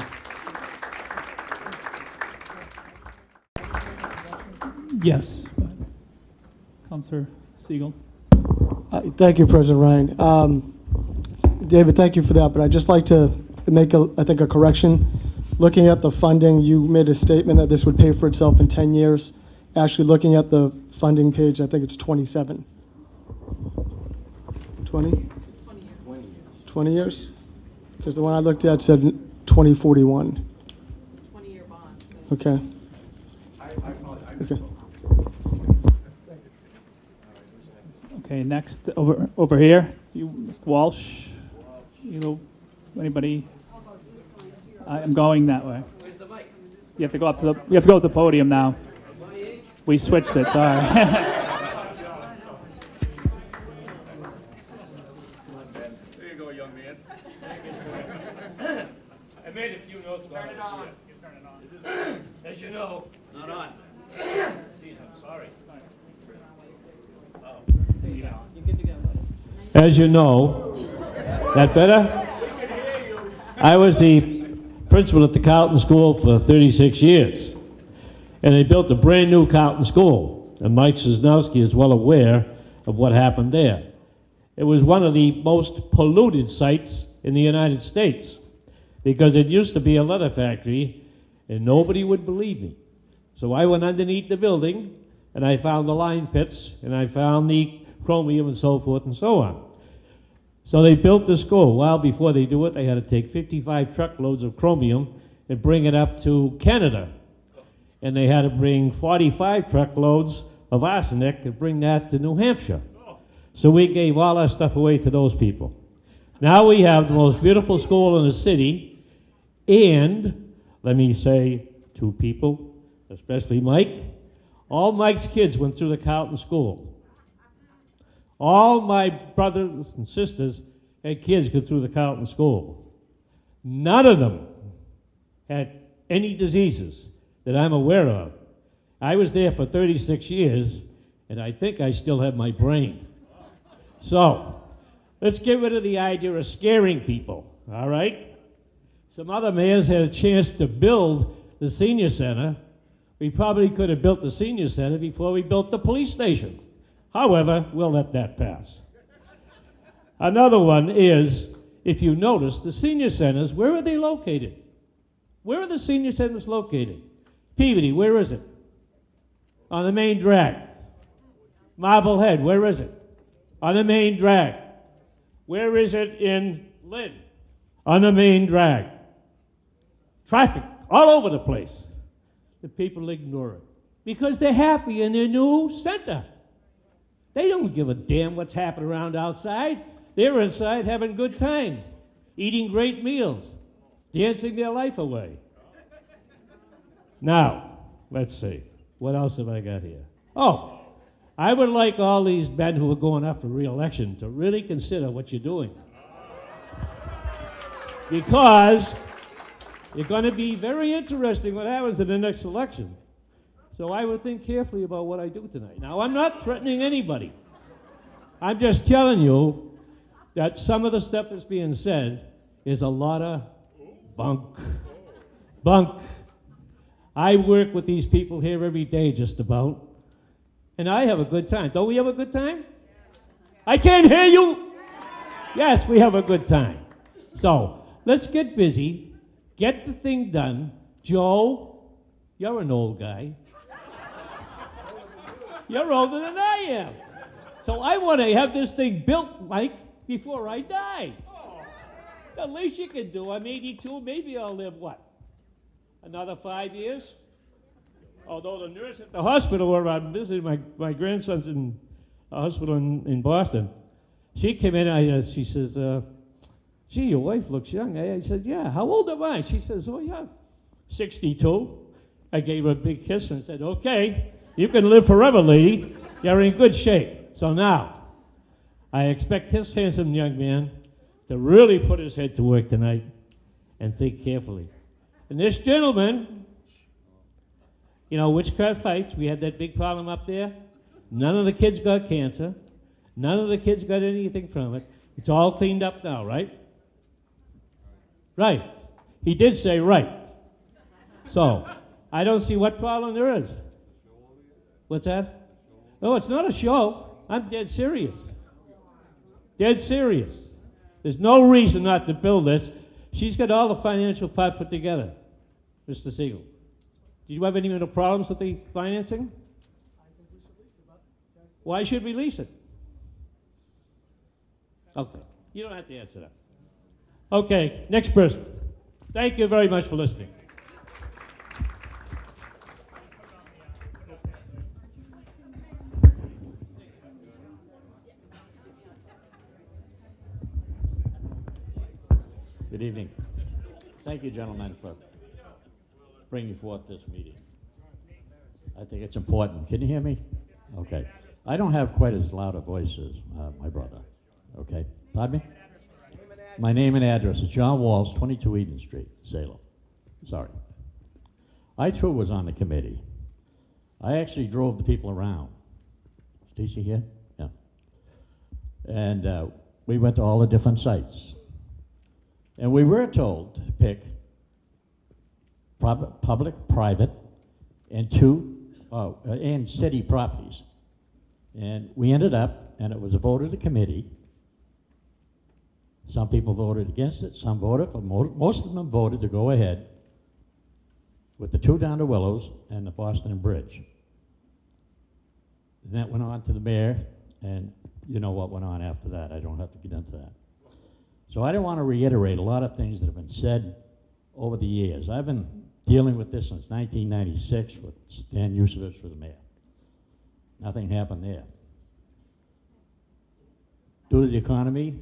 Yes. Go ahead. Councilor Siegel.
Thank you, President Ryan. David, thank you for that, but I'd just like to make, I think, a correction. Looking at the funding, you made a statement that this would pay for itself in 10 years. Actually, looking at the funding page, I think it's 27. 20? 20 years? Because the one I looked at said 2041.
20-year bond.
Okay. Okay.
Okay, next, over here, you, Mr. Walsh. You know, anybody? I'm going that way.
Where's the mic?
You have to go up to the. You have to go to the podium now. We switched it. Sorry.
There you go, young man. I made a few notes. Turn it on. Turn it on. As you know, not on. Geez, I'm sorry.
You're good to go.
As you know, that better? I was the principal at the Carlton School for 36 years. And they built a brand new Carlton School. And Mike Cisnowski is well aware of what happened there. It was one of the most polluted sites in the United States because it used to be a leather factory and nobody would believe me. So I went underneath the building and I found the lime pits and I found the chromium and so forth and so on. So they built the school. Well, before they do it, they had to take 55 truckloads of chromium and bring it up to Canada. And they had to bring 45 truckloads of arsenic and bring that to New Hampshire. So we gave all our stuff away to those people. Now we have the most beautiful school in the city, and let me say to people, especially Mike, all Mike's kids went through the Carlton School. All my brothers and sisters had kids go through the Carlton School. None of them had any diseases that I'm aware of. I was there for 36 years, and I think I still have my brain. So, let's get rid of the idea of scaring people, all right? Some other mayors had a chance to build the senior center. We probably could have built the senior center before we built the police station. However, we'll let that pass. Another one is, if you notice, the senior centers, where are they located? Where are the senior centers located? Peabody, where is it? On the main drag. Marblehead, where is it? On the main drag. Where is it in Lynn? On the main drag. Traffic all over the place. The people ignore it because they're happy in their new center. They don't give a damn what's happening around outside. They're inside having good times, eating great meals, dancing their life away. Now, let's see. What else have I got here? Oh, I would like all these men who are going up for re-election to really consider what you're doing. Because it's going to be very interesting what happens in the next election. So I would think carefully about what I do tonight. Now, I'm not threatening anybody. I'm just telling you that some of the stuff that's being said is a lot of bunk. Bunk. I work with these people here every day just about, and I have a good time. Don't we have a good time? I can't hear you. Yes, we have a good time. So let's get busy, get the thing done. Joe, you're an old guy. You're older than I am. So I want to have this thing built, Mike, before I die. The least you can do, I'm 82, maybe I'll live, what, another 5 years? Although the nurse at the hospital where I'm visiting my grandson's in a hospital in Boston, she came in and she says, gee, your wife looks young. I said, yeah, how old am I? She says, oh, yeah, 62. I gave her a big kiss and said, okay, you can live forever, lady. You're in good shape. So now, I expect this handsome young man to really put his head to work tonight and think carefully. And this gentleman, you know, Witchcraft Heights, we had that big problem up there. None of the kids got cancer. None of the kids got anything from it. It's all cleaned up now, right? Right. He did say right. So, I don't see what problem there is. What's that? No, it's not a show. I'm dead serious. Dead serious. There's no reason not to build this. She's got all the financial part put together, Mr. Siegel. Do you have any other problems with the financing? Why should we lease it? Okay. You don't have to answer that. Okay, next person. Thank you very much for listening. Good evening. Thank you, gentlemen, for bringing forth this meeting. I think it's important. Can you hear me? Okay. I don't have quite as loud a voice as my brother. Okay. Pardon me? My name and address is John Walls, 22 Eden Street, Salem. Sorry. I too was on the committee. I actually drove the people around. Stacy here? Yeah. And we went to all the different sites. And we were told to pick public, private, and and city properties. And we ended up, and it was a vote of the committee. Some people voted against it, some voted for, most of them voted to go ahead with the 2 down to Willows and the Boston Bridge. And that went on to the mayor, and you know what went on after that. I don't have to get into that. So I don't want to reiterate a lot of things that have been said over the years. I've been dealing with this since 1996 with Stan Yusevich for the mayor. Nothing happened there. Due to the economy,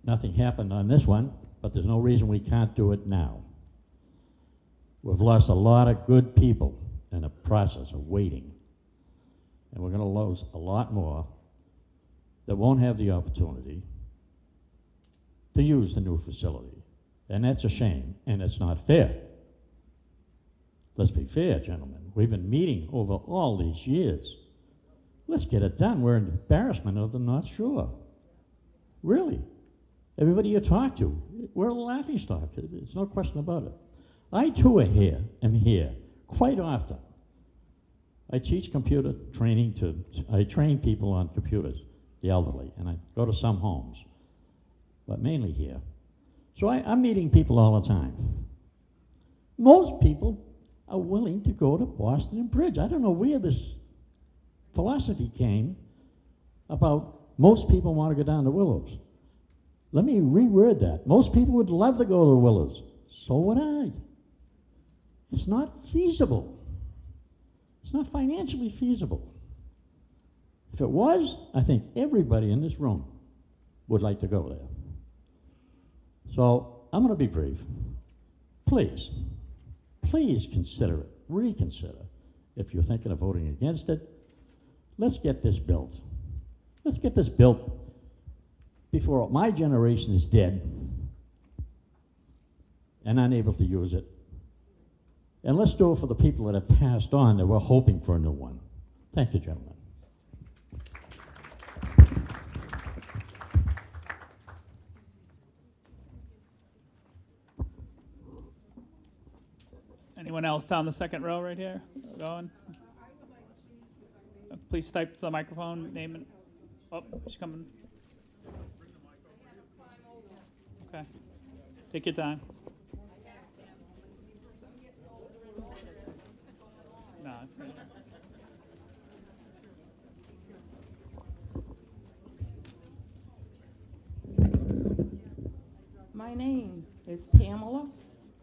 nothing happened on this one, but there's no reason we can't do it now. We've lost a lot of good people in the process of waiting, and we're going to lose a lot more that won't have the opportunity to use the new facility. And that's a shame, and it's not fair. Let's be fair, gentlemen. We've been meeting over all these years. Let's get it done. We're an embarrassment of the North Shore. Really. Everybody you talk to, we're a laughingstock. There's no question about it. I too am here quite often. I teach computer training I train people on computers, the elderly, and I go to some homes, but mainly here. So I'm meeting people all the time. Most people are willing to go to Boston Bridge. I don't know where this philosophy came about most people want to go down to Willows. Let me reword that. Most people would love to go to Willows. So would I. It's not feasible. It's not financially feasible. If it was, I think everybody in this room would like to go there. So I'm going to be brief. Please, please consider it, reconsider. If you're thinking of voting against it, let's get this built. Let's get this built before my generation is dead and unable to use it. And let's do it for the people that have passed on that we're hoping for a new one. Thank you, gentlemen.
Anyone else down the second row right here? Going? Please step to the microphone, name and, oh, she's coming. Okay, take your time. No, it's not.
My name is Pamela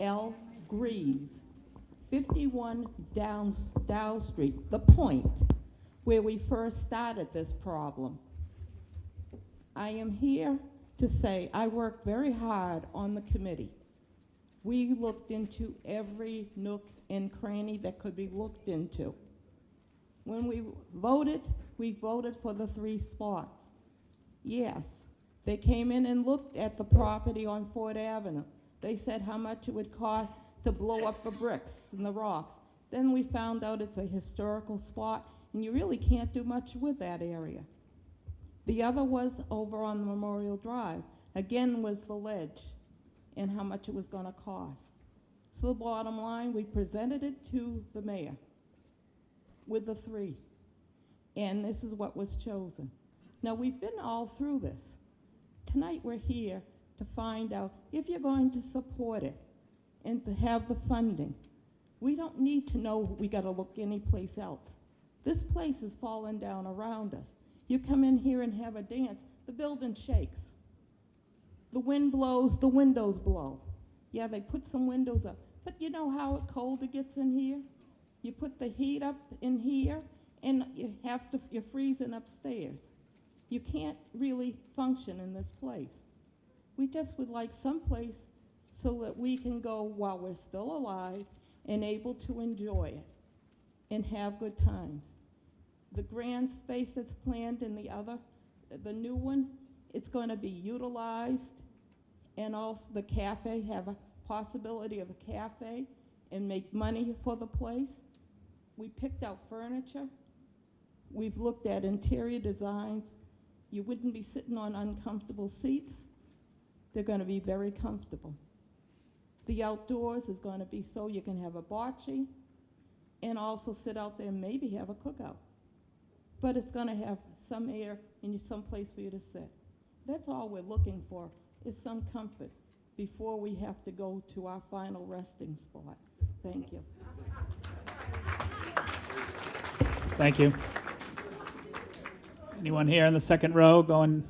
L. Greaves, 51 Dow Street, the point where we first started this problem. I am here to say I worked very hard on the committee. We looked into every nook and cranny that could be looked into. When we voted for the 3 spots. Yes, they came in and looked at the property on Ford Avenue. They said how much it would cost to blow up the bricks and the rocks. Then we found out it's a historical spot, and you really can't do much with that area. The other was over on Memorial Drive. Again was the ledge. and how much it was going to cost. So the bottom line, we presented it to the mayor with the three, and this is what was chosen. Now, we've been all through this. Tonight we're here to find out if you're going to support it and to have the funding. We don't need to know we got to look anyplace else. This place is falling down around us. You come in here and have a dance, the building shakes. The wind blows, the windows blow. Yeah, they put some windows up, but you know how cold it gets in here? You put the heat up in here, and you're freezing upstairs. You can't really function in this place. We just would like some place so that we can go while we're still alive and able to enjoy it and have good times. The grand space that's planned in the new one, it's going to be utilized, and also the cafe, have a possibility of a cafe and make money for the place. We picked out furniture. We've looked at interior designs. You wouldn't be sitting on uncomfortable seats. They're going to be very comfortable. The outdoors is going to be so you can have a bocce and also sit out there and maybe have a cookout. But it's going to have some air and some place for you to sit. That's all we're looking for, is some comfort before we have to go to our final resting spot. Thank you.
Thank you. Anyone here in the second row going?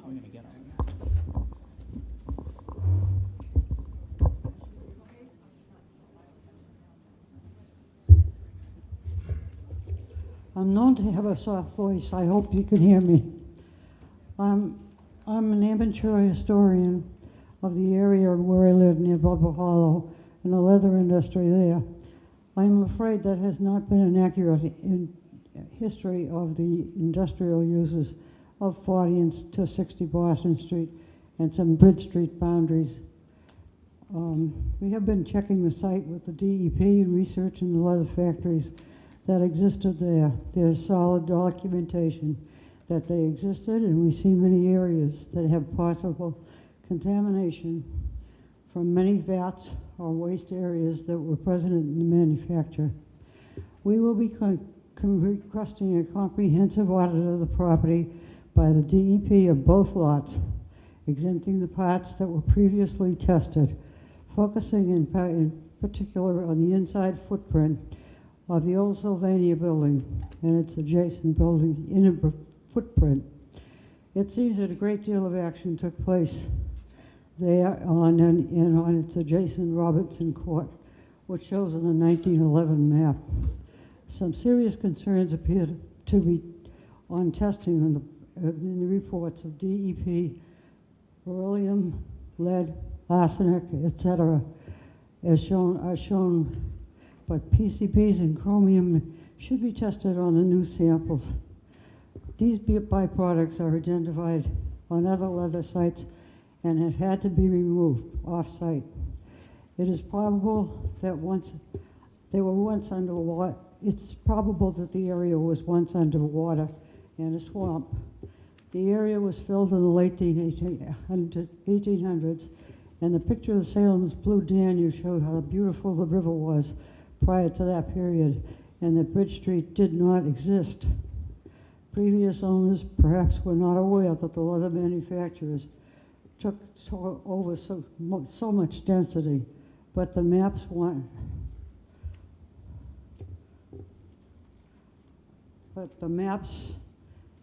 How are we going to get over
I'm known to have a soft voice. I hope you can hear me. I'm an amateur historian of the area where I live near Bubble Hollow and the leather industry there. I'm afraid that has not been an accurate history of the industrial uses of 40 to 60 Boston Street and some Bridge Street boundaries. We have been checking the site with the DEP and researching the leather factories that existed there. There's solid documentation that they existed, and we see many areas that have possible contamination from many vats or waste areas that were present in the manufacture. We will be requesting a comprehensive audit of the property by the DEP of both lots, exempting the parts that were previously tested, focusing in particular on the inside footprint of the old Sylvania building and its adjacent building inner footprint. It seems that a great deal of action took place there on its adjacent Robinson Court, which shows on the 1911 map. Some serious concerns appear to be on testing in the reports of DEP, beryllium, lead, arsenic, etc., are shown, but PCBs and chromium should be tested on the new samples. These byproducts are identified on other leather sites and have had to be removed off-site. It is probable that they were once underwater. It's probable that the area was once underwater and a swamp. The area was filled in the late 1800s, and the picture of Salem's Blue Danube showed how beautiful the river was prior to that period, and that Bridge Street did not exist. Previous owners perhaps were not aware that the leather manufacturers took over so much density, but the maps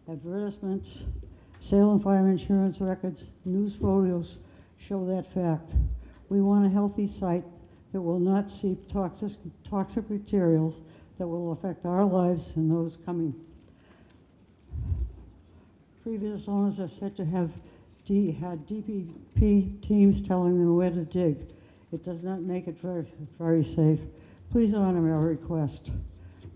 advertisements, Salem fire insurance records, news photos show that fact. We want a healthy site that will not seep toxic materials that will affect our lives and those coming. Previous owners are said to have had DPP teams telling them where to dig. It does not make it very safe. Please honor our request.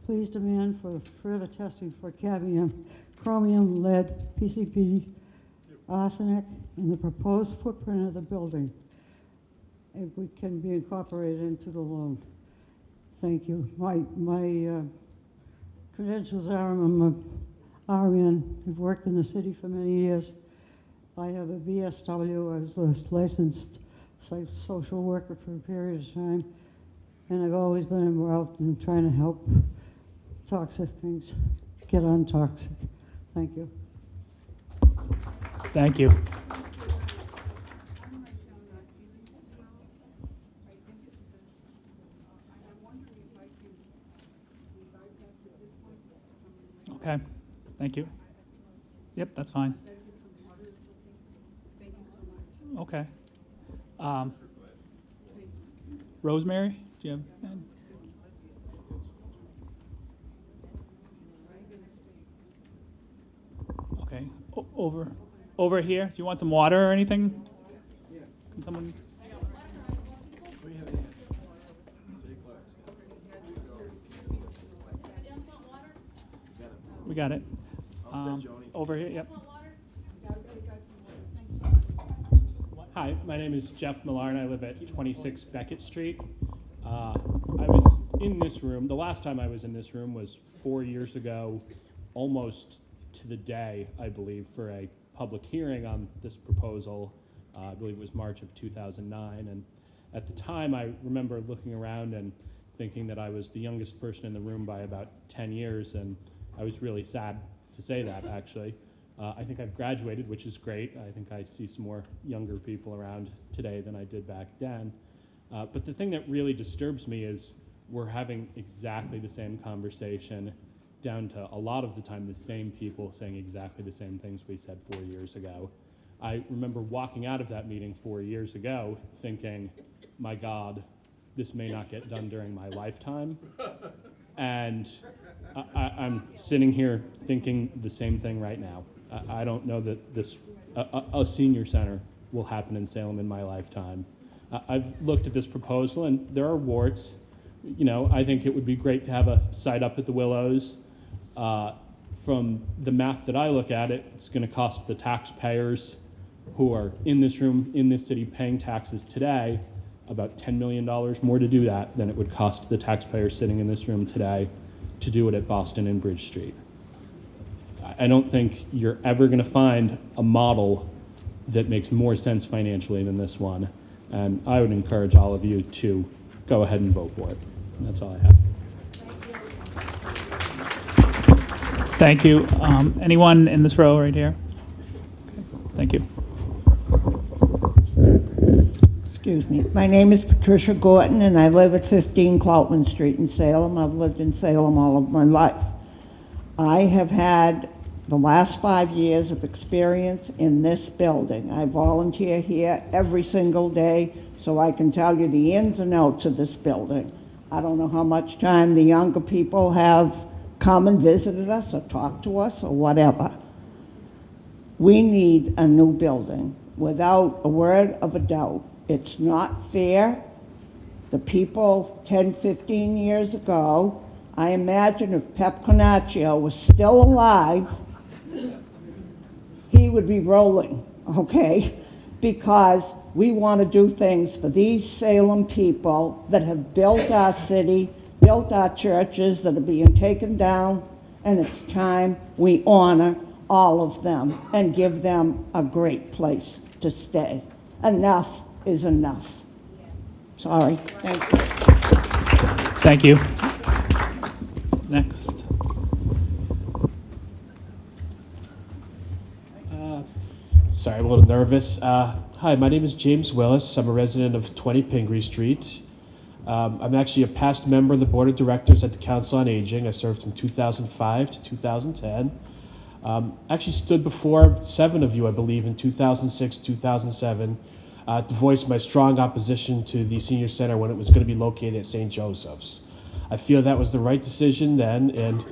Please demand for further testing for cadmium, chromium, lead, PCB, arsenic, and the proposed footprint of the building. If we can be incorporated into the loan. Thank you. My credentials are I'm a RN. I've worked in the city for many years. I have a VSW. I was a licensed social worker for a period of time, and I've always been involved in trying to help toxic things get untoxic. Thank you.
Thank you. Okay, thank you. Yep, that's fine. Okay. Rosemary, do you have? Okay, over here. Do you want some water or anything? Can someone? We got it. Over here, yep.
Hi, my name is Jeff Millar, and I live at 26 Beckett Street. I was in this room, the last time I was in this room was 4 years ago, almost to the day, I believe, for a public hearing on this proposal. I believe it was March of 2009, and at the time I remember looking around and thinking that I was the youngest person in the room by about 10 years, and I was really sad to say that, actually. I think I've graduated, which is great. I think I see some more younger people around today than I did back then. But the thing that really disturbs me is we're having exactly the same conversation, down to a lot of the time the same people saying exactly the same things we said 4 years ago. I remember walking out of that meeting 4 years ago thinking, my God, this may not get done during my lifetime. And I'm sitting here thinking the same thing right now. I don't know that a senior center will happen in Salem in my lifetime. I've looked at this proposal, and there are warts. You know, I think it would be great to have a site up at the Willows. From the math that I look at it, it's going to cost the taxpayers who are in this room, in this city, paying taxes today, about $10 million more to do that than it would cost the taxpayers sitting in this room today to do it at Boston and Bridge Street. I don't think you're ever going to find a model that makes more sense financially than this one. And I would encourage all of you to go ahead and vote for it. And that's all I have.
Thank you. Anyone in this row right here? Okay. Thank you.
Excuse me. My name is Patricia Gorton, and I live at 15 Cloutman Street in Salem. I've lived in Salem all of my life. I have had the last 5 years of experience in this building. I volunteer here every single day, so I can tell you the ins and outs of this building. I don't know how much time the younger people have come and visited us or talked to us or whatever. We need a new building without a word of a doubt. It's not fair. The people 10, 15 years ago, I imagine if Pep Conaccio was still alive, he would be rolling, okay? Because we want to do things for these Salem people that have built our city, built our churches that are being taken down, and it's time we honor all of them and give them a great place to stay. Enough is enough. Sorry. Thank you.
Thank you. Next.
Sorry, I'm a little nervous. Hi, my name is James Willis. I'm a resident of 20 Pingree Street. I'm actually a past member of the Board of Directors at the Council on Aging. I served from 2005 to 2010. Actually stood before 7 of you, I believe, in 2006, 2007, to voice my strong opposition to the senior center when it was going to be located at St. Joseph's. I feel that was the right decision then, and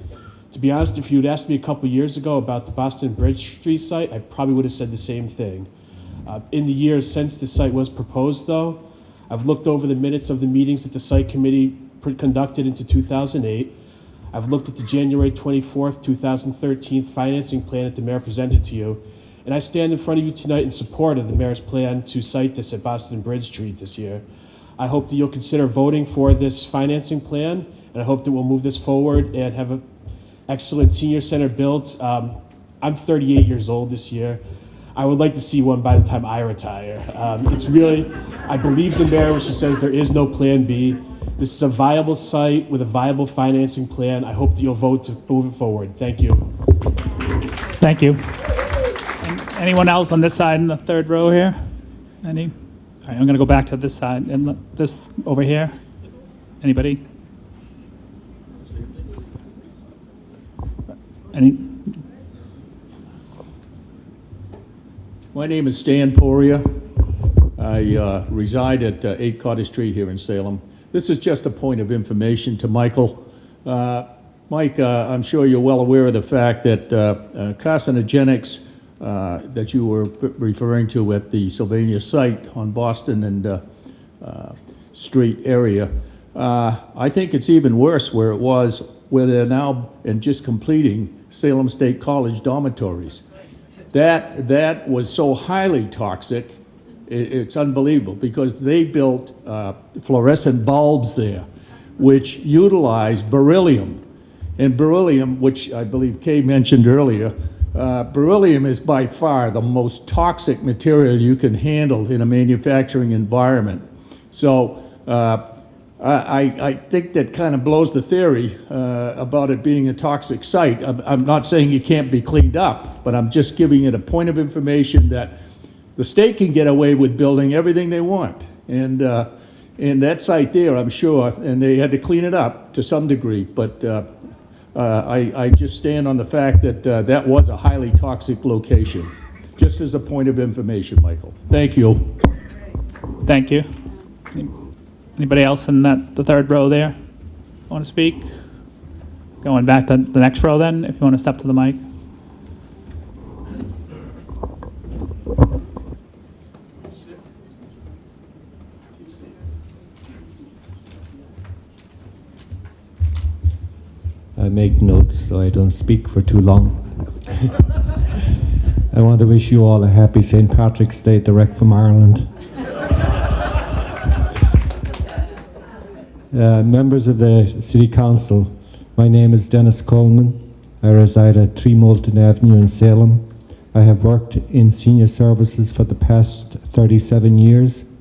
to be honest, if you'd asked me a couple years ago about the Boston Bridge Street site, I probably would have said the same thing. In the years since the site was proposed, though, I've looked over the minutes of the meetings that the site committee conducted into 2008. I've looked at the January 24th, 2013 financing plan that the mayor presented to you, and I stand in front of you tonight in support of the mayor's plan to site this at Boston Bridge Street this year. I hope that you'll consider voting for this financing plan, and I hope that we'll move this forward and have an excellent senior center built. I'm 38 years old this year. I would like to see one by the time I retire. It's really, I believe the mayor when she says there is no plan B. This is a viable site with a viable financing plan. I hope that you'll vote to move it forward. Thank you.
Thank you. Anyone else on this side in the third row here? Any? All right, I'm going to go back to this side and this over here. Anybody? Any?
My name is Stan Poria. I reside at 8 Cottage Street here in Salem. This is just a point of information to Michael. Mike, I'm sure you're well aware of the fact that carcinogenics that you were referring to at the Sylvania site on Boston and Street area, I think it's even worse where it was, where they're now and just completing Salem State College dormitories. That was so highly toxic, it's unbelievable, because they built fluorescent bulbs there, which utilize beryllium. And beryllium, which I believe Kay mentioned earlier, beryllium is by far the most toxic material you can handle in a manufacturing environment. So I think that kind of blows the theory about it being a toxic site. I'm not saying it can't be cleaned up, but I'm just giving it a point of information that the state can get away with building everything they want. And that site there, I'm sure, and they had to clean it up to some degree, but I just stand on the fact that that was a highly toxic location. Just as a point of information, Michael. Thank you.
Thank you. Anybody else in the third row there want to speak? Going back to the next row then, if you want to step to the mic.
I make notes so I don't speak for too long. I want to wish you all a happy St. Patrick's Day direct from Ireland. Members of the City Council, my name is Dennis Coleman. I reside at 3 Moulton Avenue in Salem. I have worked in senior services for the past 37 years,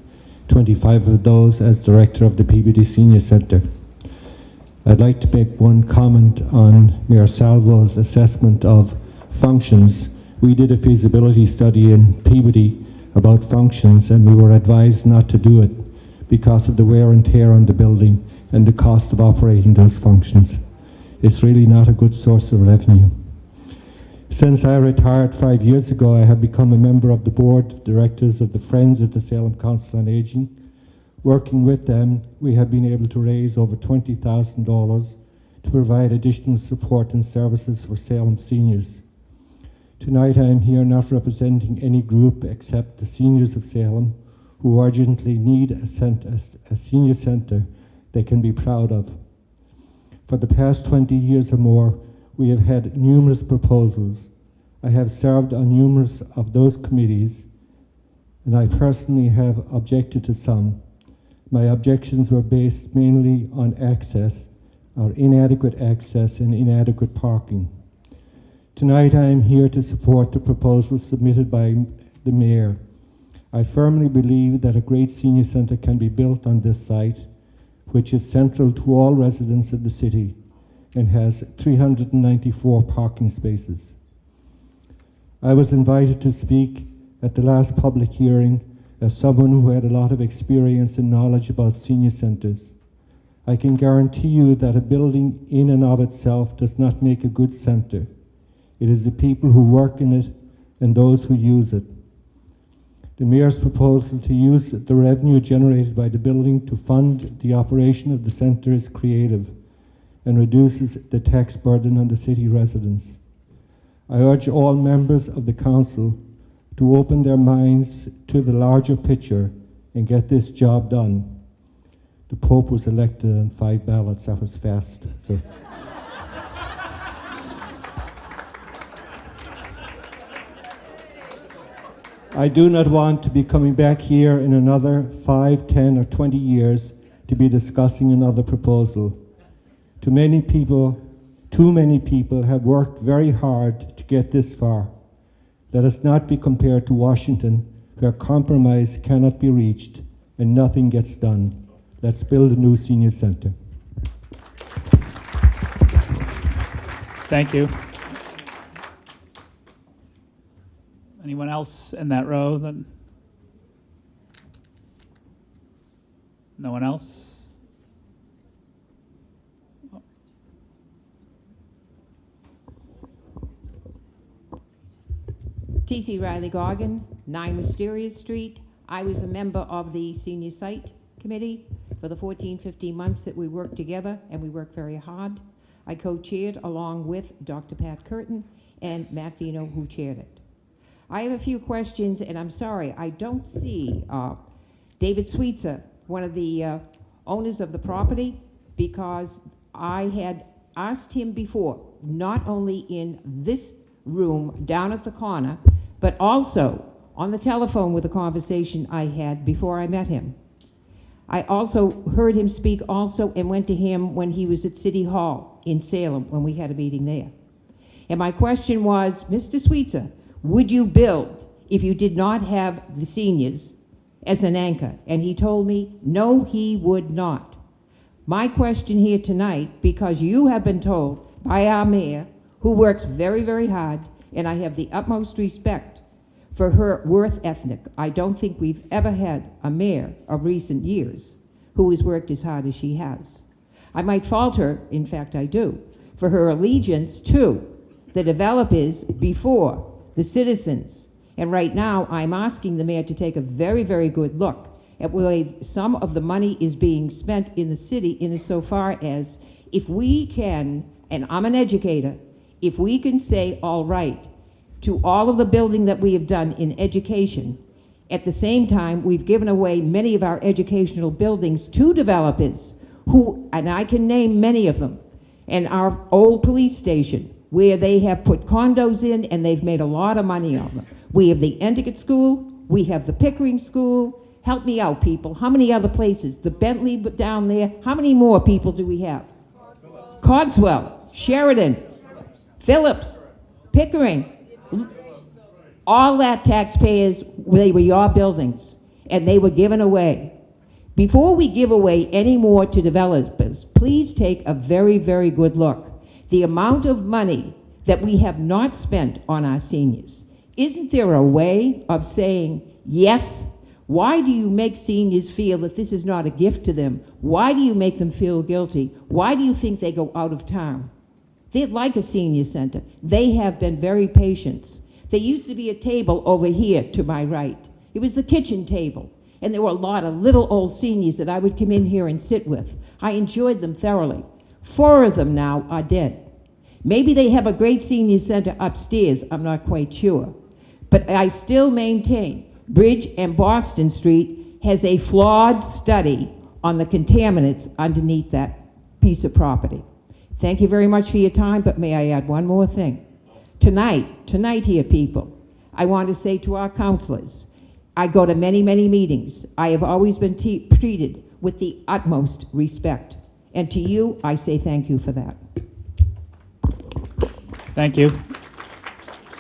25 of those as director of the PBD Senior Centre. I'd like to make one comment on Mayor Salvo's assessment of functions. We did a feasibility study in Peabody about functions, and we were advised not to do it because of the wear and tear on the building and the cost of operating those functions. It's really not a good source of revenue. Since I retired 5 years ago, I have become a member of the board of directors of the Friends of the Salem Council on Aging. Working with them, we have been able to raise over $20,000 to provide additional support and services for Salem seniors. Tonight I am here not representing any group except the seniors of Salem who urgently need a senior centre they can be proud of. For the past 20 years or more, we have had numerous proposals. I have served on numerous of those committees, and I personally have objected to some. My objections were based mainly on access, or inadequate access and inadequate parking. Tonight I am here to support the proposal submitted by the mayor. I firmly believe that a great senior centre can be built on this site, which is central to all residents of the city and has 394 parking spaces. I was invited to speak at the last public hearing as someone who had a lot of experience and knowledge about senior centres. I can guarantee you that a building in and of itself does not make a good centre. It is the people who work in it and those who use it. The mayor's proposal to use the revenue generated by the building to fund the operation of the centre is creative and reduces the tax burden on the city residents. I urge all members of the council to open their minds to the larger picture and get this job done. The Pope was elected on 5 ballots. That was fast. So. I do not want to be coming back here in another 5, 10, or 20 years to be discussing another proposal. Too many people have worked very hard to get this far. Let us not be compared to Washington, where compromise cannot be reached and nothing gets done. Let's build a new senior center.
Thank you. Anyone else in that row? Then no one else?
T.C. Riley Goggin, 9 Mysterious Street. I was a member of the Senior Site Committee for the 15 months that we worked together, and we worked very hard. I co-chaired along with Dr. Pat Curtin and Matt Vino, who chaired it. I have a few questions, and I'm sorry, I don't see David Sweetser, one of the owners of the property, because I had asked him before, not only in this room down at the corner, but also on the telephone with a conversation I had before I met him. I also heard him speak also and went to him when he was at City Hall in Salem when we had a meeting there. And my question was, Mr. Sweetser, would you build if you did not have the seniors as an anchor? And he told me, no, he would not. My question here tonight, because you have been told by our mayor, who works very, very hard, and I have the utmost respect for her work ethic. I don't think we've ever had a mayor of recent years who has worked as hard as she has. I might fault her, in fact I do, for her allegiance to the developers before the citizens. And right now, I'm asking the mayor to take a very, very good look at where some of the money is being spent in the city insofar as if we can, and I'm an educator, if we can say, all right, to all of the building that we have done in education, at the same time, we've given away many of our educational buildings to developers who, and I can name many of them, and our old police station, where they have put condos in and they've made a lot of money on them. We have the Endicott School, we have the Pickering School. Help me out, people. How many other places? The Bentley down there. How many more people do we have? Cogswell, Sheridan, Phillips, Pickering. All that taxpayers, they were your buildings, and they were given away. Before we give away any more to developers, please take a very, very good look. The amount of money that we have not spent on our seniors. Isn't there a way of saying, yes, why do you make seniors feel that this is not a gift to them? Why do you make them feel guilty? Why do you think they go out of town? They'd like a senior center. They have been very patient. There used to be a table over here to my right. It was the kitchen table. And there were a lot of little old seniors that I would come in here and sit with. I enjoyed them thoroughly. 4 of them now are dead. Maybe they have a great senior center upstairs, I'm not quite sure. But I still maintain Bridge and Boston Street has a flawed study on the contaminants underneath that piece of property. Thank you very much for your time, but may I add one more thing? Tonight here, people, I want to say to our counselors, I go to many, many meetings. I have always been treated with the utmost respect. And to you, I say thank you for that.
Thank you.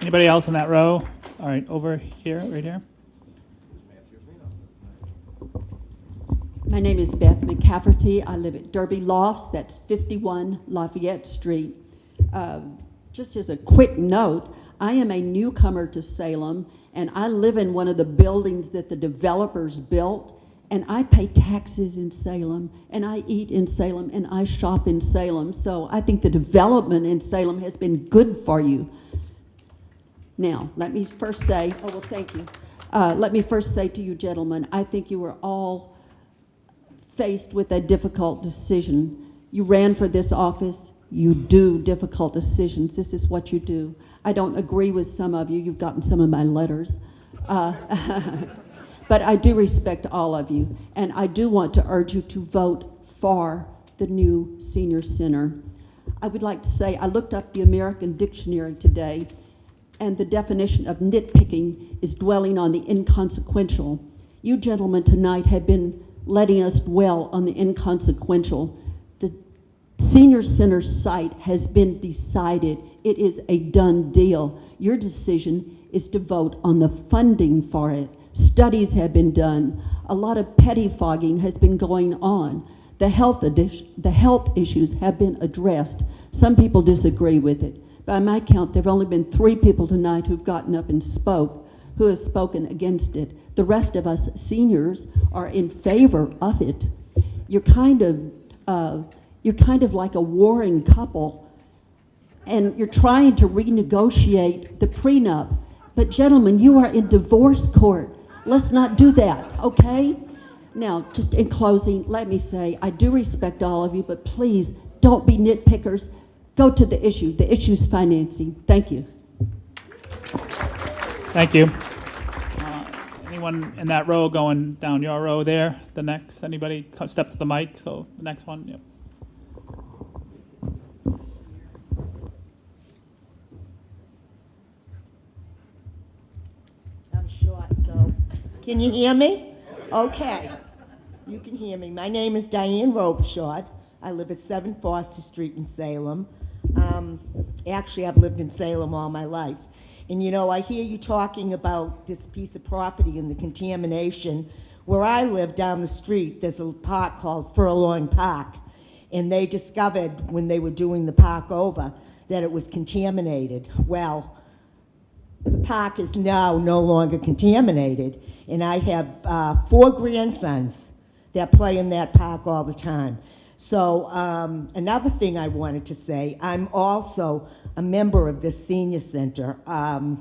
Anybody else in that row? All right, over here, right here.
My name is Beth McCafferty. I live at Derby Lofts, that's 51 Lafayette Street. Just as a quick note, I am a newcomer to Salem, and I live in one of the buildings that the developers built, and I pay taxes in Salem, and I eat in Salem, and I shop in Salem. So I think the development in Salem has been good for you. Now, let me first say, oh, well, thank you. Let me first say to you gentlemen, I think you were all faced with a difficult decision. You ran for this office. You do difficult decisions. This is what you do. I don't agree with some of you. You've gotten some of my letters. But I do respect all of you. And I do want to urge you to vote for the new senior center. I would like to say, I looked up the American Dictionary today, and the definition of nitpicking is dwelling on the inconsequential. You gentlemen tonight have been letting us dwell on the inconsequential. The senior center site has been decided. It is a done deal. Your decision is to vote on the funding for it. Studies have been done. A lot of pettifogging has been going on. The health issues have been addressed. Some people disagree with it. By my count, there have only been 3 people tonight who've gotten up and who have spoken against it. The rest of us seniors are in favor of it. You're kind of like a warring couple, and you're trying to renegotiate the prenup. But gentlemen, you are in divorce court. Let's not do that, okay? Now, just in closing, let me say, I do respect all of you, but please don't be nitpickers. Go to the issue. The issue is financing. Thank you.
Thank you. Anyone in that row going down your row there? The next, anybody step to the mic? So the next one, yep.
I'm short, so can you hear me? Okay, you can hear me. My name is Diane Robichaud. I live at 7 Foster Street in Salem. Actually, I've lived in Salem all my life. And you know, I hear you talking about this piece of property and the contamination. Where I live down the street, there's a park called Furlong Park. And they discovered when they were doing the park over that it was contaminated. Well, the park is now no longer contaminated. And I have 4 grandsons that play in that park all the time. So another thing I wanted to say, I'm also a member of this senior center, and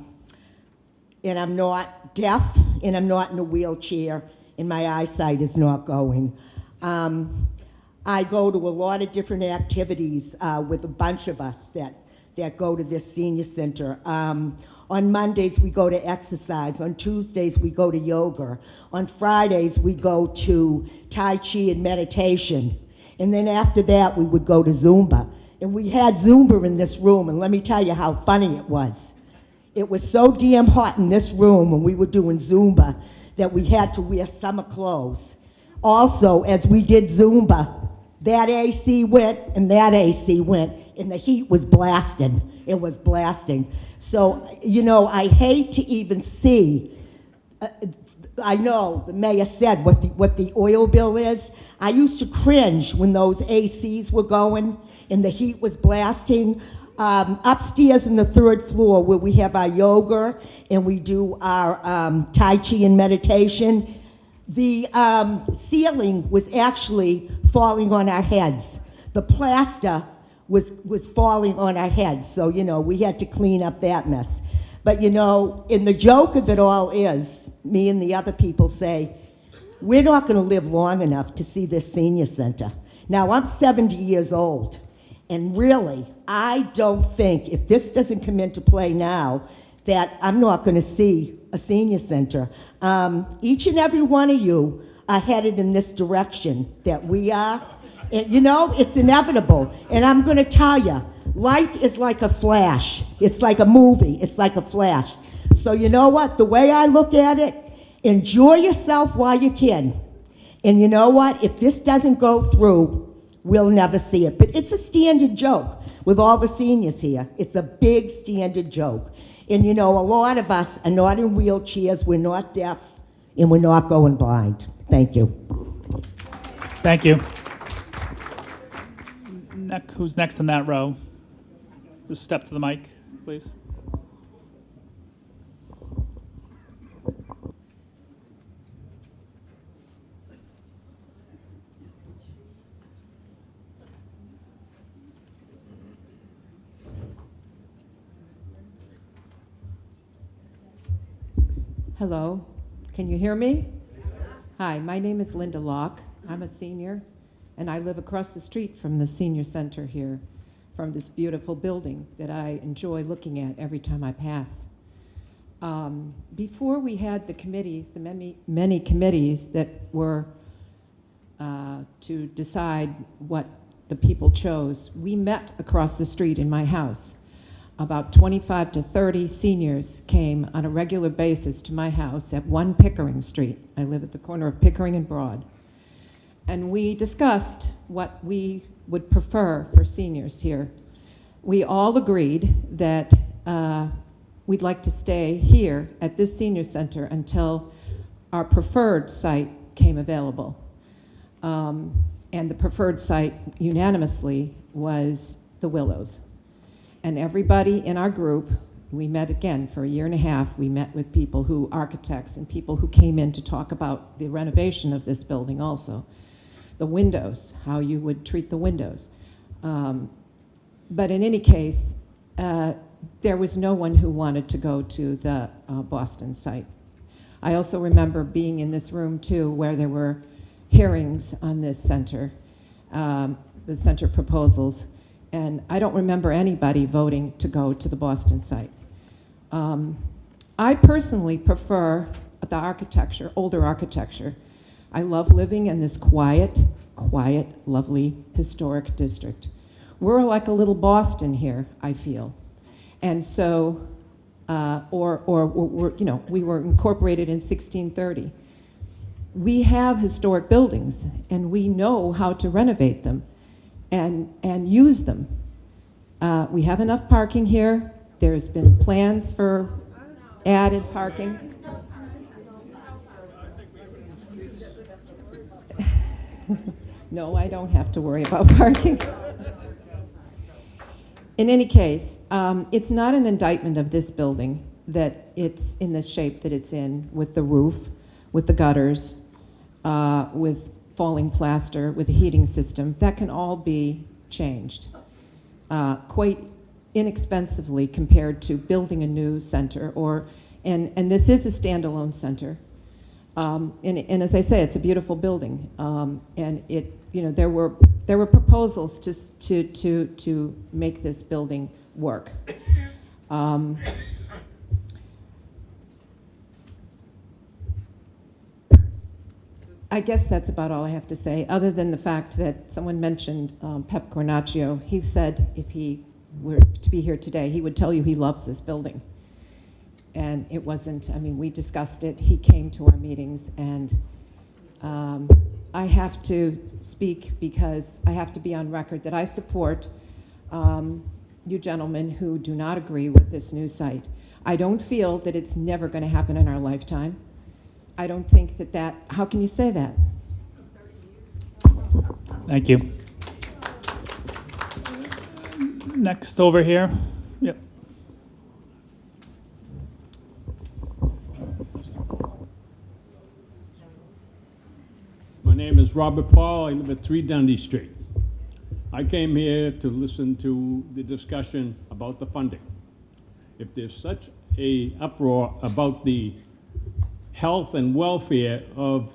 I'm not deaf, and I'm not in a wheelchair, and my eyesight is not going. I go to a lot of different activities with a bunch of us that go to this senior center. On Mondays, we go to exercise. On Tuesdays, we go to yoga. On Fridays, we go to Tai Chi and meditation. And then after that, we would go to Zumba. And we had Zumba in this room, and let me tell you how funny it was. It was so damn hot in this room when we were doing Zumba that we had to wear summer clothes. Also, as we did Zumba, that AC went and that AC went, and the heat was blasting. It was blasting. So, you know, I hate to even see, I know the mayor said what the oil bill is. I used to cringe when those ACs were going and the heat was blasting. Upstairs in the 3rd floor where we have our yoga and we do our Tai Chi and meditation, the ceiling was actually falling on our heads. The plaster was falling on our heads, so, you know, we had to clean up that mess. But, you know, and the joke of it all is, me and the other people say, we're not going to live long enough to see this senior center. Now, I'm 70 years old, and really, I don't think, if this doesn't come into play now, that I'm not going to see a senior center. Each and every one of you are headed in this direction that we are. And, you know, it's inevitable. And I'm going to tell you, life is like a flash. It's like a movie. It's like a flash. So you know what? The way I look at it, enjoy yourself while you can. And you know what? If this doesn't go through, we'll never see it. But it's a standard joke with all the seniors here. It's a big standard joke. And you know, a lot of us are not in wheelchairs, we're not deaf, and we're not going blind. Thank you.
Thank you. Who's next in that row? Just step to the mic, please.
Hello, can you hear me? Hi, my name is Linda Locke. I'm a senior, and I live across the street from the senior center here, from this beautiful building that I enjoy looking at every time I pass. Before we had the committees, the many committees that were to decide what the people chose, we met across the street in my house. About 25 to 30 seniors came on a regular basis to my house at 1 Pickering Street. I live at the corner of Pickering and Broad. And we discussed what we would prefer for seniors here. We all agreed that we'd like to stay here at this senior center until our preferred site came available. And the preferred site unanimously was the Willows. And everybody in our group, we met again for a year and a half. We met with people who, architects and people who came in to talk about the renovation of this building also. The windows, how you would treat the windows. But in any case, there was no one who wanted to go to the Boston site. I also remember being in this room too, where there were hearings on this center, the center proposals, and I don't remember anybody voting to go to the Boston site. I personally prefer the architecture, older architecture. I love living in this quiet, lovely, historic district. We're like a little Boston here, I feel. And so, we're, you know, we were incorporated in 1630. We have historic buildings, and we know how to renovate them and use them. We have enough parking here. There's been plans for added parking. No, I don't have to worry about parking. In any case, it's not an indictment of this building that it's in the shape that it's in, with the roof, with the gutters, with falling plaster, with a heating system. That can all be changed quite inexpensively compared to building a new center, and this is a standalone center. And as I say, it's a beautiful building, and it, you know, there were proposals to make this building work. I guess that's about all I have to say, other than the fact that someone mentioned Pep Cornacchio. He said if he were to be here today, he would tell you he loves this building. And it wasn't, I mean, we discussed it, he came to our meetings, and I have to speak because I have to be on record that I support you gentlemen who do not agree with this new site. I don't feel that it's never going to happen in our lifetime. I don't think that how can you say that?
Thank you. Next over here. Yep.
My name is Robert Paul. I live at 3 Dundee Street. I came here to listen to the discussion about the funding. If there's such a uproar about the health and welfare of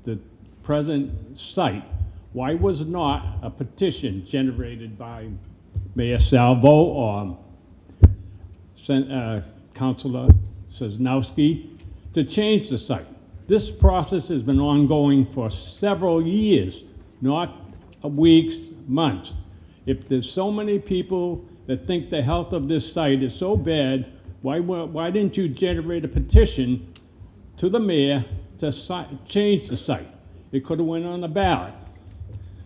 the present site, why was not a petition generated by Mayor Salvo or Councilor Sosnowski to change the site? This process has been ongoing for several years, not weeks, months. If there's so many people that think the health of this site is so bad, why didn't you generate a petition to the mayor to change the site? It could have went on the ballot.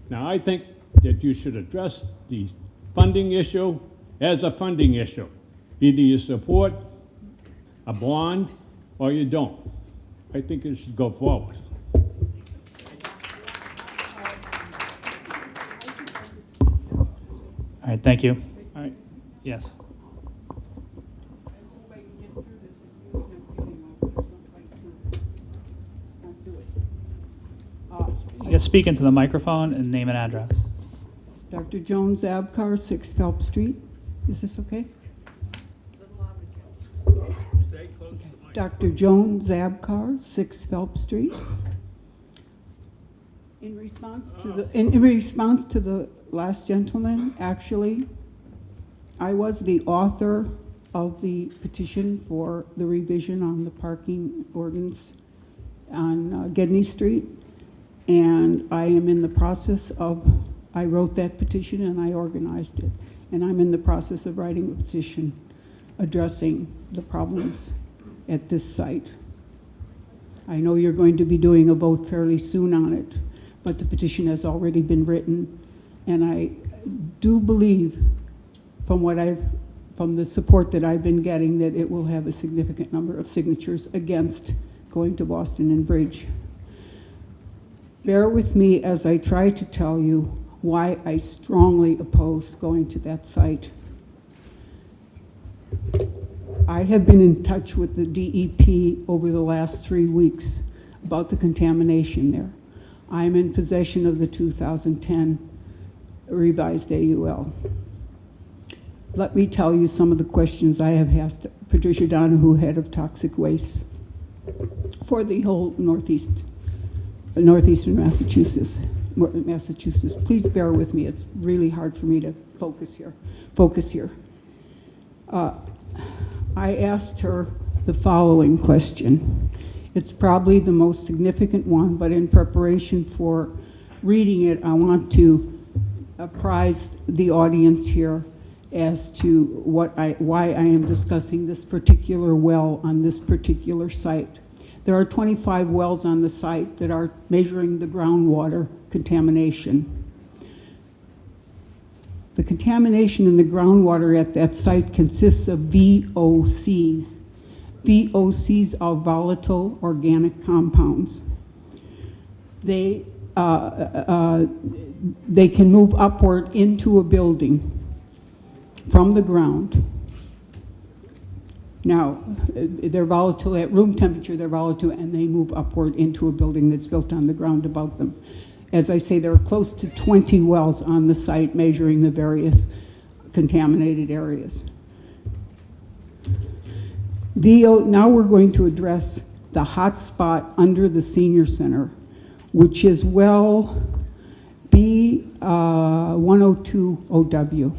Now, I think that you should address the funding issue as a funding issue. Either you support a bond or you don't. I think it should go forward.
All right, thank you. All right, yes. You can speak into the microphone and name and address.
Dr. Jones Abkar, 6 Phelps Street. Is this okay? Dr. Jones Abkar, 6 Phelps Street. In response to the last gentleman, actually, I was the author of the petition for the revision on the parking ordinance on Gedney Street, and I am in the process of, I wrote that petition and I organized it, and I'm in the process of writing a petition addressing the problems at this site. I know you're going to be doing a vote fairly soon on it, but the petition has already been written, and I do believe, from what I've from the support that I've been getting, that it will have a significant number of signatures against going to Boston and Bridge. Bear with me as I try to tell you why I strongly oppose going to that site. I have been in touch with the DEP over the last 3 weeks about the contamination there. I'm in possession of the 2010 revised AUL. Let me tell you some of the questions I have asked Patricia Donahue, head of toxic waste for the whole northeastern Massachusetts. Please bear with me. It's really hard for me to focus here. I asked her the following question. It's probably the most significant one, but in preparation for reading it, I want to apprise the audience here as to why I am discussing this particular well on this particular site. There are 25 wells on the site that are measuring the groundwater contamination. The contamination in the groundwater at that site consists of VOCs. VOCs are volatile organic compounds. They can move upward into a building from the ground. Now, they're volatile at room temperature, they're volatile, and they move upward into a building that's built on the ground above them. As I say, there are close to 20 wells on the site measuring the various contaminated areas. Now we're going to address the hot spot under the senior center, which is well B102OW.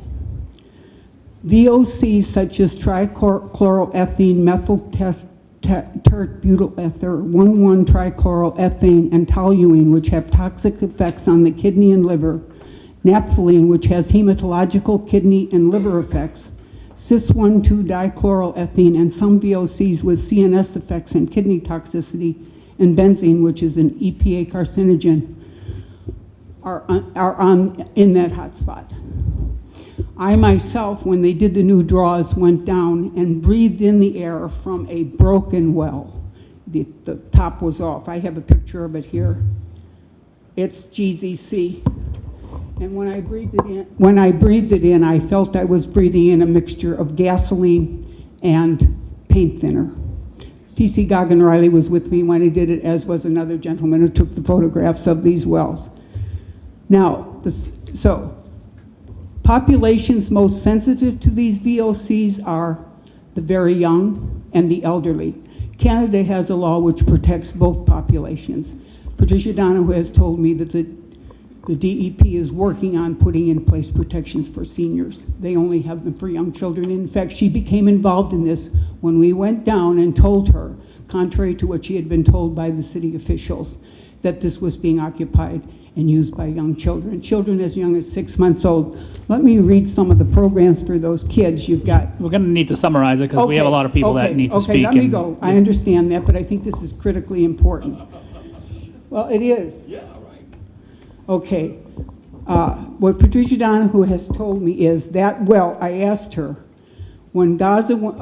VOCs such as trichloroethene, methyl tert-butyl ether, 1,1-trichloroethane, and toluene, which have toxic effects on the kidney and liver, naphthalene, which has hematological kidney and liver effects, cis-1,2-dichloroethene, and some VOCs with CNS effects and kidney toxicity, and benzene, which is an EPA carcinogen, are in that hot spot. I myself, when they did the new draws, went down and breathed in the air from a broken well. The top was off. I have a picture of it here. It's GZC. And when I breathed it in, I felt I was breathing in a mixture of gasoline and paint thinner. T.C. Goggin Riley was with me when I did it, as was another gentleman who took the photographs of these wells. Now, populations most sensitive to these VOCs are the very young and the elderly. Canada has a law which protects both populations. Patricia Donahue has told me that the DEP is working on putting in place protections for seniors. They only have them for young children. In fact, she became involved in this when we went down and told her, contrary to what she had been told by the city officials, that this was being occupied and used by young children, children as young as 6 months old. Let me read some of the programs for those kids you've got.
We're going to need to summarize it because we have a lot of people that need to speak.
Okay, let me go. I understand that, but I think this is critically important. Well, it is. Yeah, right. Okay. What Patricia Donahue has told me is that, well, I asked her, when Gaza went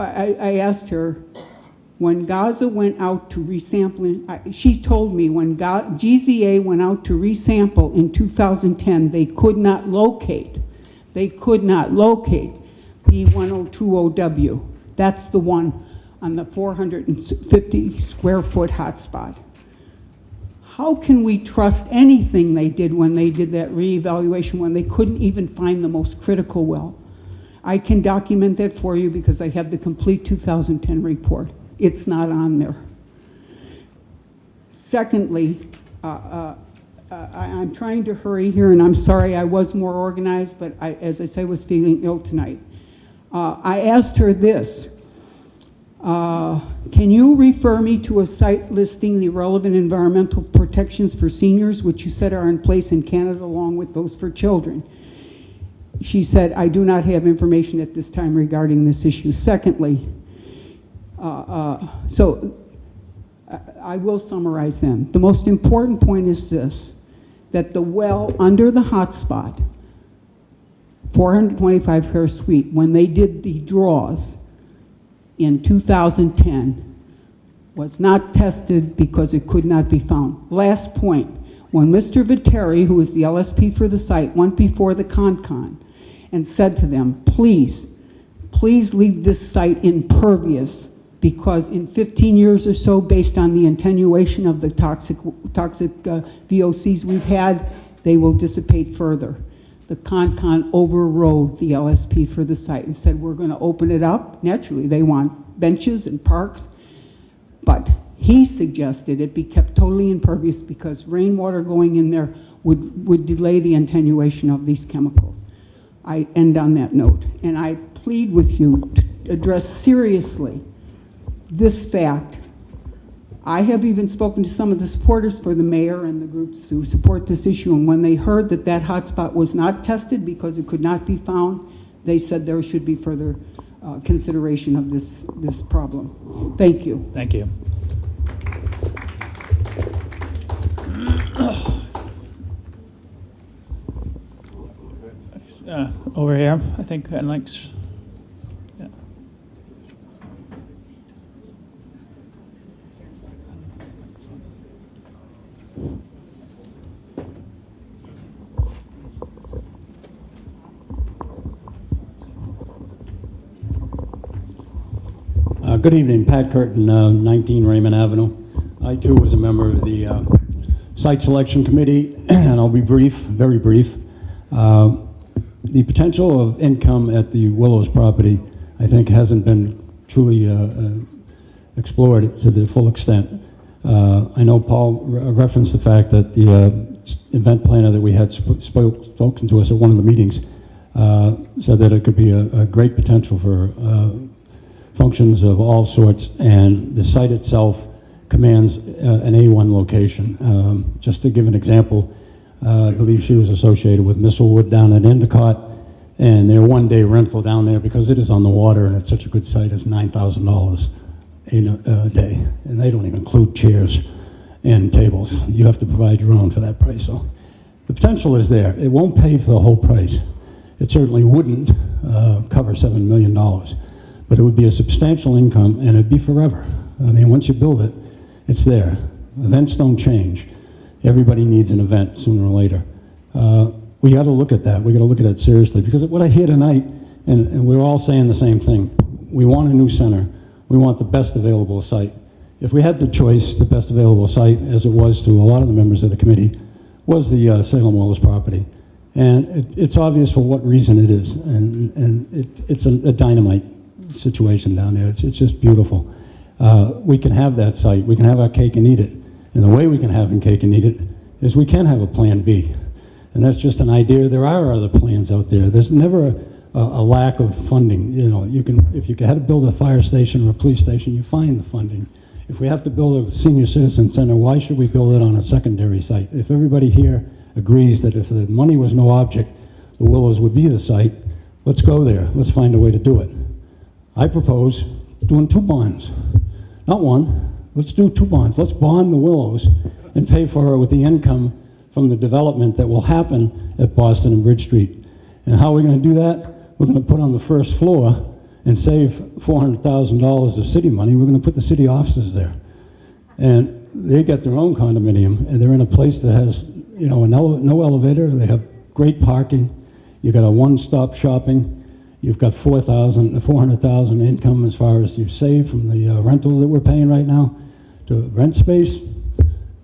out to resample, she told me when GZA went out to resample in 2010, they could not locate B102OW. That's the one on the 450 square foot hotspot. How can we trust anything they did when they did that reevaluation when they couldn't even find the most critical well? I can document that for you because I have the complete 2010 report. It's not on there. Secondly, I'm trying to hurry here, and I'm sorry I was more organized, but as I say, was feeling ill tonight. I asked her this. Can you refer me to a site listing the relevant environmental protections for seniors, which you said are in place in Canada along with those for children? She said, I do not have information at this time regarding this issue. Secondly, I will summarize then. The most important point is this, that the well under the hotspot 425 Hare Street, when they did the draws in 2010, was not tested because it could not be found. Last point, when Mr. Viteri, who is the LSP for the site, went before the Concon and said to them, please leave this site impervious, because in 15 years or so, based on the attenuation of the toxic VOCs we've had, they will dissipate further. The Concon overrode the LSP for the site and said, we're going to open it up. Naturally, they want benches and parks, but he suggested it be kept totally impervious because rainwater going in there would delay the attenuation of these chemicals. I end on that note, and I plead with you to address seriously this fact. I have even spoken to some of the supporters for the mayor and the groups who support this issue, and when they heard that that hotspot was not tested because it could not be found, they said there should be further consideration of this problem. Thank you.
Thank you. Over here, I think, and like, yeah.
Good evening, Pat Curtin, 19 Raymond Avenue. I too was a member of the Site Selection Committee, and I'll be brief, very brief. The potential of income at the Willows property, I think, hasn't been truly explored to the full extent. I know Paul referenced the fact that the event planner that we had spoken to us at one of the meetings said that it could be a great potential for functions of all sorts, and the site itself commands an A1 location. Just to give an example, I believe she was associated with Mistlewood down at Endicott, and their one-day rental down there, because it is on the water and it's such a good site, is $9,000 a day, and they don't even include chairs and tables. You have to provide your own for that price. So the potential is there. It won't pay for the whole price. It certainly wouldn't cover $7 million, but it would be a substantial income, and it'd be forever. I mean, once you build it, it's there. Events don't change. Everybody needs an event sooner or later. We got to look at that. We got to look at it seriously, because what I hear tonight, and we're all saying the same thing, we want a new center. We want the best available site. If we had the choice, the best available site, as it was to a lot of the members of the committee, was the Salem Willows property. And it's obvious for what reason it is. And it's a dynamite situation down there. It's just beautiful. We can have that site. We can have our cake and eat it. And the way we can have a cake and eat it is we can have a plan B. And that's just an idea. There are other plans out there. There's never a lack of funding. You know, if you had to build a fire station or a police station, you find the funding. If we have to build a senior citizen center, why should we build it on a secondary site? If everybody here agrees that if the money was no object, the Willows would be the site, let's go there. Let's find a way to do it. I propose doing 2 bonds, not one. Let's do 2 bonds. Let's bond the Willows and pay for it with the income from the development that will happen at Boston and Bridge Street. And how are we going to do that? We're going to put on the first floor and save $400,000 of city money. We're going to put the city offices there. And they get their own condominium, and they're in a place that has, you know, no elevator. They have great parking. You've got a one-stop shopping. You've got $400,000 income as far as you save from the rental that we're paying right now to rent space.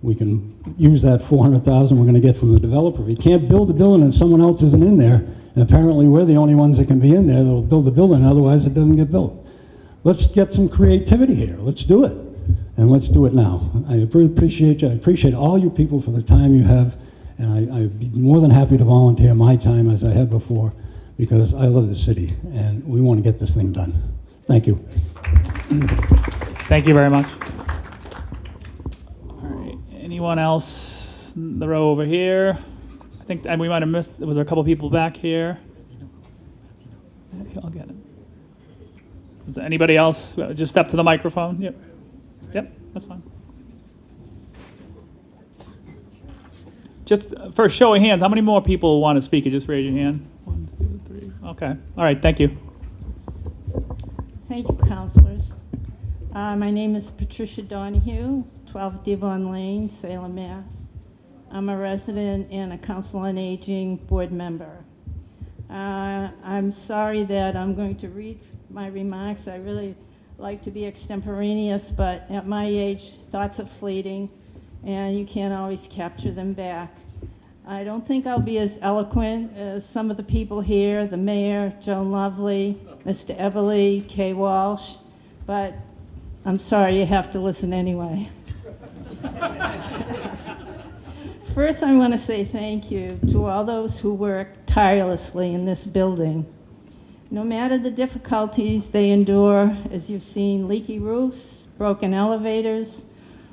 We can use that $400,000 we're going to get from the developer. If he can't build a building and someone else isn't in there, and apparently we're the only ones that can be in there that'll build the building, otherwise it doesn't get built. Let's get some creativity here. Let's do it. And let's do it now. I appreciate you. I appreciate all you people for the time you have, and I'd be more than happy to volunteer my time as I had before, because I love the city, and we want to get this thing done. Thank you.
Thank you very much. All right. Anyone else in the row over here? I think we might have missed, was there a couple people back here? I'll get it. Is there anybody else? Just step to the microphone. Yep. Yep, that's fine. Just for a show of hands, how many more people want to speak? Just raise your hand. 1, 2, 3, Okay, all right, thank you.
Thank you, councilors. My name is Patricia Donahue, 12 Devon Lane, Salem, Mass. I'm a resident and a Council on Aging board member. I'm sorry that I'm going to read my remarks. I really like to be extemporaneous, but at my age, thoughts are fleeting, and you can't always capture them back. I don't think I'll be as eloquent as some of the people here, the mayor, Joan Lovely, Mr. Everly, Kay Walsh, but I'm sorry you have to listen anyway. First, I want to say thank you to all those who work tirelessly in this building. No matter the difficulties they endure, as you've seen, leaky roofs, broken elevators,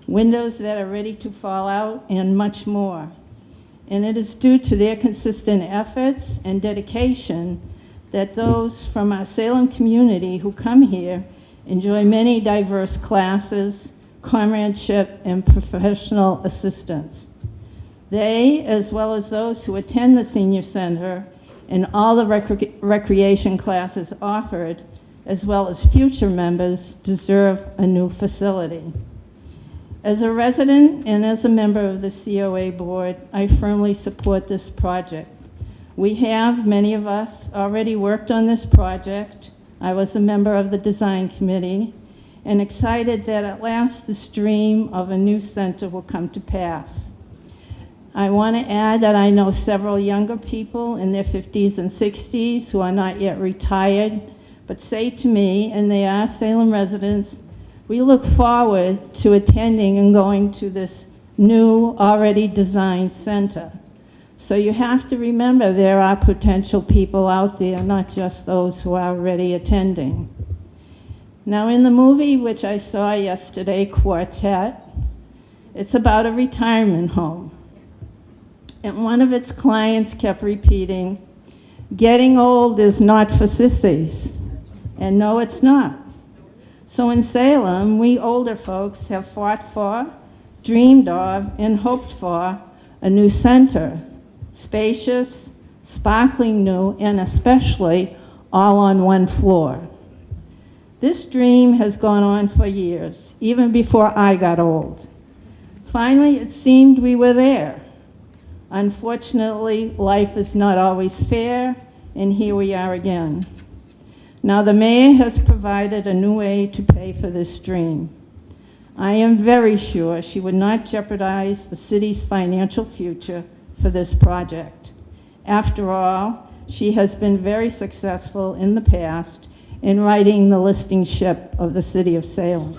windows that are ready to fall out, and much more. And it is due to their consistent efforts and dedication that those from our Salem community who come here enjoy many diverse classes, comradeship, and professional assistance. They, as well as those who attend the senior center and all the recreation classes offered, as well as future members, deserve a new facility. As a resident and as a member of the COA board, I firmly support this project. We have, many of us, already worked on this project. I was a member of the design committee and excited that at last this dream of a new center will come to pass. I want to add that I know several younger people in their 50s and 60s who are not yet retired, but say to me, and they are Salem residents, we look forward to attending and going to this new, already designed center. So you have to remember there are potential people out there, not just those who are already attending. Now in the movie, which I saw yesterday, Quartet, it's about a retirement home. And one of its clients kept repeating, getting old is not for sissies. And no, it's not. So in Salem, we older folks have fought for, dreamed of, and hoped for a new center, spacious, sparkling new, and especially all on one floor. This dream has gone on for years, even before I got old. Finally, it seemed we were there. Unfortunately, life is not always fair, and here we are again. Now, the mayor has provided a new way to pay for this dream. I am very sure she would not jeopardize the city's financial future for this project. After all, she has been very successful in the past in righting the listing ship of the city of Salem.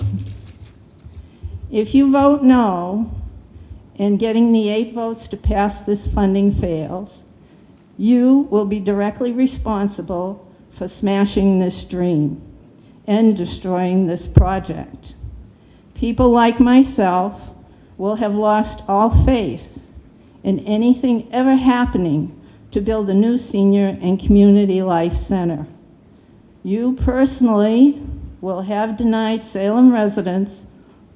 If you vote no, and getting the 8 votes to pass this funding fails, you will be directly responsible for smashing this dream and destroying this project. People like myself will have lost all faith in anything ever happening to build a new senior and community life center. You personally will have denied Salem residents,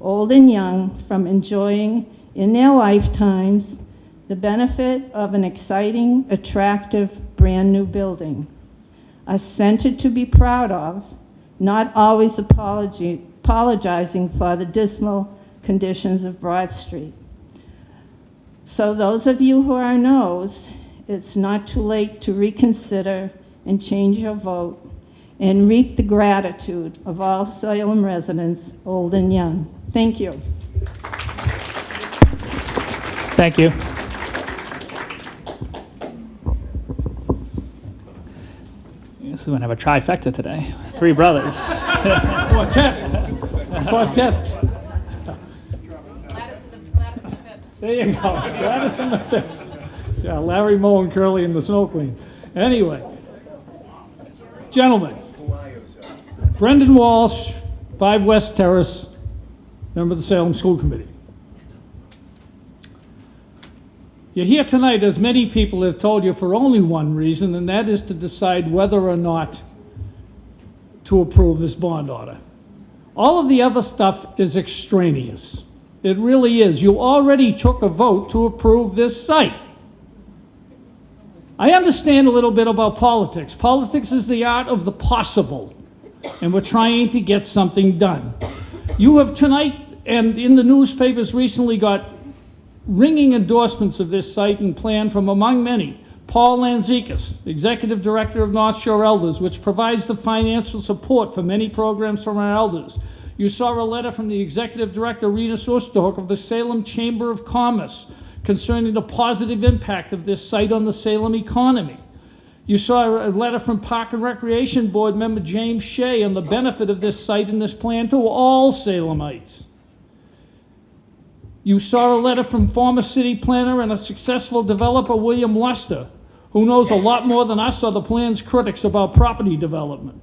old and young, from enjoying in their lifetimes the benefit of an exciting, attractive, brand new building. A center to be proud of, not always apologizing for the dismal conditions of Broad Street. So those of you who are no's, it's not too late to reconsider and change your vote and reap the gratitude of all Salem residents, old and young. Thank you.
Thank you. This is going to have a trifecta today. 3 brothers.
Quartet. There you go. Gladys and the Pips. Yeah, Larry, Moe, and Curly and the Snow Queen. Anyway, gentlemen, Brendan Walsh, 5 West Terrace, member of the Salem School Committee. You're here tonight, as many people have told you, for only one reason, and that is to decide whether or not to approve this bond order. All of the other stuff is extraneous. It really is. You already took a vote to approve this site. I understand a little bit about politics. Politics is the art of the possible, and we're trying to get something done. You have tonight, and in the newspapers recently, got ringing endorsements of this site and plan from, among many, Paul Lanzikis, Executive Director of North Shore Elders, which provides the financial support for many programs from our elders. You saw a letter from the Executive Director, Rita Osterhoek, of the Salem Chamber of Commerce concerning the positive impact of this site on the Salem economy. You saw a letter from Park and Recreation Board member James Shea on the benefit of this site and this plan to all Salemites. You saw a letter from former city planner and a successful developer, William Lester, who knows a lot more than us or the plan's critics about property development.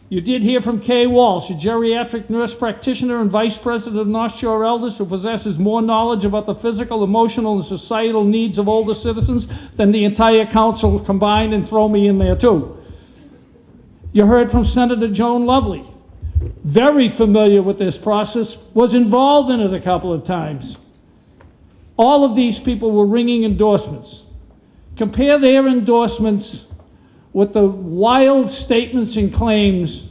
You did hear from Kay Walsh, a geriatric nurse practitioner and vice president of North Shore Elders, who possesses more knowledge about the physical, emotional, and societal needs of older citizens than the entire council combined, and throw me in there too. You heard from Senator Joan Lovely, very familiar with this process, was involved in it a couple of times. All of these people were ringing endorsements. Compare their endorsements with the wild statements and claims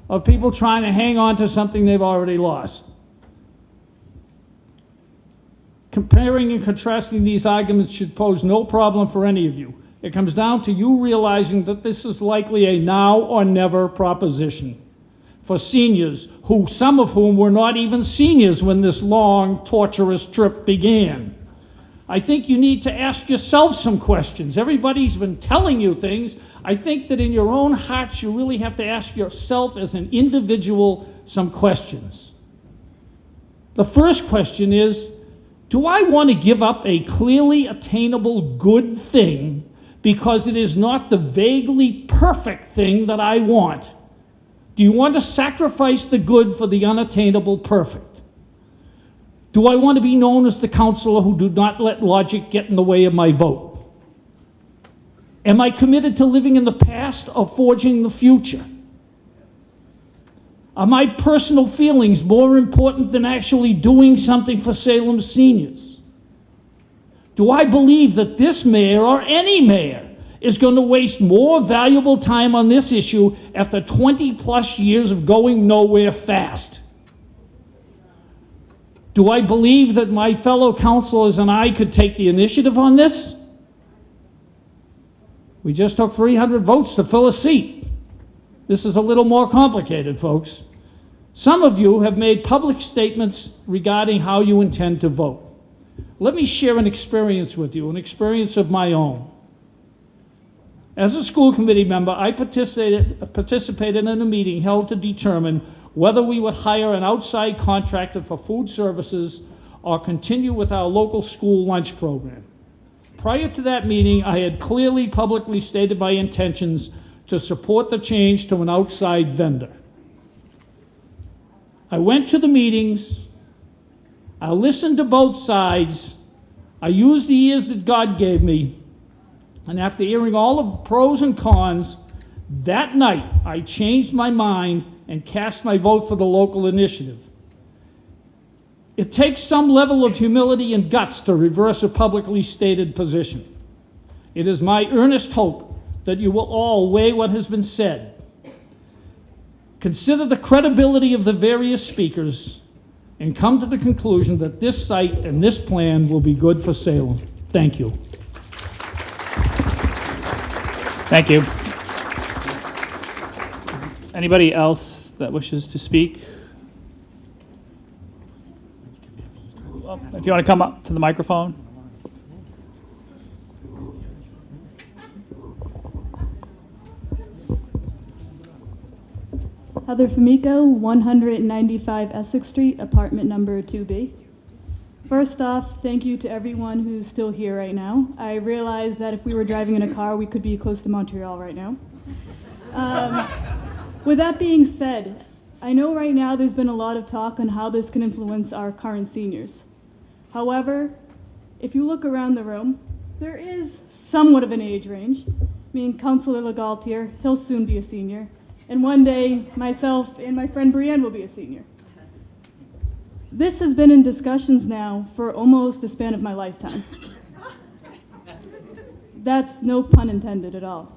of people trying to hang on to something they've already lost. Comparing and contrasting these arguments should pose no problem for any of you. It comes down to you realizing that this is likely a now or never proposition for seniors, who some of whom were not even seniors when this long, torturous trip began. I think you need to ask yourself some questions. Everybody's been telling you things. I think that in your own hearts, you really have to ask yourself as an individual some questions. The first question is, do I want to give up a clearly attainable good thing because it is not the vaguely perfect thing that I want? Do you want to sacrifice the good for the unattainable perfect? Do I want to be known as the counselor who do not let logic get in the way of my vote? Am I committed to living in the past or forging the future? Are my personal feelings more important than actually doing something for Salem's seniors? Do I believe that this mayor or any mayor is going to waste more valuable time on this issue after 20+ years of going nowhere fast? Do I believe that my fellow councilors and I could take the initiative on this? We just took 300 votes to fill a seat. This is a little more complicated, folks. Some of you have made public statements regarding how you intend to vote. Let me share an experience with you, an experience of my own. As a school committee member, I participated in a meeting held to determine whether we would hire an outside contractor for food services or continue with our local school lunch program. Prior to that meeting, I had clearly publicly stated my intentions to support the change to an outside vendor. I went to the meetings, I listened to both sides, I used the ears that God gave me, and after hearing all of the pros and cons, that night I changed my mind and cast my vote for the local initiative. It takes some level of humility and guts to reverse a publicly stated position. It is my earnest hope that you will all weigh what has been said. Consider the credibility of the various speakers and come to the conclusion that this site and this plan will be good for Salem. Thank you.
Thank you. Anybody else that wishes to speak? Well, if you want to come up to the microphone.
Heather Famico, 195 Essex Street, apartment number 2B. First off, thank you to everyone who's still here right now. I realize that if we were driving in a car, we could be close to Montreal right now. With that being said, I know right now there's been a lot of talk on how this can influence our current seniors. However, if you look around the room, there is somewhat of an age range. I mean, Councilor Legaultier, he'll soon be a senior. And one day, myself and my friend Brienne will be a senior. This has been in discussions now for almost the span of my lifetime. That's no pun intended at all.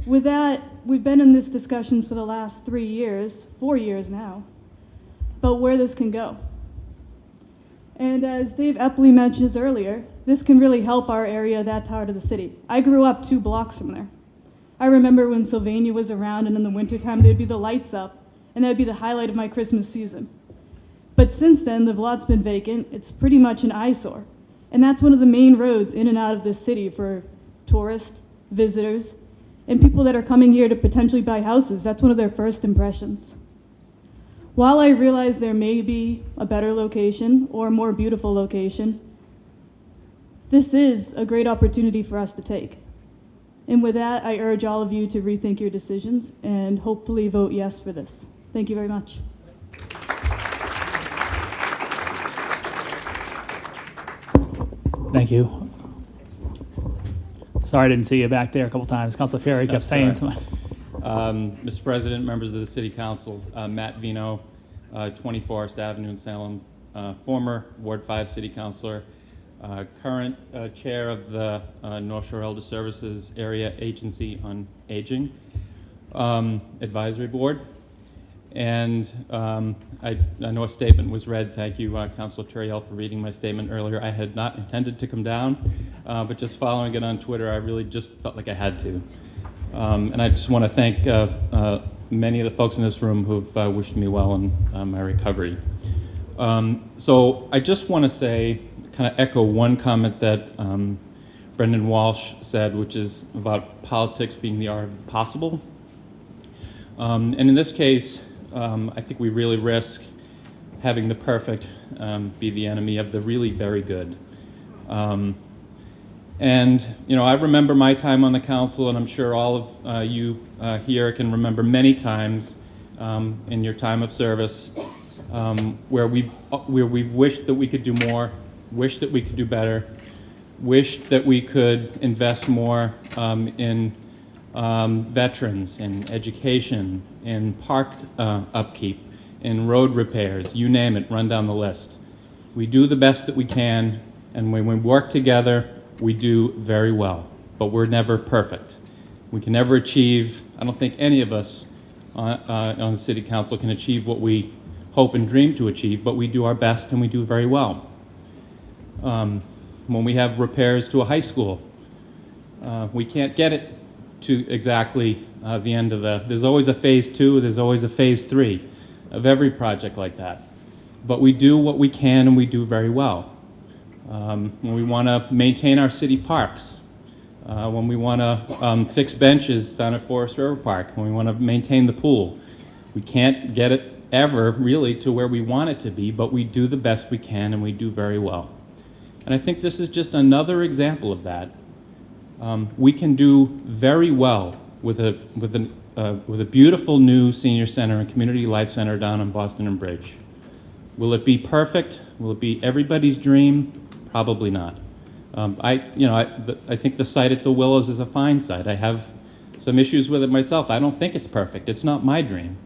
With that, we've been in these discussions for the last 3 years, 4 years now, about where this can go. And as Dave Epley mentioned earlier, this can really help our area, that part of the city. I grew up 2 blocks from there. I remember when Sylvania was around, and in the wintertime there'd be the lights up, and that'd be the highlight of my Christmas season. But since then, the lot's been vacant. It's pretty much an eyesore. And that's one of the main roads in and out of this city for tourists, visitors, and people that are coming here to potentially buy houses. That's one of their first impressions. While I realize there may be a better location or a more beautiful location, this is a great opportunity for us to take. And with that, I urge all of you to rethink your decisions and hopefully vote yes for this. Thank you very much.
Thank you. Sorry I didn't see you back there a couple times. Councilor Ferry kept saying something.
Mr. President, members of the City Council, Matt Vino, 20 Forest Avenue in Salem, former Ward 5 City Councilor, current chair of the North Shore Elder Services Area Agency on Aging Advisory Board. And I know a statement was read. Thank you, Councilor Turiel, for reading my statement earlier. I had not intended to come down, but just following it on Twitter, I really just felt like I had to. And I just want to thank many of the folks in this room who've wished me well in my recovery. So I just want to say, kind of echo one comment that Brendan Walsh said, which is about politics being the art of the possible. And in this case, I think we really risk having the perfect be the enemy of the really very good. And, you know, I remember my time on the council, and I'm sure all of you here can remember many times in your time of service where we've wished that we could do more, wished that we could do better, wished that we could invest more in veterans, in education, in park upkeep, in road repairs, you name it, run down the list. We do the best that we can, and when we work together, we do very well, but we're never perfect. We can never achieve, I don't think any of us on the City Council can achieve what we hope and dream to achieve, but we do our best and we do very well. When we have repairs to a high school, we can't get it to exactly the end of there's always a phase 2, there's always a phase 3 of every project like that. But we do what we can and we do very well. When we want to maintain our city parks, when we want to fix benches down at Forest River Park, when we want to maintain the pool, we can't get it ever really to where we want it to be, but we do the best we can and we do very well. And I think this is just another example of that. We can do very well with a beautiful new senior center and community life center down on Boston and Bridge. Will it be perfect? Will it be everybody's dream? Probably not. I think the site at the Willows is a fine site. I have some issues with it myself. I don't think it's perfect. It's not my dream.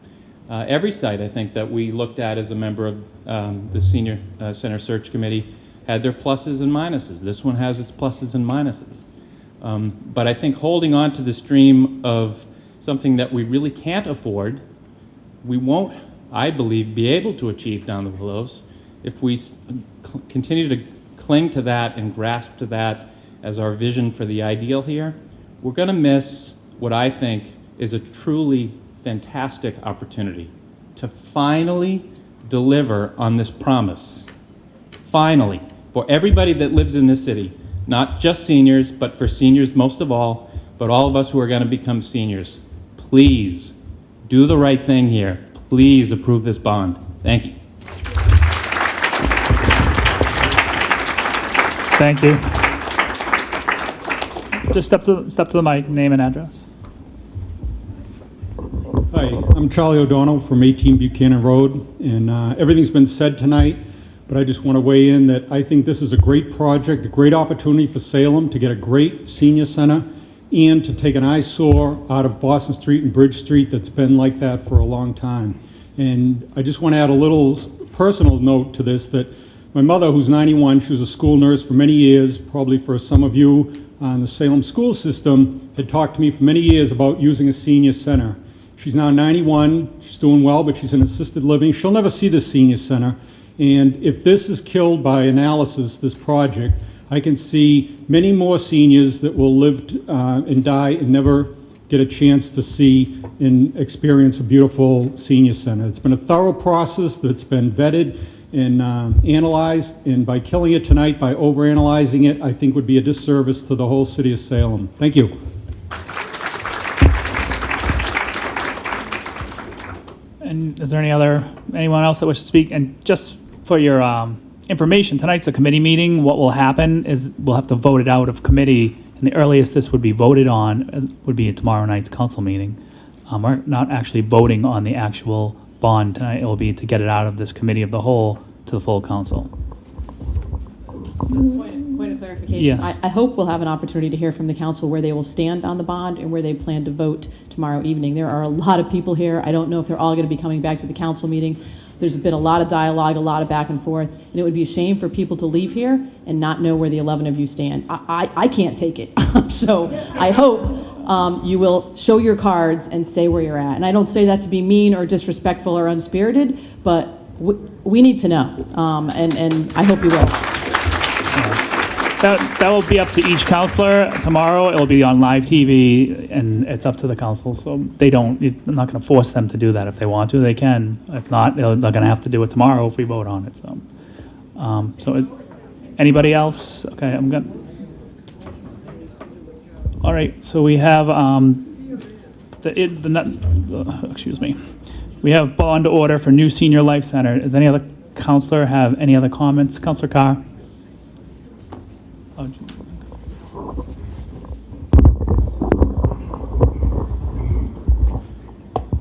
Every site I think that we looked at as a member of the Senior Center Search Committee had their pluses and minuses. This one has its pluses and minuses. But I think holding on to this dream of something that we really can't afford, we won't, I believe, be able to achieve down the Willows if we continue to cling to that and grasp to that as our vision for the ideal here. We're going to miss what I think is a truly fantastic opportunity to finally deliver on this promise. Finally, for everybody that lives in this city, not just seniors, but for seniors most of all, but all of us who are going to become seniors. Please do the right thing here. Please approve this bond. Thank you.
Thank you. Just step to the mic, name and address.
Hi, I'm Charlie O'Donnell from 18 Buchanan Road, and everything's been said tonight, but I just want to weigh in that I think this is a great project, a great opportunity for Salem to get a great senior center and to take an eyesore out of Boston Street and Bridge Street that's been like that for a long time. And I just want to add a little personal note to this, that my mother, who's 91, she was a school nurse for many years, probably for some of you, on the Salem school system had talked to me for many years about using a senior center. She's now 91, she's doing well, but she's in assisted living. She'll never see the senior center. And if this is killed by analysis, this project, I can see many more seniors that will live and die and never get a chance to see and experience a beautiful senior center. It's been a thorough process that's been vetted and analyzed, and by killing it tonight, by overanalyzing it, I think would be a disservice to the whole city of Salem. Thank you.
And is there anyone else that wishes to speak? And just for your information, tonight's a committee meeting. What will happen is we'll have to vote it out of committee, and the earliest this would be voted on would be at tomorrow night's council meeting. We're not actually voting on the actual bond tonight. It will be to get it out of this committee of the whole to the full council.
Point of clarification.
Yes.
I hope we'll have an opportunity to hear from the council where they will stand on the bond and where they plan to vote tomorrow evening. There are a lot of people here. I don't know if they're all going to be coming back to the council meeting. There's been a lot of dialogue, a lot of back and forth, and it would be a shame for people to leave here and not know where the 11 of you stand. I can't take it. So I hope you will show your cards and stay where you're at. And I don't say that to be mean or disrespectful or unspirited, but we need to know, and I hope you will.
That will be up to each counselor. Tomorrow it will be on live TV, and it's up to the council. So I'm not going to force them to do that. If they want to, they can. If not, they're going to have to do it tomorrow if we vote on it. So is anybody else? Okay, I'm good. All right, so we have excuse me. We have bond order for new senior life center. Does any other counselor have any other comments? Counselor Carr?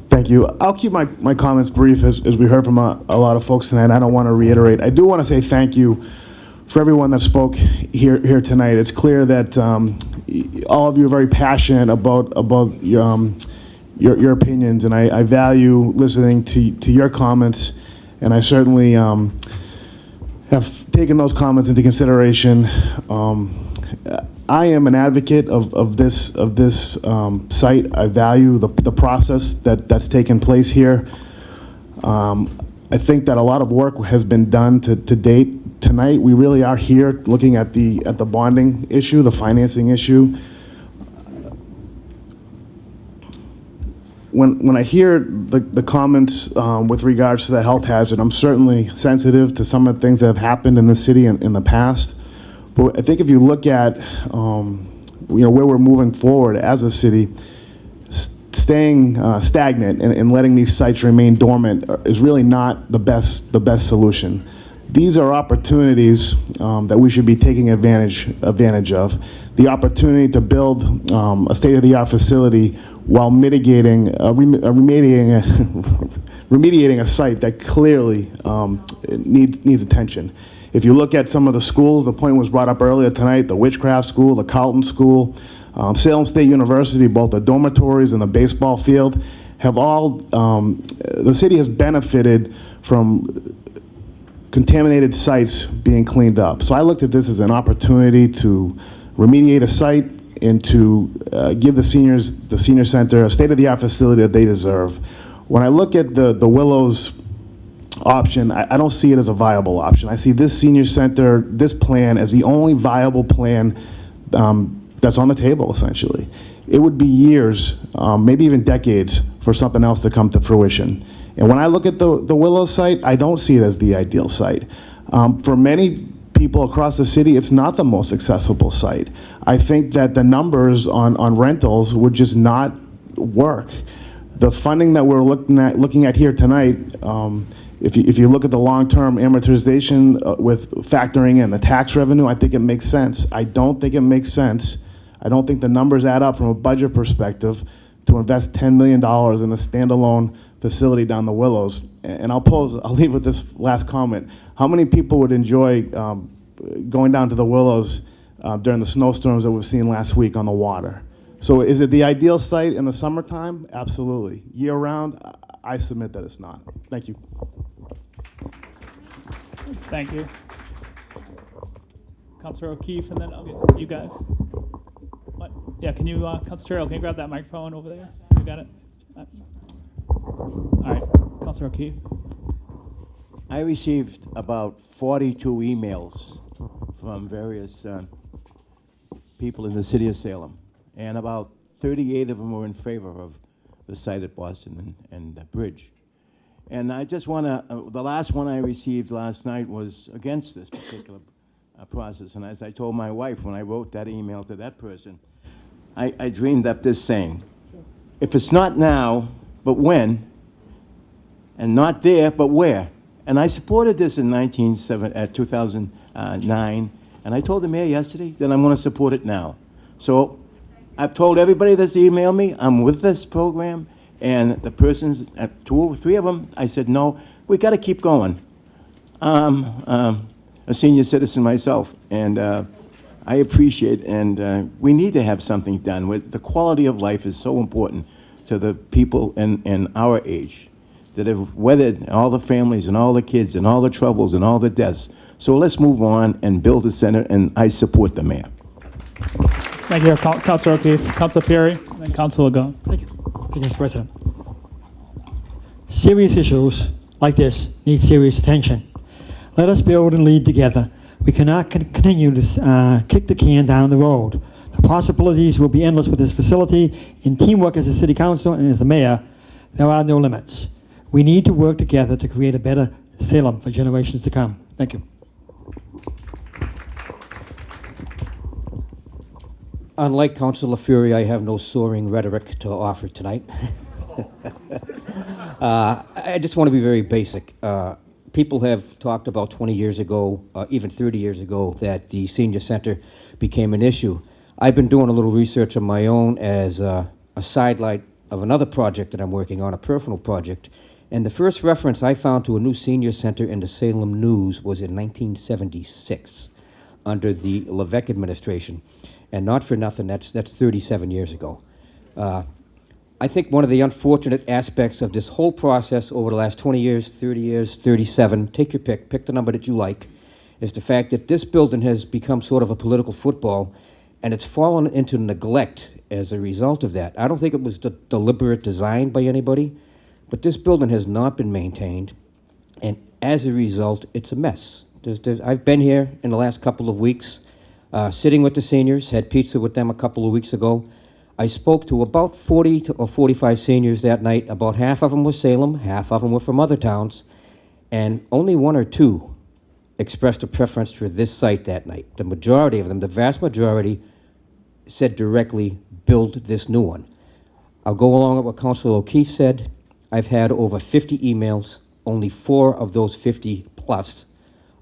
Thank you. I'll keep my comments brief as we heard from a lot of folks tonight. I don't want to reiterate. I do want to say thank you for everyone that spoke here tonight. It's clear that all of you are very passionate about your opinions, and I value listening to your comments, and I certainly have taken those comments into consideration. I am an advocate of this site. I value the process that's taken place here. I think that a lot of work has been done to date. Tonight, we really are here looking at the bonding issue, the financing issue. When I hear the comments with regards to the health hazard, I'm certainly sensitive to some of the things that have happened in the city in the past. But I think if you look at where we're moving forward as a city, staying stagnant and letting these sites remain dormant is really not the best solution. These are opportunities that we should be taking advantage of. The opportunity to build a state-of-the-art facility while remediating a site that clearly needs attention. If you look at some of the schools, the point was brought up earlier tonight, the Witchcraft School, the Carlton School, Salem State University, both the dormitories and the baseball field, have all, the city has benefited from contaminated sites being cleaned up. So I looked at this as an opportunity to remediate a site and to give the senior center a state-of-the-art facility that they deserve. When I look at the Willows option, I don't see it as a viable option. I see this senior center, this plan, as the only viable plan that's on the table, essentially. It would be years, maybe even decades, for something else to come to fruition. And when I look at the Willows site, I don't see it as the ideal site. For many people across the city, it's not the most accessible site. I think that the numbers on rentals would just not work. The funding that we're looking at here tonight, if you look at the long-term amortization with factoring in the tax revenue, I think it makes sense. I don't think it makes sense. I don't think the numbers add up from a budget perspective to invest $10 million in a standalone facility down the Willows. And I'll leave with this last comment. How many people would enjoy going down to the Willows during the snowstorms that we've seen last week on the water? So is it the ideal site in the summertime? Absolutely. Year-round, I submit that it's not. Thank you.
Thank you. Councilor O'Keefe, and then I'll get you guys. Yeah, can you, Councilor Terrell, can you grab that microphone over there? You got it? All right, Councilor O'Keefe.
I received about 42 emails from various people in the city of Salem, and about 38 of them were in favor of the site at Boston and Bridge. And I just want to, the last one I received last night was against this particular process. And as I told my wife when I wrote that email to that person, I dreamed up this saying, if it's not now, but when, and not there, but where. And I supported this in 2009, and I told the mayor yesterday that I'm going to support it now. So I've told everybody that's emailed me, I'm with this program, and the persons, 2 or 3 of them, I said, no, we got to keep going. A senior citizen myself, and I appreciate, and we need to have something done. The quality of life is so important to the people in our age that have weathered all the families and all the kids and all the troubles and all the deaths. So let's move on and build a center, and I support the mayor.
Thank you, Councilor O'Keefe. Councilor Fury, and then Councilor Go.
Thank you, Mr. President. Serious issues like this need serious attention. Let us build and lead together. We cannot continue to kick the can down the road. The possibilities will be endless with this facility. In teamwork as a city council and as the mayor, there are no limits. We need to work together to create a better Salem for generations to come. Thank you.
Unlike Councilor Fury, I have no soaring rhetoric to offer tonight. I just want to be very basic. People have talked about 20 years ago, even 30 years ago, that the senior center became an issue. I've been doing a little research on my own as a sidelight of another project that I'm working on, a personal project. And the first reference I found to a new senior center in the Salem News was in 1976 under the Levesque administration. And not for nothing, that's 37 years ago. I think one of the unfortunate aspects of this whole process over the last 20 years, 30 years, 37, take your pick the number that you like, is the fact that this building has become sort of a political football, and it's fallen into neglect as a result of that. I don't think it was deliberate design by anybody, but this building has not been maintained, and as a result, it's a mess. I've been here in the last couple of weeks, sitting with the seniors, had pizza with them a couple of weeks ago. I spoke to about 40 or 45 seniors that night. About half of them were Salem, half of them were from other towns, and only 1 or 2 expressed a preference for this site that night. The majority of them, the vast majority, said directly, build this new one. I'll go along with what Councilor O'Keefe said. I've had over 50 emails. Only 4 of those 50 plus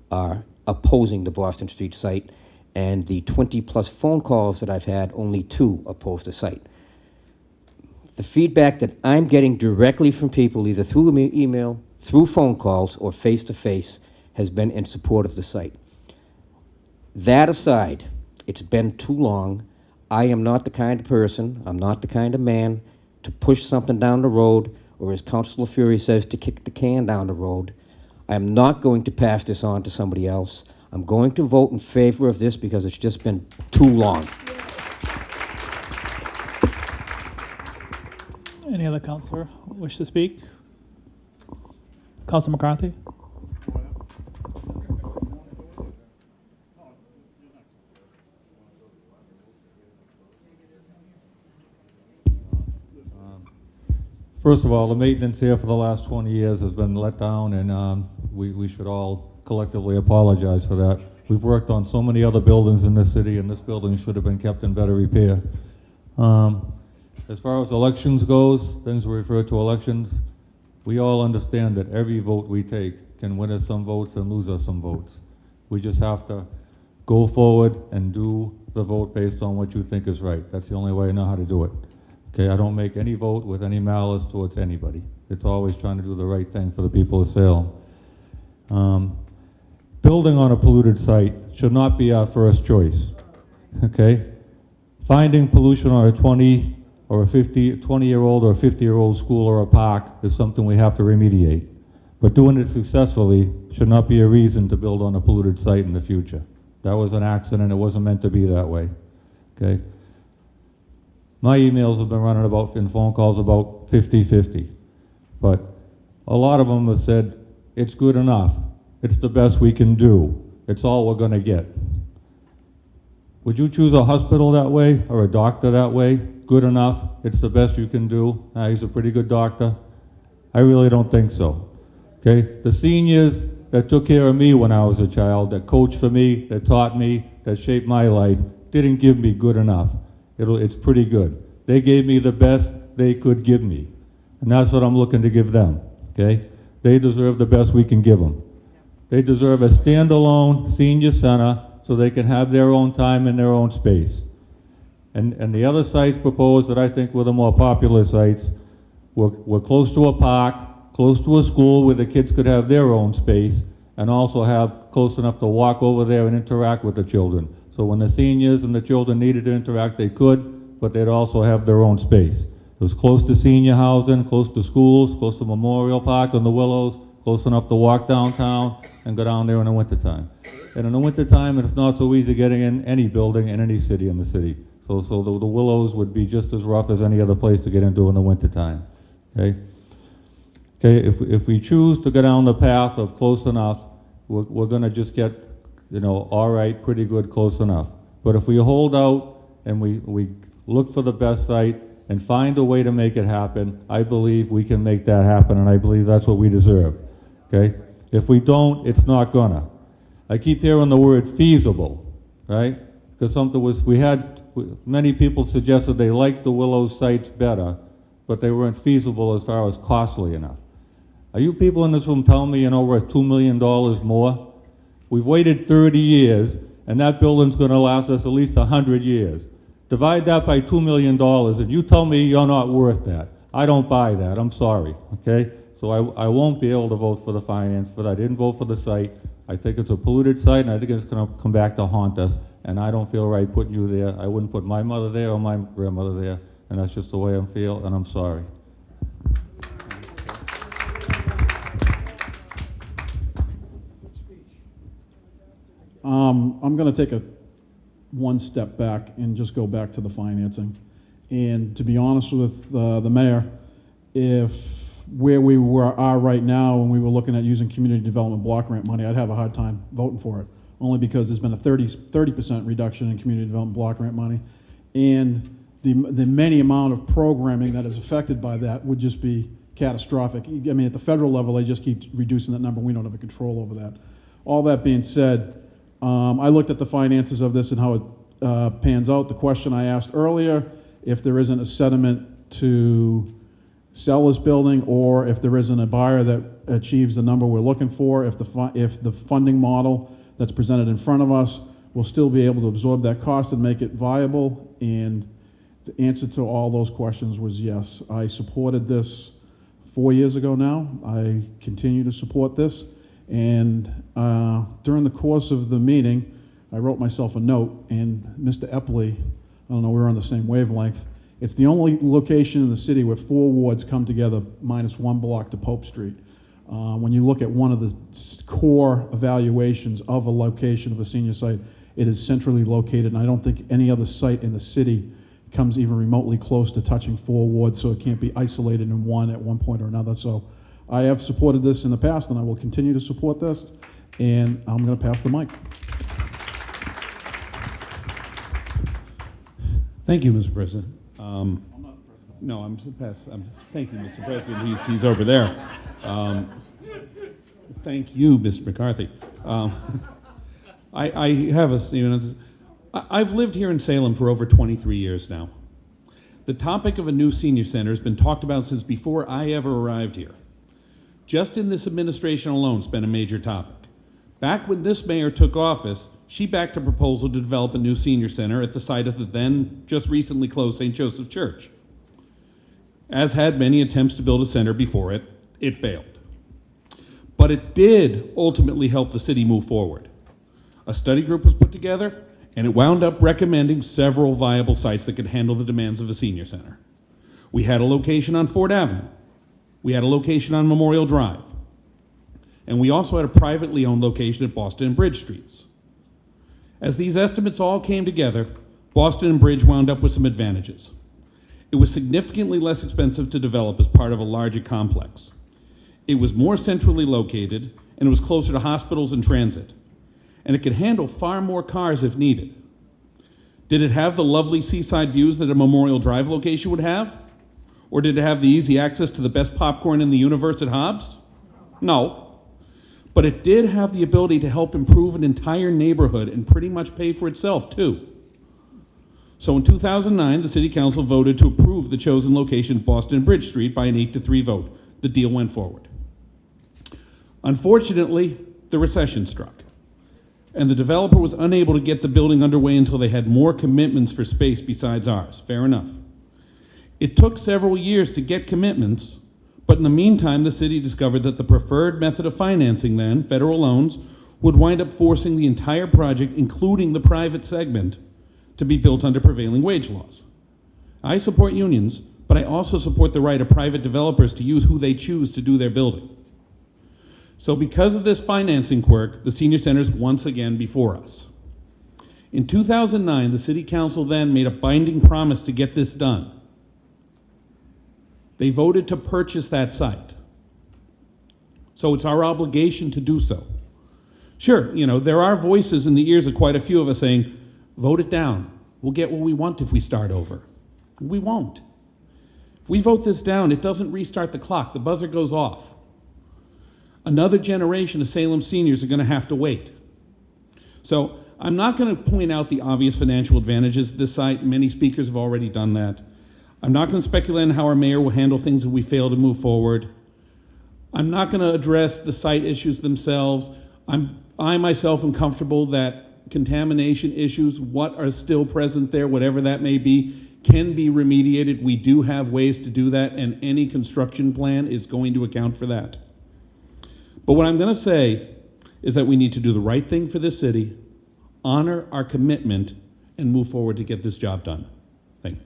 are opposing the Boston Street site. And the 20-plus phone calls that I've had, only 2 oppose the site. The feedback that I'm getting directly from people, either through email, through phone calls, or face-to-face, has been in support of the site. That aside, it's been too long. I am not the kind of person, I'm not the kind of man to push something down the road, or as Councilor Fury says, to kick the can down the road. I am not going to pass this on to somebody else. I'm going to vote in favor of this because it's just been too long.
Any other councilor wish to speak? Councilor McCarthy?
First of all, the maintenance here for the last 20 years has been let down, and we should all collectively apologize for that. We've worked on so many other buildings in the city, and this building should have been kept in better repair. As far as elections goes, things we refer to elections, we all understand that every vote we take can win us some votes and lose us some votes. We just have to go forward and do the vote based on what you think is right. That's the only way I know how to do it. Okay, I don't make any vote with any malice towards anybody. It's always trying to do the right thing for the people of Salem. Building on a polluted site should not be our first choice, okay? Finding pollution on a 20 or a 20-year-old or a 50-year-old school or a park is something we have to remediate. But doing it successfully should not be a reason to build on a polluted site in the future. That was an accident, it wasn't meant to be that way, okay?
My emails have been running about, and phone calls about 50-50. But a lot of them have said, it's good enough. It's the best we can do. It's all we're gonna get. Would you choose a hospital that way or a doctor that way? Good enough, it's the best you can do. He's a pretty good doctor. I really don't think so. Okay, the seniors that took care of me when I was a child, that coached for me, that taught me, that shaped my life, didn't give me good enough. It's pretty good. They gave me the best they could give me. And that's what I'm looking to give them, okay? They deserve the best we can give them. They deserve a standalone senior center so they can have their own time and their own space. And the other sites proposed that I think were the more popular sites were close to a park, close to a school where the kids could have their own space, and also have close enough to walk over there and interact with the children. So when the seniors and the children needed to interact, they could, but they'd also have their own space. It was close to senior housing, close to schools, close to Memorial Park on the Willows, close enough to walk downtown and go down there in the wintertime. And in the wintertime, it's not so easy getting in any building in any city in the city. So the Willows would be just as rough as any other place to get into in the wintertime, okay? Okay, if we choose to go down the path of close enough, we're gonna just get, you know, all right, pretty good, close enough. But if we hold out and we look for the best site and find a way to make it happen, I believe we can make that happen, and I believe that's what we deserve, okay? If we don't, it's not gonna. I keep hearing the word feasible, right? Because something was, many people suggested they liked the Willows sites better, but they weren't feasible as far as costly enough. Are you people in this room telling me, you know, we're at $2 million more? We've waited 30 years, and that building's gonna last us at least 100 years. Divide that by $2 million, and you tell me you're not worth that. I don't buy that, I'm sorry, okay? So I won't be able to vote for the finance, but I didn't vote for the site. I think it's a polluted site, and I think it's gonna come back to haunt us, and I don't feel right putting you there. I wouldn't put my mother there or my grandmother there, and that's just the way I feel, and I'm sorry.
I'm going to take one step back and just go back to the financing. And to be honest with the mayor, if where we are right now when we were looking at using community development block grant money, I'd have a hard time voting for it, only because there's been a 30% reduction in community development block grant money. And the many amount of programming that is affected by that would just be catastrophic. I mean, at the federal level, they just keep reducing that number. We don't have a control over that. All that being said, I looked at the finances of this and how it pans out. The question I asked earlier, if there isn't a sentiment to sell this building, or if there isn't a buyer that achieves the number we're looking for, if the funding model that's presented in front of us will still be able to absorb that cost and make it viable. And the answer to all those questions was yes. I supported this 4 years ago now. I continue to support this. And during the course of the meeting, I wrote myself a note, and Mr. Epley, I don't know, we were on the same wavelength. It's the only location in the city where 4 wards come together minus 1 block to Pope Street. When you look at one of the core evaluations of a location of a senior site, it is centrally located, and I don't think any other site in the city comes even remotely close to touching 4 wards, so it can't be isolated in one at one point or another. So I have supported this in the past, and I will continue to support this, and I'm going to pass the mic.
Thank you, Mr. President. No, thank you, Mr. President. He's over there. Thank you, Mr. McCarthy. I have a statement. I've lived here in Salem for over 23 years now. The topic of a new senior center has been talked about since before I ever arrived here. Just in this administration alone, it's been a major topic. Back when this mayor took office, she backed a proposal to develop a new senior center at the site of the then just recently closed St. Joseph Church. As had many attempts to build a center before it, it failed. But it did ultimately help the city move forward. A study group was put together, and it wound up recommending several viable sites that could handle the demands of a senior center. We had a location on Ford Avenue. We had a location on Memorial Drive. And we also had a privately owned location at Boston and Bridge Streets. As these estimates all came together, Boston and Bridge wound up with some advantages. It was significantly less expensive to develop as part of a larger complex. It was more centrally located, and it was closer to hospitals and transit. And it could handle far more cars if needed. Did it have the lovely seaside views that a Memorial Drive location would have? Or did it have the easy access to the best popcorn in the universe at Hobbs? No. But it did have the ability to help improve an entire neighborhood and pretty much pay for itself, too. So in 2009, the City Council voted to approve the chosen location, Boston Bridge Street, by an 8-3 vote. The deal went forward. Unfortunately, the recession struck, and the developer was unable to get the building underway until they had more commitments for space besides ours. Fair enough. It took several years to get commitments, but in the meantime, the city discovered that the preferred method of financing then, federal loans, would wind up forcing the entire project, including the private segment, to be built under prevailing wage laws. I support unions, but I also support the right of private developers to use who they choose to do their building. So because of this financing quirk, the senior center is once again before us. In 2009, the City Council then made a binding promise to get this done. They voted to purchase that site. So it's our obligation to do so. Sure, there are voices in the ears of quite a few of us saying, vote it down. We'll get what we want if we start over. We won't. If we vote this down, it doesn't restart the clock. The buzzer goes off. Another generation of Salem seniors are going to have to wait. So I'm not going to point out the obvious financial advantages of this site. Many speakers have already done that. I'm not going to speculate on how our mayor will handle things if we fail to move forward. I'm not going to address the site issues themselves. I myself am comfortable that contamination issues, what are still present there, whatever that may be, can be remediated. We do have ways to do that, and any construction plan is going to account for that. But what I'm going to say is that we need to do the right thing for this city, honor our commitment, and move forward to get this job done. Thank you.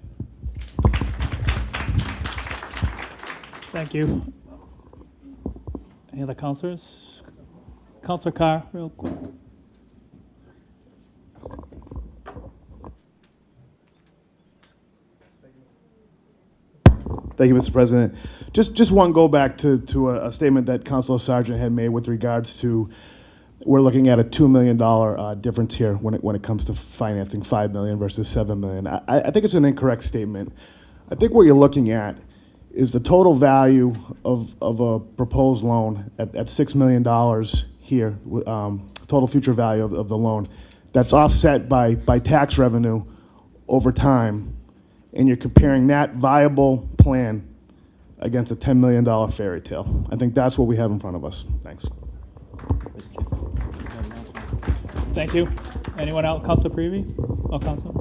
Thank you. Any other councilors? Councilor Carr, real quick.
Thank you, Mr. President. Just one go back to a statement that Councilor Sargent had made with regards to we're looking at a $2 million difference here when it comes to financing $5 million versus $7 million. I think it's an incorrect statement. I think what you're looking at is the total value of a proposed loan at $6 million here, total future value of the loan, that's offset by tax revenue over time, and you're comparing that viable plan against a $10 million fairy tale. I think that's what we have in front of us. Thanks.
Thank you. Anyone else? Councilor Prevey? Oh, Councilor.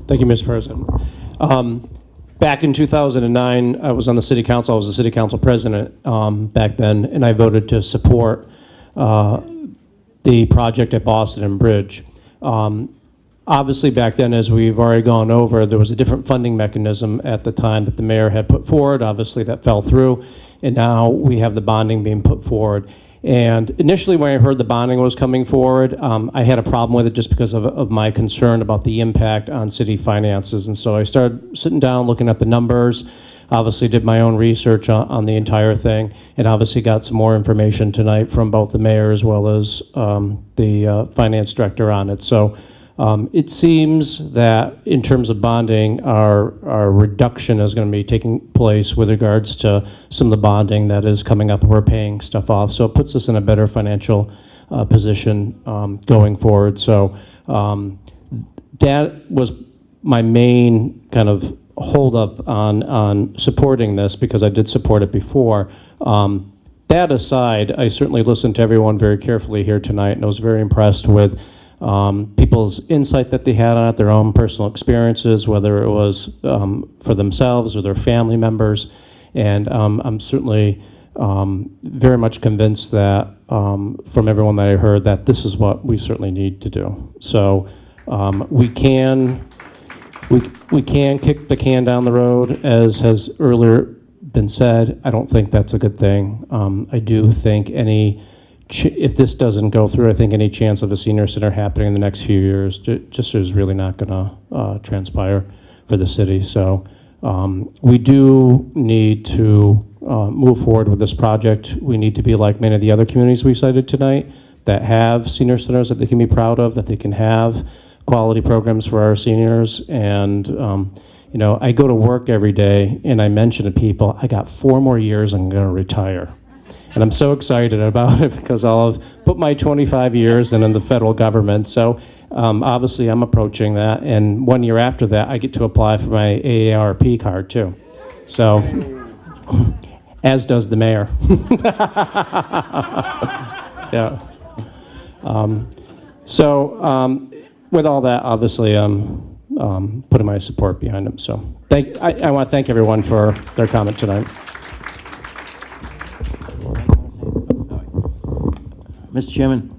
Thank you, Mr. President. Back in 2009, I was on the City Council. I was the City Council President back then, and I voted to support the project at Boston Bridge. Obviously, back then, as we've already gone over, there was a different funding mechanism at the time that the mayor had put forward. Obviously, that fell through, and now we have the bonding being put forward. And initially, when I heard the bonding was coming forward, I had a problem with it just because of my concern about the impact on city finances. And so I started sitting down, looking at the numbers, obviously did my own research on the entire thing, and obviously got some more information tonight from both the mayor as well as the finance director on it. So it seems that in terms of bonding, our reduction is going to be taking place with regards to some of the bonding that is coming up. We're paying stuff off, so it puts us in a better financial position going forward. So that was my main kind of hold up on supporting this, because I did support it before. That aside, I certainly listened to everyone very carefully here tonight, and I was very impressed with people's insight that they had on it, their own personal experiences, whether it was for themselves or their family members. And I'm certainly very much convinced that from everyone that I heard, that this is what we certainly need to do. So we can kick the can down the road, as has earlier been said. I don't think that's a good thing. I do think any if this doesn't go through, I think any chance of a senior center happening in the next few years just is really not going to transpire for the city. So we do need to move forward with this project. We need to be like many of the other communities we cited tonight that have senior centers that they can be proud of, that they can have quality programs for our seniors. And you know, I go to work every day and I mention to people, I got 4 more years I'm going to retire. And I'm so excited about it because I'll have put my 25 years in the federal government. So obviously I'm approaching that. And 1 year after that, I get to apply for my AARP card too. So, as does the mayor. Yeah. With all that, obviously, I'm putting my support behind them. So I want to thank everyone for their comment tonight.
Mr. Chairman,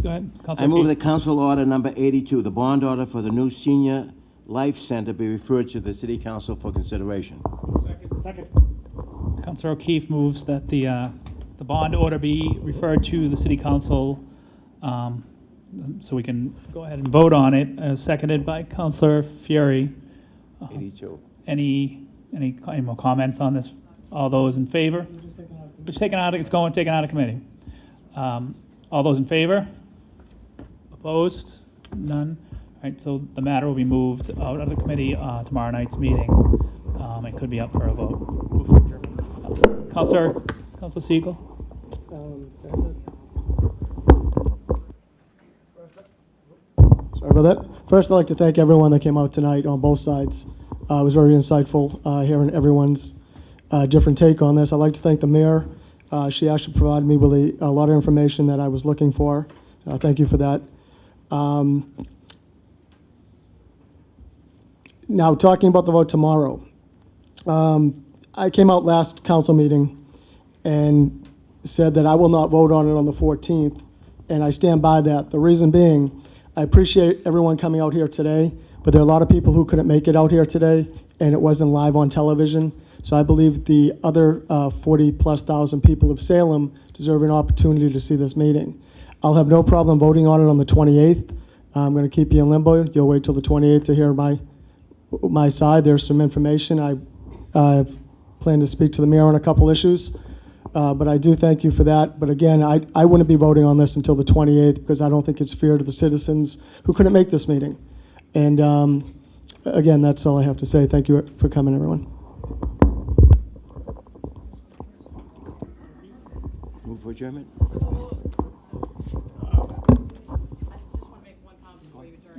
Go ahead, Councilor
I move
O'Keefe.
that Council Order number 82, the bond order for the new Senior Life Center, be referred to the City Council for consideration.
Second. Councilor O'Keefe moves that the bond order be referred to the City Council, so we can go ahead and vote on it. Seconded by Councilor Fury.
82.
Any more comments on this? All those in favor? It's taken out. It's going taken out of committee. All those in favor? Opposed? None. All right. So the matter will be moved out of the committee tomorrow night's meeting. It could be up for a vote. Councilor Siegel.
Sorry about that. First, I'd like to thank everyone that came out tonight on both sides. It was very insightful hearing everyone's different take on this. I'd like to thank the mayor. She actually provided me with a lot of information that I was looking for. Thank you for that. Now, talking about the vote tomorrow. I came out last council meeting and said that I will not vote on it on the 14th, and I stand by that. The reason being, I appreciate everyone coming out here today, but there are a lot of people who couldn't make it out here today, and it wasn't live on television. So I believe the other 40+ thousand people of Salem deserve an opportunity to see this meeting. I'll have no problem voting on it on the 28th. I'm going to keep you in limbo. You'll wait till the 28th to hear my side. There's some information. I plan to speak to the mayor on a couple issues, but I do thank you for that. But again, I wouldn't be voting on this until the 28th because I don't think it's fair to the citizens who couldn't make this meeting. And again, that's all I have to say. Thank you for coming, everyone.
Move for adjournment.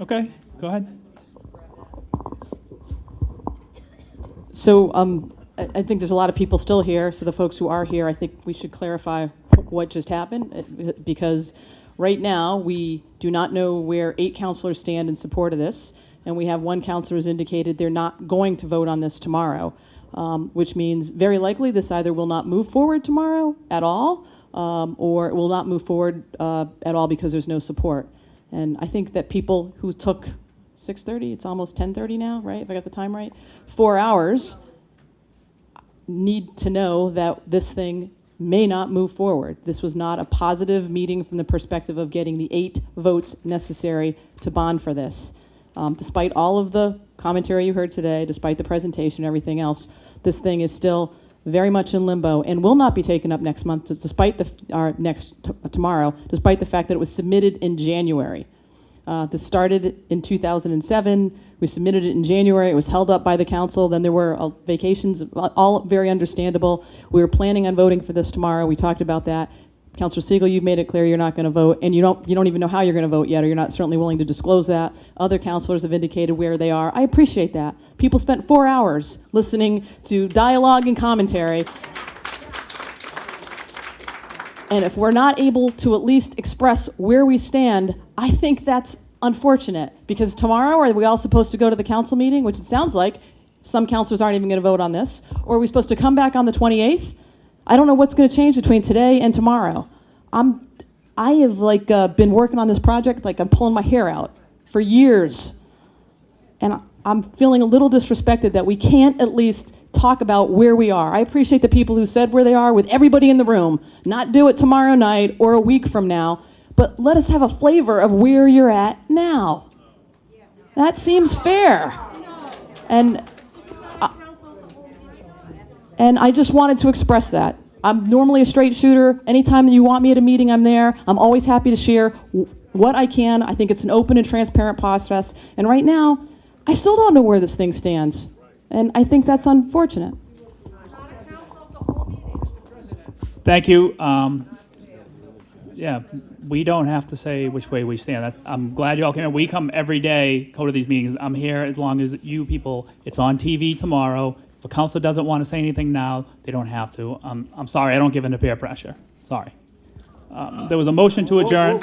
Okay, go ahead.
So I think there's a lot of people still here, so the folks who are here, I think we should clarify what just happened, because right now we do not know where 8 councilors stand in support of this, and we have 1 councilor who's indicated they're not going to vote on this tomorrow, which means very likely this either will not move forward tomorrow at all, or it will not move forward at all because there's no support. And I think that people who took 6:30, it's almost 10:30 now, right, if I got the time right, 4 hours, need to know that this thing may not move forward. This was not a positive meeting from the perspective of getting the 8 votes necessary to bond for this. Despite all of the commentary you heard today, despite the presentation and everything else, this thing is still very much in limbo and will not be taken up next month, despite tomorrow, despite the fact that it was submitted in January. This started in 2007. We submitted it in January. It was held up by the council. Then there were vacations, all very understandable. We were planning on voting for this tomorrow. We talked about that. Councilor Siegel, you've made it clear you're not going to vote, and you don't even know how you're going to vote yet, or you're not certainly willing to disclose that. Other councilors have indicated where they are. I appreciate that. People spent 4 hours listening to dialogue and commentary. And if we're not able to at least express where we stand, I think that's unfortunate, because tomorrow, are we all supposed to go to the council meeting, which it sounds like some councilors aren't even going to vote on this, or are we supposed to come back on the 28th? I don't know what's going to change between today and tomorrow. I have been working on this project like I'm pulling my hair out for years, and I'm feeling a little disrespected that we can't at least talk about where we are. I appreciate the people who said where they are with everybody in the room. Not do it tomorrow night or a week from now, but let us have a flavor of where you're at now. That seems fair. And I just wanted to express that. I'm normally a straight shooter. Anytime you want me at a meeting, I'm there. I'm always happy to share what I can. I think it's an open and transparent process. And right now, I still don't know where this thing stands. And I think that's unfortunate.
Thank you. Yeah, we don't have to say which way we stand. I'm glad you all came in. We come every day, go to these meetings. I'm here as long as you people, it's on TV tomorrow. If a counselor doesn't want to say anything now, they don't have to. I'm sorry, I don't give in to peer pressure. Sorry. There was a motion to adjourn.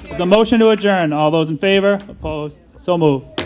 There's a motion to adjourn. All those in favor? Opposed? So moved.